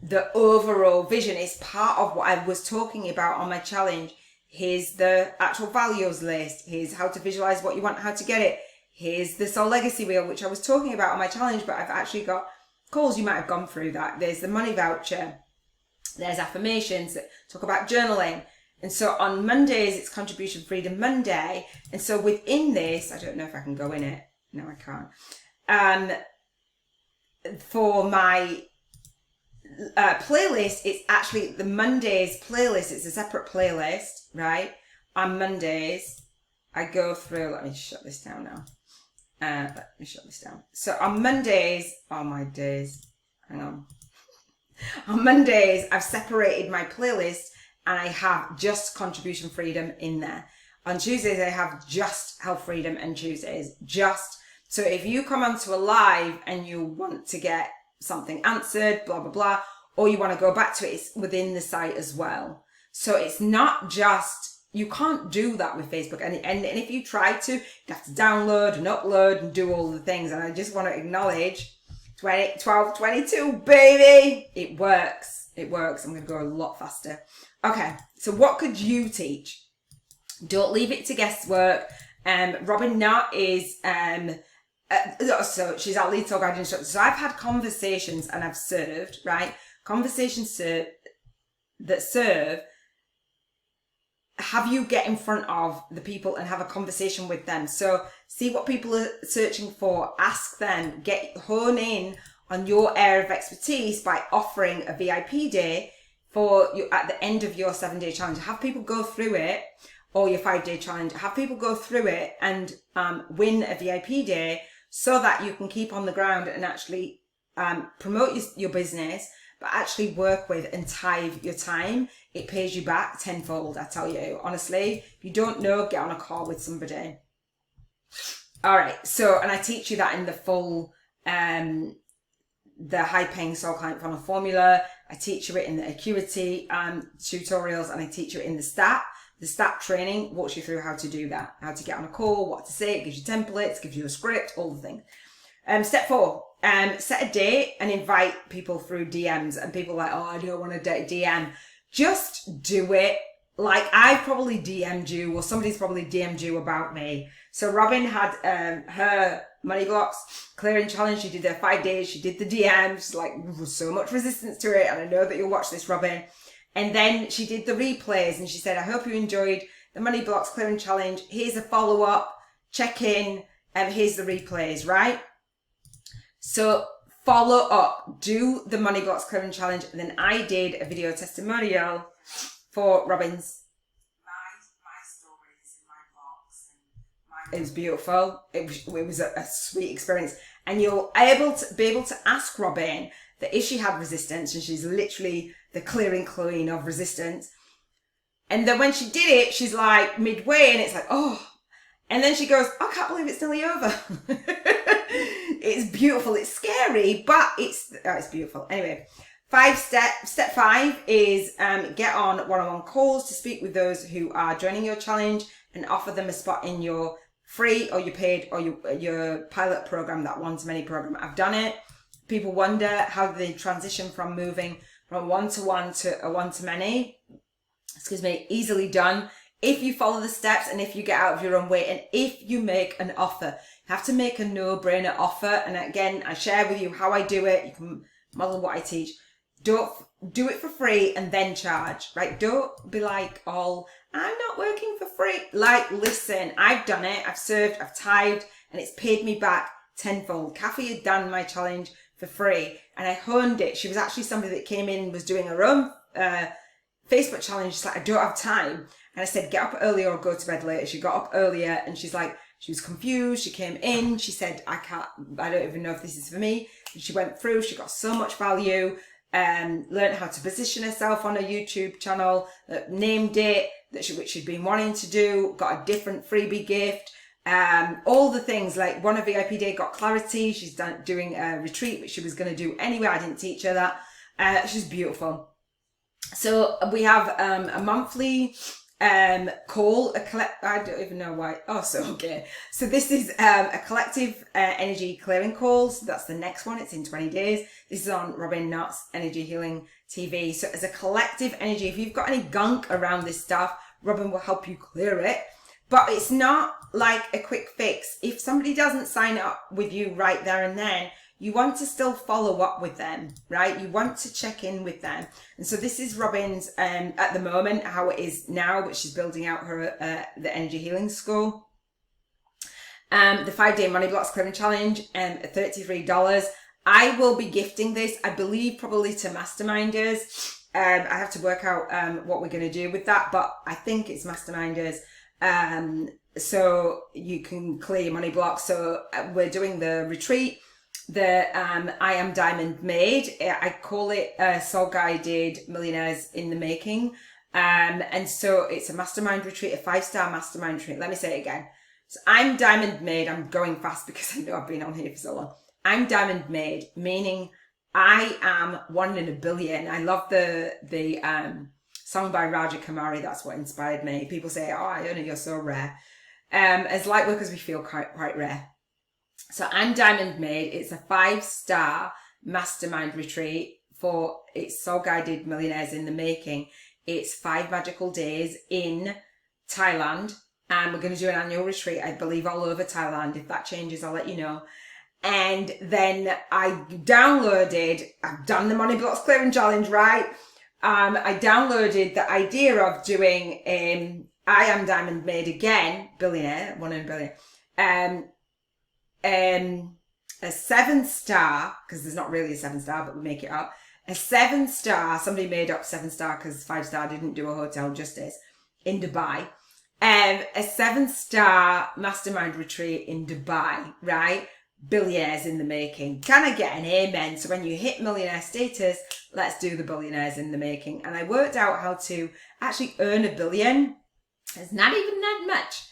the overall vision. It's part of what I was talking about on my challenge. Here's the actual values list. Here's how to visualize what you want, how to get it. Here's the soul legacy wheel, which I was talking about on my challenge, but I've actually got calls. You might have gone through that. There's the money voucher. There's affirmations that talk about journaling. And so on Mondays, it's Contribution Freedom Monday. And so within this, I don't know if I can go in it. No, I can't. For my playlist, it's actually the Mondays playlist. It's a separate playlist, right? On Mondays, I go through, let me shut this down now. Let me shut this down. So on Mondays, oh my days, hang on. On Mondays, I've separated my playlist, and I have just Contribution Freedom in there. On Tuesdays, I have just Health Freedom and Tuesdays. Just. So if you come onto a live and you want to get something answered, blah, blah, blah, or you want to go back to it, it's within the site as well. So it's not just, you can't do that with Facebook. And if you try to, you have to download and upload and do all the things. And I just want to acknowledge 1222, baby. It works. It works. I'm going to go a lot faster. Okay, so what could you teach? Don't leave it to guesswork. Robin Knott is, so she's our lead soul guide instructor. So I've had conversations and I've served, right? Conversations that serve, have you get in front of the people and have a conversation with them. So see what people are searching for, ask them, hone in on your area of expertise by offering a VIP day for you at the end of your 7-day challenge. Have people go through it, or your 5-day challenge. Have people go through it and win a VIP day so that you can keep on the ground and actually promote your business, but actually work with and tithe your time. It pays you back tenfold, I tell you. Honestly, if you don't know, get on a call with somebody. All right, so, and I teach you that in the full, the high paying soul client funnel formula. I teach you it in the acuity tutorials, and I teach you it in the stat. The stat training walks you through how to do that, how to get on a call, what to say. It gives you templates, gives you a script, all the things. Step 4, set a date and invite people through DMs. And people are like, oh, I don't want to DM. Just do it. like I've probably DM'd you, or somebody's probably DM'd you about me. So Robin had her money blocks clearing challenge. She did her 5 days. She did the DMs, like there was so much resistance to it. And I know that you'll watch this, Robin. And then she did the replays and she said, I hope you enjoyed the money blocks clearing challenge. Here's a follow-up, check in, and here's the replays, right? So follow up, do the money blocks clearing challenge. And then I did a video testimonial for Robin's. My stories and my blocks and my... It was beautiful. It was a sweet experience. And you'll be able to ask Robin that if she had resistance, and she's literally the clearing queen of resistance. And then when she did it, she's like midway and it's like, oh. And then she goes, I can't believe it's nearly over. It's beautiful. It's scary, but it's beautiful. Anyway, step 5 is get on one-on-one calls to speak with those who are joining your challenge and offer them a spot in your free or your paid or your pilot program, that one-to-many program. I've done it. People wonder how they transition from moving from one-to-one to a one-to-many. Excuse me, easily done. If you follow the steps and if you get out of your own way and if you make an offer, you have to make a no-brainer offer. And again, I share with you how I do it. You can model what I teach. Don't do it for free and then charge, right? Don't be like, oh, I'm not working for free. Like, listen, I've done it. I've served, I've tithed, and it's paid me back tenfold. Kathy had done my challenge for free and I honed it. She was actually somebody that came in, was doing her own Facebook challenge. She's like, I don't have time. And I said, get up earlier or go to bed later. She got up earlier and she's like, she was confused. She came in. She said, I don't even know if this is for me. And she went through. She got so much value. Learned how to position herself on her YouTube channel. Named it, which she'd been wanting to do. Got a different freebie gift. All the things, like won a VIP day, got clarity. She's doing a retreat, which she was going to do anyway. I didn't teach her that. She's beautiful. So we have a monthly call, I don't even know why. Oh, so okay. So this is a collective energy clearing call. So that's the next one. It's in 20 days. This is on Robin Knott's Energy Healing TV. So as a collective energy, if you've got any gunk around this stuff, Robin will help you clear it. But it's not like a quick fix. If somebody doesn't sign up with you right there and then, you want to still follow up with them, right? You want to check in with them. And so this is Robin's, at the moment, how it is now, but she's building out her, the Energy Healing School. The 5-day Money Blocks Clearing Challenge, $33. I will be gifting this, I believe, probably to masterminders. I have to work out, what we're going to do with that, but I think it's masterminders. So you can clear your money blocks. So we're doing the retreat. The I Am Diamond Made. I call it Soul Guided Millionaires in the Making. And so it's a mastermind retreat, a 5-star mastermind retreat. Let me say it again. So I'm Diamond Made. I'm going fast because I know I've been on here for so long. I'm Diamond Made, meaning I am 1 in a billion. I love the song by Raja Kumari. That's what inspired me. People say, oh, Iona, you're so rare. As light workers, we feel quite rare. So I'm Diamond Made. It's a 5-star mastermind retreat for it's Soul Guided Millionaires in the Making. It's 5 magical days in Thailand. And we're going to do an annual retreat, I believe, all over Thailand. If that changes, I'll let you know. And then I've done the Money Blocks Clearing Challenge, right? I downloaded the idea of doing I Am Diamond Made again, billionaire, 1 in a billion. A 7-star, because there's not really a 7-star, but we make it up. A 7-star, somebody made up 7-star because 5-star didn't do a hotel justice, in Dubai. A 7-star mastermind retreat in Dubai, right? Billionaires in the Making. Can I get an amen? So when you hit millionaire status, let's do the Billionaires in the Making. And I worked out how to actually earn $1 billion. It's not even that much.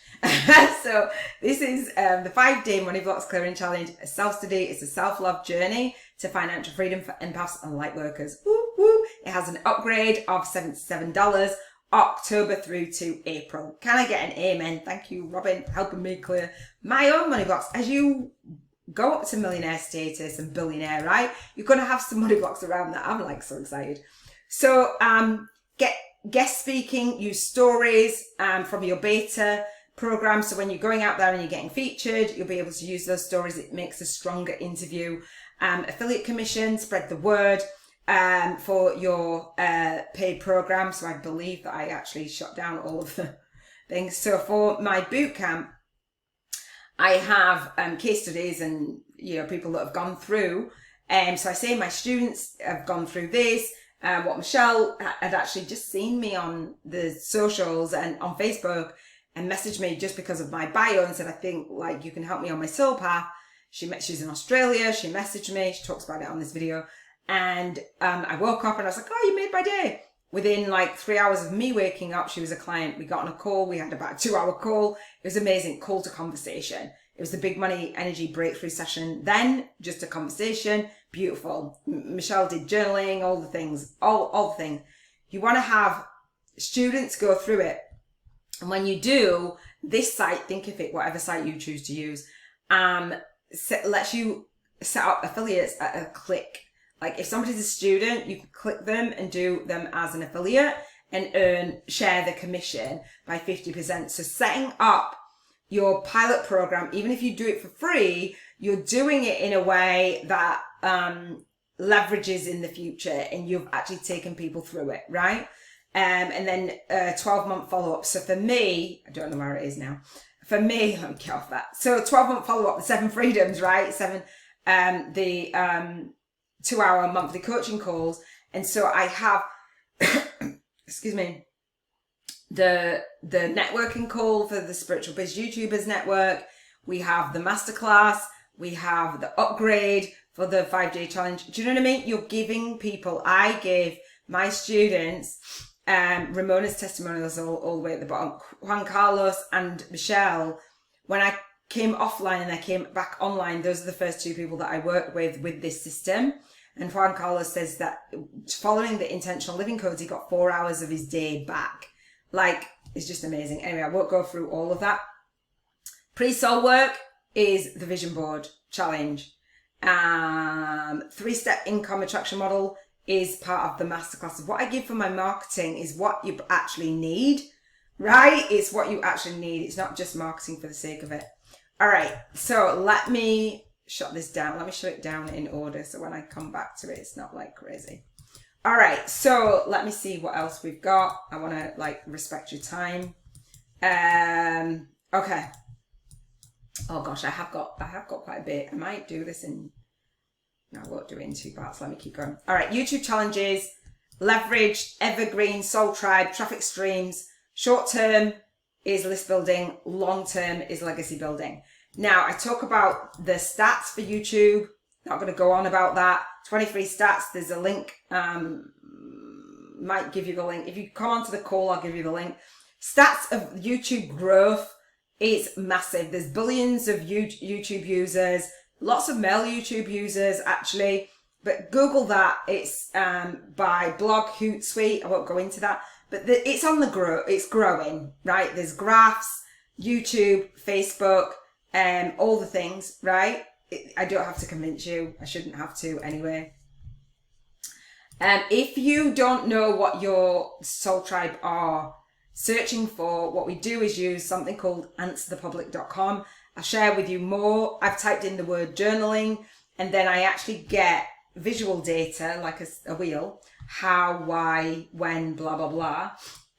So this is the 5-day Money Blocks Clearing Challenge, a self-study. It's a self-love journey to financial freedom for empaths and light workers. Woo, woo. It has an upgrade of $77, October through to April. Can I get an amen? Thank you, Robin, helping me clear my own money blocks. As you go up to millionaire status and billionaire, right? You're going to have some money blocks around that. I'm like so excited. So get guest speaking, use stories from your beta program. So when you're going out there and you're getting featured, you'll be able to use those stories. It makes a stronger interview. Affiliate commission, spread the word for your paid program. So I believe that I actually shut down all of the things. So for my bootcamp, I have case studies and, you know, people that have gone through. So I say my students have gone through this. What Michelle had actually just seen me on the socials and on Facebook and messaged me just because of my bio and said, I think like you can help me on my soul path. She's in Australia. She messaged me. She talks about it on this video. And I woke up and I was like, oh, you made my day. Within like 3 hours of me waking up, she was a client. We got on a call. We had about a 2-hour call. It was amazing. Call to conversation. It was the big money energy breakthrough session. Then just a conversation. Beautiful. Michelle did journaling, all the things, all the things. You want to have students go through it. And when you do, this site, think of it, whatever site you choose to use, lets you set up affiliates at a click. Like if somebody's a student, you can click them and do them as an affiliate and share the commission by 50%. So setting up your pilot program, even if you do it for free, you're doing it in a way that leverages in the future and you've actually taken people through it, right? And then a 12-month follow-up. So for me, I don't know where it is now. For me, let me get off that. So 12-month follow-up, the 7 freedoms, right? 2-hour monthly coaching calls. And so I have, excuse me, the networking call for the Spiritual Biz YouTubers Network. We have the masterclass. We have the upgrade for the 5-day challenge. Do you know what I mean? You're giving people, I gave my students, Ramona's testimonials all the way at the bottom, Juan Carlos and Michelle. When I came offline and I came back online, those are the first 2 people that I work with this system. And Juan Carlos says that following the intentional living codes, he got 4 hours of his day back. Like, it's just amazing. Anyway, I won't go through all of that. Pre-soul work is the vision board challenge. 3-step income attraction model is part of the masterclass. What I give for my marketing is what you actually need, right? It's what you actually need. It's not just marketing for the sake of it. All right. So let me shut this down. Let me shut it down in order. So when I come back to it, it's not like crazy. All right. So let me see what else we've got. I want to like respect your time. Okay. Oh gosh, I have got quite a bit. I might do this in, no, I won't do it in 2 parts. Let me keep going. All right. YouTube challenges, leverage, evergreen, soul tribe, traffic streams. Short term is list building. Long term is legacy building. Now, I talk about the stats for YouTube. Not going to go on about that. 23 stats. There's a link. Might give you the link. If you come onto the call, I'll give you the link. Stats of YouTube growth is massive. There's billions of YouTube users. Lots of male YouTube users, actually. But Google that. It's by Blog Hootsuite. I won't go into that. But it's on the grow. It's growing, right? There's graphs, YouTube, Facebook, all the things, right? I don't have to convince you. I shouldn't have to anyway. If you don't know what your soul tribe are searching for, what we do is use something called answerthepublic.com. I'll share with you more. I've typed in the word journaling and then I actually get visual data like a wheel. How, why, when, blah, blah, blah.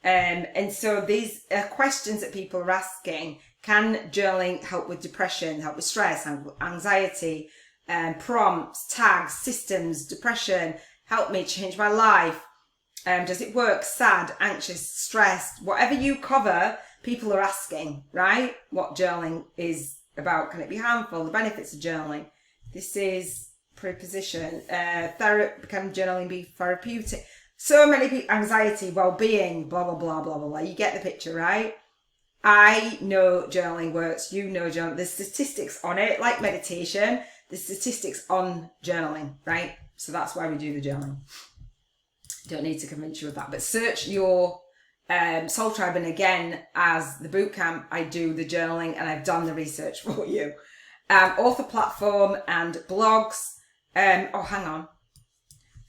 And so these are questions that people are asking. Can journaling help with depression, help with stress, anxiety, prompts, tags, systems, depression, help me change my life? Does it work? Sad, anxious, stressed, whatever you cover, people are asking, right? What journaling is about. Can it be harmful? The benefits of journaling. This is preposition. Can journaling be therapeutic? So many people, anxiety, well-being, blah, blah, blah, blah, blah, blah. You get the picture, right? I know journaling works. You know journaling. There's statistics on it, like meditation. There's statistics on journaling, right? So that's why we do the journaling. Don't need to convince you of that. But search your soul tribe. And again, as the bootcamp, I do the journaling and I've done the research for you. Author platform and blogs. Oh, hang on.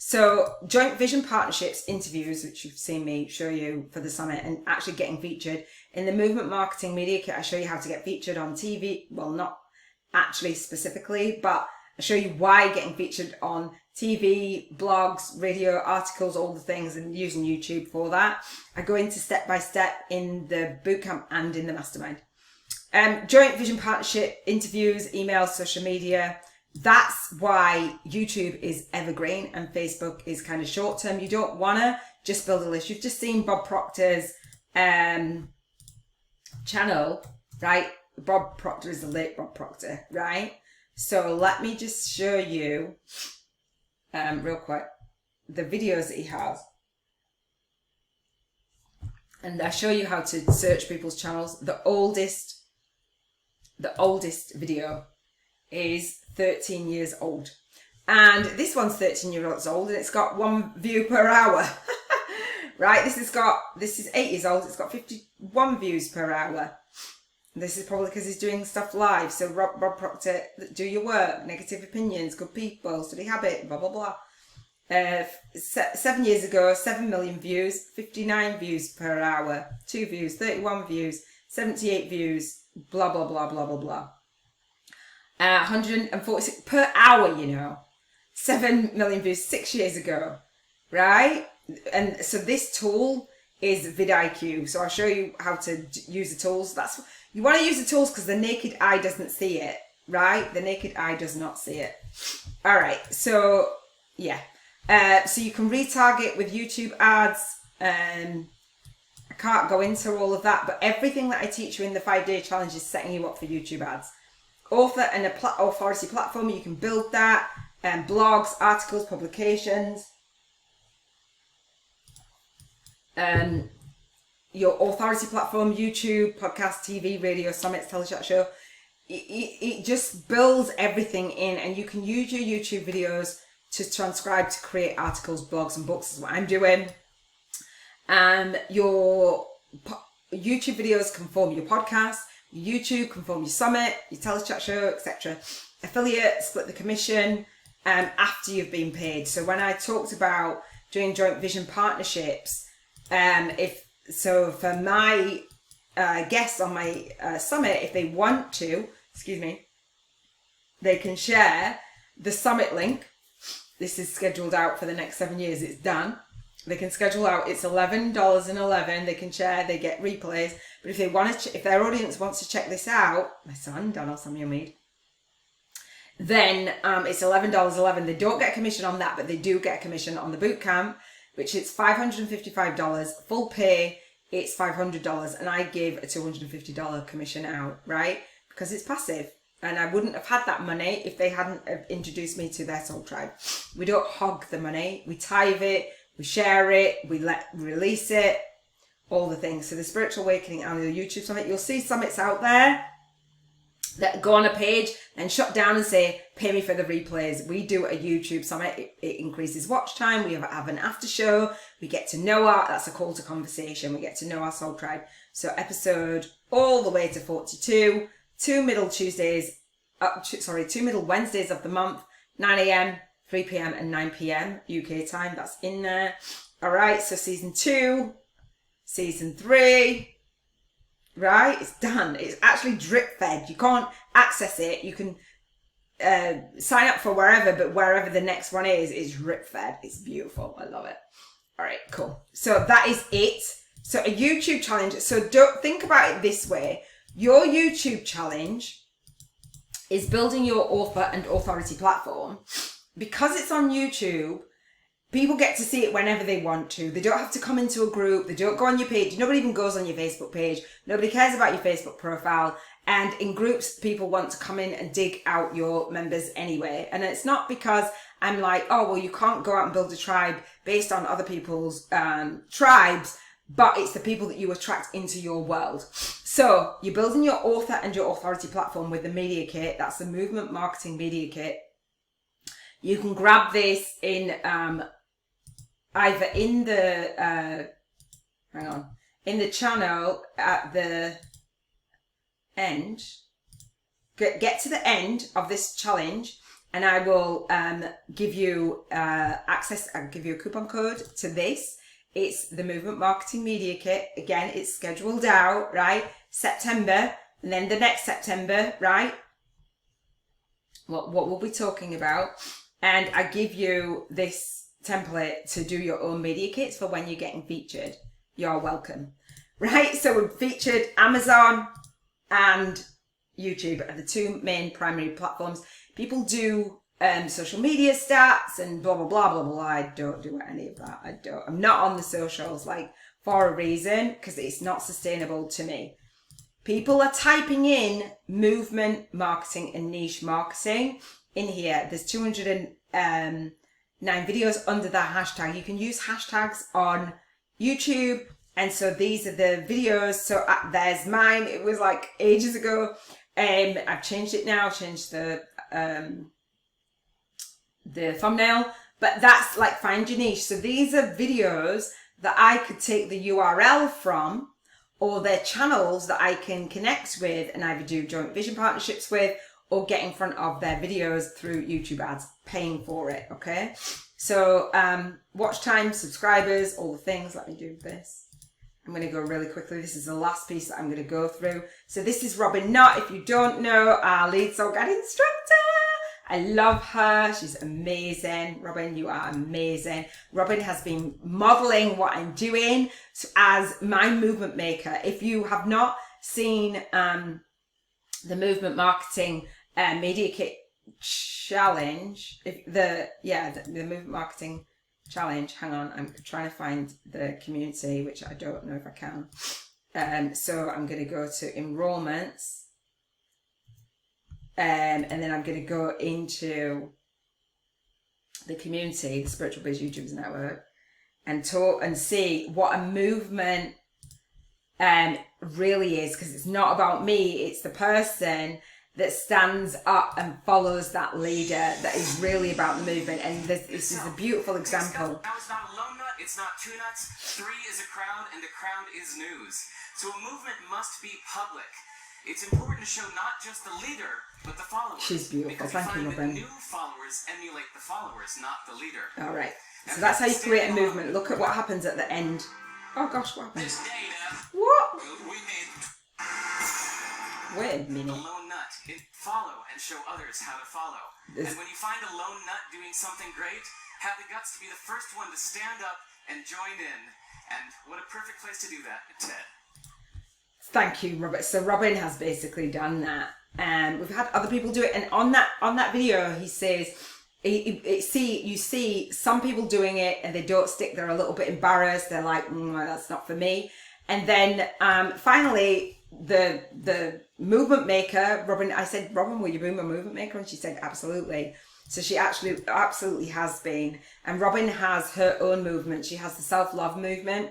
So joint vision partnerships, interviews, which you've seen me show you for the summit, and actually getting featured in the movement marketing media kit. I show you how to get featured on TV. Well, not actually specifically, but I show you why getting featured on TV, blogs, radio, articles, all the things, and using YouTube for that. I go into step by step in the bootcamp and in the mastermind. Joint vision partnership, interviews, emails, social media. That's why YouTube is evergreen and Facebook is kind of short term. You don't want to just build a list. You've just seen Bob Proctor's channel, right? Bob Proctor is the late Bob Proctor, right? So let me just show you real quick the videos that he has. And I show you how to search people's channels. The oldest video is 13 years old. And this one's 13 years old and it's got 1 view per hour. Right? This is 8 years old. It's got 51 views per hour. This is probably because he's doing stuff live. So Rob Proctor, do your work, negative opinions, good people, study habit, blah, blah, blah. 7 years ago, 7 million views, 59 views per hour, 2 views, 31 views, 78 views, blah, blah, blah, blah, blah, blah. 146 per hour, 7 million views 6 years ago, right? And so this tool is vidIQ. So I'll show you how to use the tools. You want to use the tools because the naked eye doesn't see it, right? The naked eye does not see it. All right, so yeah. So you can retarget with YouTube ads. I can't go into all of that, but everything that I teach you in the 5-day challenge is setting you up for YouTube ads. Author and authority platform, you can build that. Blogs, articles, publications. Your authority platform, YouTube, podcast, TV, radio, summits, telechat show. It just builds everything in, and you can use your YouTube videos to transcribe to create articles, blogs, and books, is what I'm doing. Your YouTube videos can form your podcast. YouTube can form your summit, your telechat show, etc. Affiliate, split the commission after you've been paid. So when I talked about doing joint vision partnerships, for my guests on my summit, if they want to, they can share the summit link. This is scheduled out for the next 7 years. It's done. They can schedule out. It's $11.11. They can share. They get replays. But if they want to, if their audience wants to check this out, my son Donald Samuel Mead, then it's $11.11. They don't get a commission on that, but they do get a commission on the bootcamp, which is $555 full pay. It's $500, and I give a $250 commission out, right? Because it's passive. And I wouldn't have had that money if they hadn't introduced me to their soul tribe. We don't hog the money. We tithe it, we share it, we release it, all the things. So the Spiritual Awakening Annual YouTube Summit, you'll see summits out there that go on a page and shut down and say, pay me for the replays. We do a YouTube summit. It increases watch time. We have an after show. We get to know that's a call to conversation. We get to know our soul tribe. So episode all the way to 42. 2 middle Wednesdays of the month, 9 a.m., 3 p.m. and 9 p.m. UK time. That's in there. All right, so season 2, season 3, right? It's done. It's actually drip fed. You can't access it. You can sign up for wherever, but wherever the next one is drip fed. It's beautiful. I love it. All right, cool. So that is it. So a YouTube challenge. So don't think about it this way. Your YouTube challenge is building your author and authority platform. Because it's on YouTube, people get to see it whenever they want to. They don't have to come into a group. They don't go on your page. Nobody even goes on your Facebook page. Nobody cares about your Facebook profile. And in groups, people want to come in and dig out your members anyway. And it's not because I'm like, oh, well, you can't go out and build a tribe based on other people's tribes, but it's the people that you attract into your world. So you're building your author and your authority platform with the media kit. That's the movement marketing media kit. You can grab this in either in the in the channel at the end. Get to the end of this challenge. and I will give you access. I'll give you a coupon code to this. It's the Movement Marketing Media Kit. Again, it's scheduled out, right? September, and then the next September, right? What we'll be talking about. And I give you this template to do your own media kits for when you're getting featured. You're welcome. Right? So we've featured Amazon and YouTube are the two main primary platforms. People do social media stats and blah, blah, blah, blah, blah. I don't do any of that. I'm not on the socials, like, for a reason, because it's not sustainable to me. People are typing in movement marketing and niche marketing in here. There's 209 videos under that hashtag. You can use hashtags on YouTube. And so these are the videos. So there's mine. It was like ages ago. I've changed it now. Changed the thumbnail. But that's like find your niche. So these are videos that I could take the URL from, or they're channels that I can connect with and either do joint vision partnerships with or get in front of their videos through YouTube ads, paying for it, okay? So watch time, subscribers, all the things. Let me do this. I'm going to go really quickly. This is the last piece that I'm going to go through. So this is Robin Knott. If you don't know, our lead soul guide instructor. I love her. She's amazing. Robin, you are amazing. Robin has been modeling what I'm doing as my movement maker. If you have not seen the Movement Marketing Media Kit Challenge, the Movement Marketing Challenge, hang on, I'm trying to find the community, which I don't know if I can. So I'm going to go to enrollments. And then I'm going to go into the community, the Spiritual Biz YouTubers Network, and talk and see what a movement really is, because it's not about me, it's the person that stands up and follows that leader that is really about the movement. And this is a beautiful example. Now it's not a lone nut, it's not two nuts, three is a crowd, and the crowd is news. So a movement must be public. It's important to show not just the leader, but the followers. She's beautiful. Because Thank you, Robin. new followers emulate the followers, not the leader. All right. So that's how you create a movement. Look at what happens at the end. Oh gosh, what happened? This data. What? We made Wait a the minute. lone nut. Follow and show others how to follow. And when you find a lone nut doing something great, have the guts to be the first one to stand up and join in. And what a perfect place to do that, Ted. Thank you, Robert. So Robin has basically done that, and we've had other people do it. And on that video, he says, you see some people doing it and they don't stick. They're a little bit embarrassed. They're like, that's not for me. And then finally, the movement maker, Robin. I said, Robin, will you be my movement maker? And she said, absolutely. So she actually absolutely has been. And Robin has her own movement. She has the self-love movement,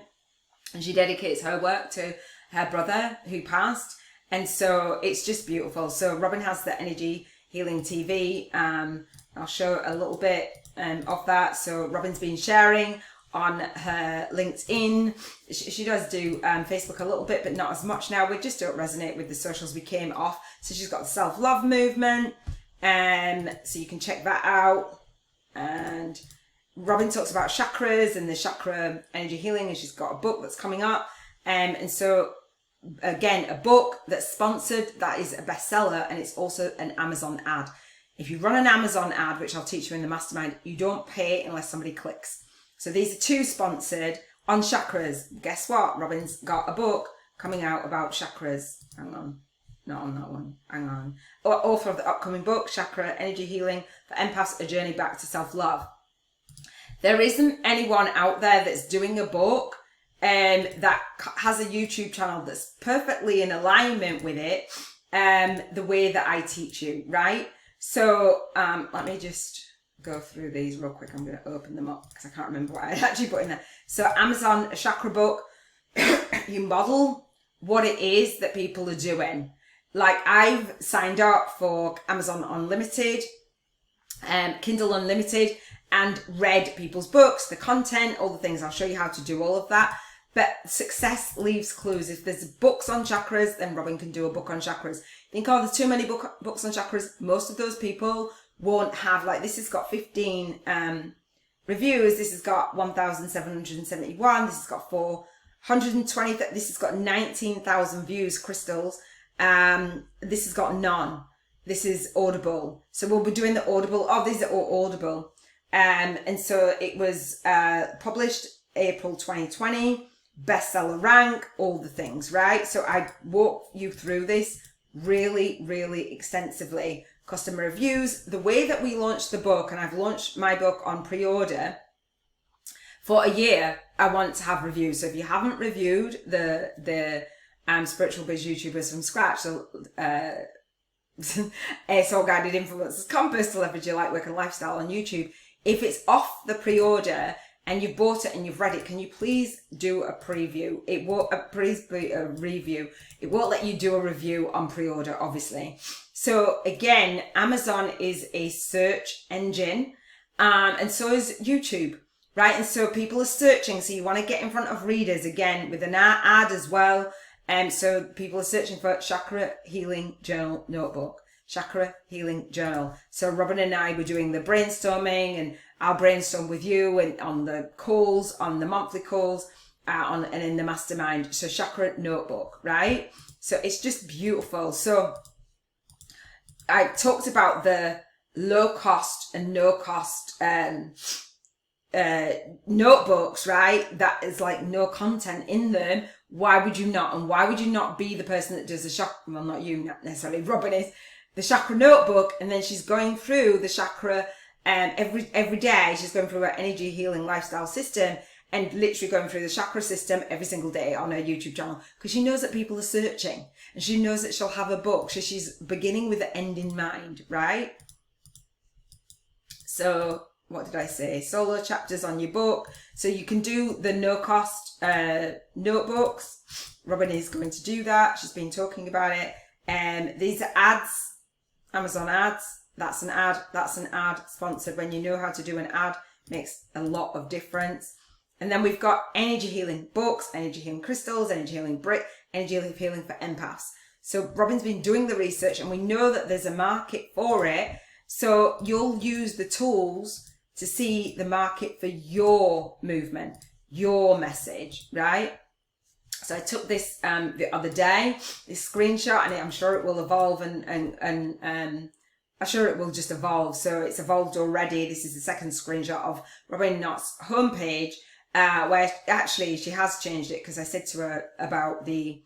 and she dedicates her work to her brother who passed. And so it's just beautiful. So Robin has the Energy Healing TV. I'll show a little bit of that. So Robin's been sharing on her LinkedIn. She does do Facebook a little bit, but not as much now. We just don't resonate with the socials. We came off. So she's got the self-love movement. So you can check that out. And Robin talks about chakras and the chakra energy healing, and she's got a book that's coming up. And so again, a book that's sponsored, that is a bestseller, and it's also an Amazon ad. If you run an Amazon ad, which I'll teach you in the mastermind, you don't pay unless somebody clicks. So these are two sponsored on chakras. Guess what? Robin's got a book coming out about chakras. Hang on. Not on that one. Hang on. Author of the upcoming book, Chakra Energy Healing for Empaths, A Journey Back to Self-Love. There isn't anyone out there that's doing a book that has a YouTube channel that's perfectly in alignment with it, the way that I teach you, right? So let me just go through these real quick. I'm going to open them up because I can't remember what I actually put in there. So Amazon, a chakra book, you model what it is that people are doing. Like I've signed up for Amazon Unlimited, Kindle Unlimited, and read people's books, the content, all the things. I'll show you how to do all of that. But success leaves clues. If there's books on chakras, then Robin can do a book on chakras. Think, oh, there's too many books on chakras. Most of those people won't have, like, this has got 15 reviews, this has got 1,771, this has got 420, this has got 19,000 views, crystals. This has got none. This is Audible. So we'll be doing the Audible. Oh, these are all Audible. And so it was published April 2020, bestseller rank, all the things, right? So I walk you through this really, really extensively. Customer reviews, the way that we launched the book, and I've launched my book on pre-order for a year. I want to have reviews. So if you haven't reviewed the Spiritual Biz YouTubers from scratch, so Soul Guided Influencers Compass to leverage your light work and lifestyle on YouTube. If it's off the pre-order and you've bought it and you've read it, can you please do a preview? It won't, please be a review. It won't let you do a review on pre-order, obviously. So again, Amazon is a search engine, and so is YouTube, right? And so people are searching. So you want to get in front of readers again with an ad as well. And so people are searching for Chakra Healing Journal Notebook, Chakra Healing Journal. So Robin and I were doing the brainstorming, and I'll brainstorm with you and on the calls, on the monthly calls, and in the mastermind. So Chakra Notebook, right? So it's just beautiful. So I talked about the low cost and no cost notebooks, right? That is like no content in them. Why would you not? And why would you not be the person that does the chakra? Well, not you, not necessarily. Robin is the chakra notebook, and then she's going through the chakra every day. She's going through her energy healing lifestyle system and literally going through the chakra system every single day on her YouTube channel, because she knows that people are searching, and she knows that she'll have a book. So she's beginning with the end in mind, right? So what did I say? Solo chapters on your book. So you can do the no cost notebooks. Robin is going to do that. She's been talking about it. These are ads, Amazon ads. That's an ad. That's an ad sponsored. When you know how to do an ad, makes a lot of difference. And then we've got energy healing books, energy healing crystals, energy healing brick, energy healing for empaths. So Robin's been doing the research, and we know that there's a market for it. So you'll use the tools to see the market for your movement, your message, right? So I took this the other day, this screenshot, and I'm sure it will evolve, and I'm sure it will just evolve. So it's evolved already. This is the second screenshot of Robin Knott's homepage, where actually she has changed it, because I said to her about the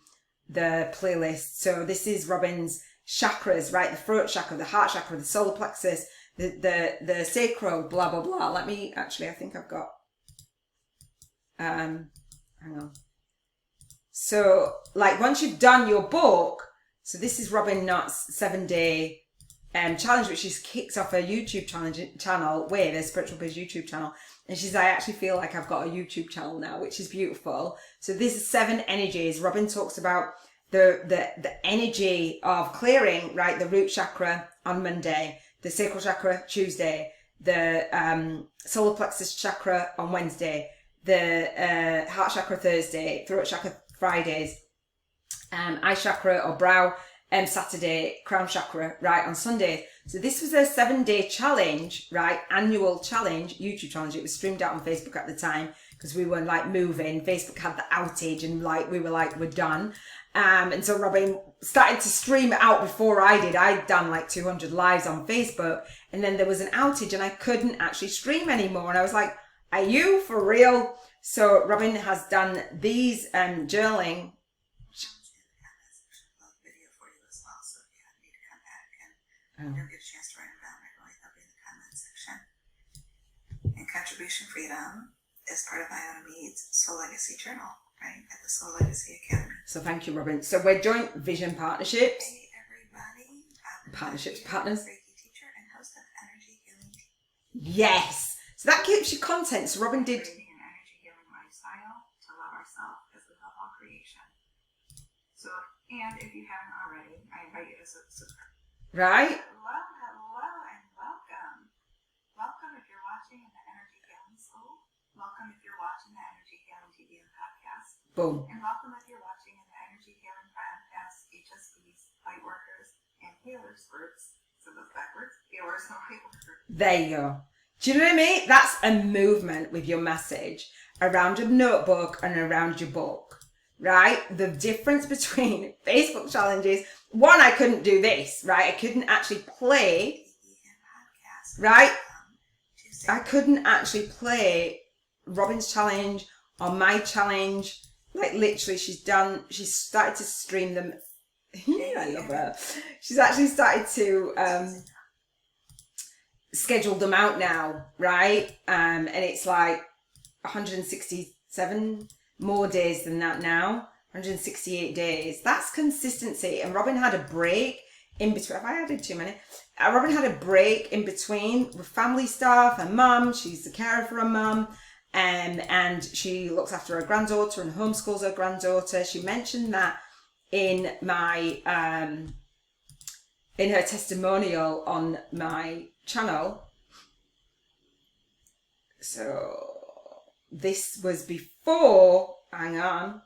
playlist. So this is Robin's chakras, right? The throat chakra, the heart chakra, the solar plexus, the sacral, blah blah blah. Let me actually, I think I've got hang on. So like once you've done your book, so this is Robin Knott's 7-day challenge, which she's kicked off her YouTube channel with, her Spiritual Biz YouTube channel. And she's, I actually feel like I've got a YouTube channel now, which is beautiful. So this is 7 energies. Robin talks about the energy of clearing, right? The root chakra on Monday, the sacral chakra Tuesday, the solar plexus chakra on Wednesday, the heart chakra Thursday, throat chakra Fridays, eye chakra or brow Saturday, crown chakra, right, on Sunday. So this was a 7-day challenge, right, annual challenge, YouTube challenge. It was streamed out on Facebook at the time, because we were like moving. Facebook had the outage, and like we were like, we're done. And so Robin started to stream it out before I did. I'd done like 200 lives on Facebook, and then there was an outage and I couldn't actually stream anymore. And I was like, are you for real? So Robin has done these journaling. You'll get a chance to write them down right away. They'll be in the comment section. And Contribution Freedom is part of Iona Mead's Soul Legacy Journal, right? At the Soul Legacy Academy. So thank you, Robin. So we're joint vision partnerships. Hey, everybody. Partnerships, partners. Reiki teacher and host of Energy Healing Tea. Yes. So that keeps you content. So Robin did. Creating an energy healing lifestyle to love ourselves as we love all creation. So, and if you haven't already, I invite you to subscribe. Right. Hello, and welcome. Welcome if you're watching in the Energy Healing School. Welcome if you're watching the Energy Healing TV and podcast. Boom. And welcome if you're watching in the Energy Healing podcast, HSPs, light workers, and healer spirits. So those backwards, healer outdoors more. There you go. Do you know what I mean? That's a movement with your message around your notebook and around your book, right? The difference between Facebook challenges, one, I couldn't do this, right? I couldn't actually play, right? I couldn't actually play Robin's challenge or my challenge. Like literally she's started to stream them. I love her. She's actually started to schedule them out now, right? And it's like 167 more days than that now. 168 days. That's consistency. And Robin had a break in between. Have I added too many? Robin had a break in between with family stuff. Her mum, she's the carer for her mum. And she looks after her granddaughter and homeschools her granddaughter. She mentioned that in my in her testimonial on my channel. So this was before, hang on,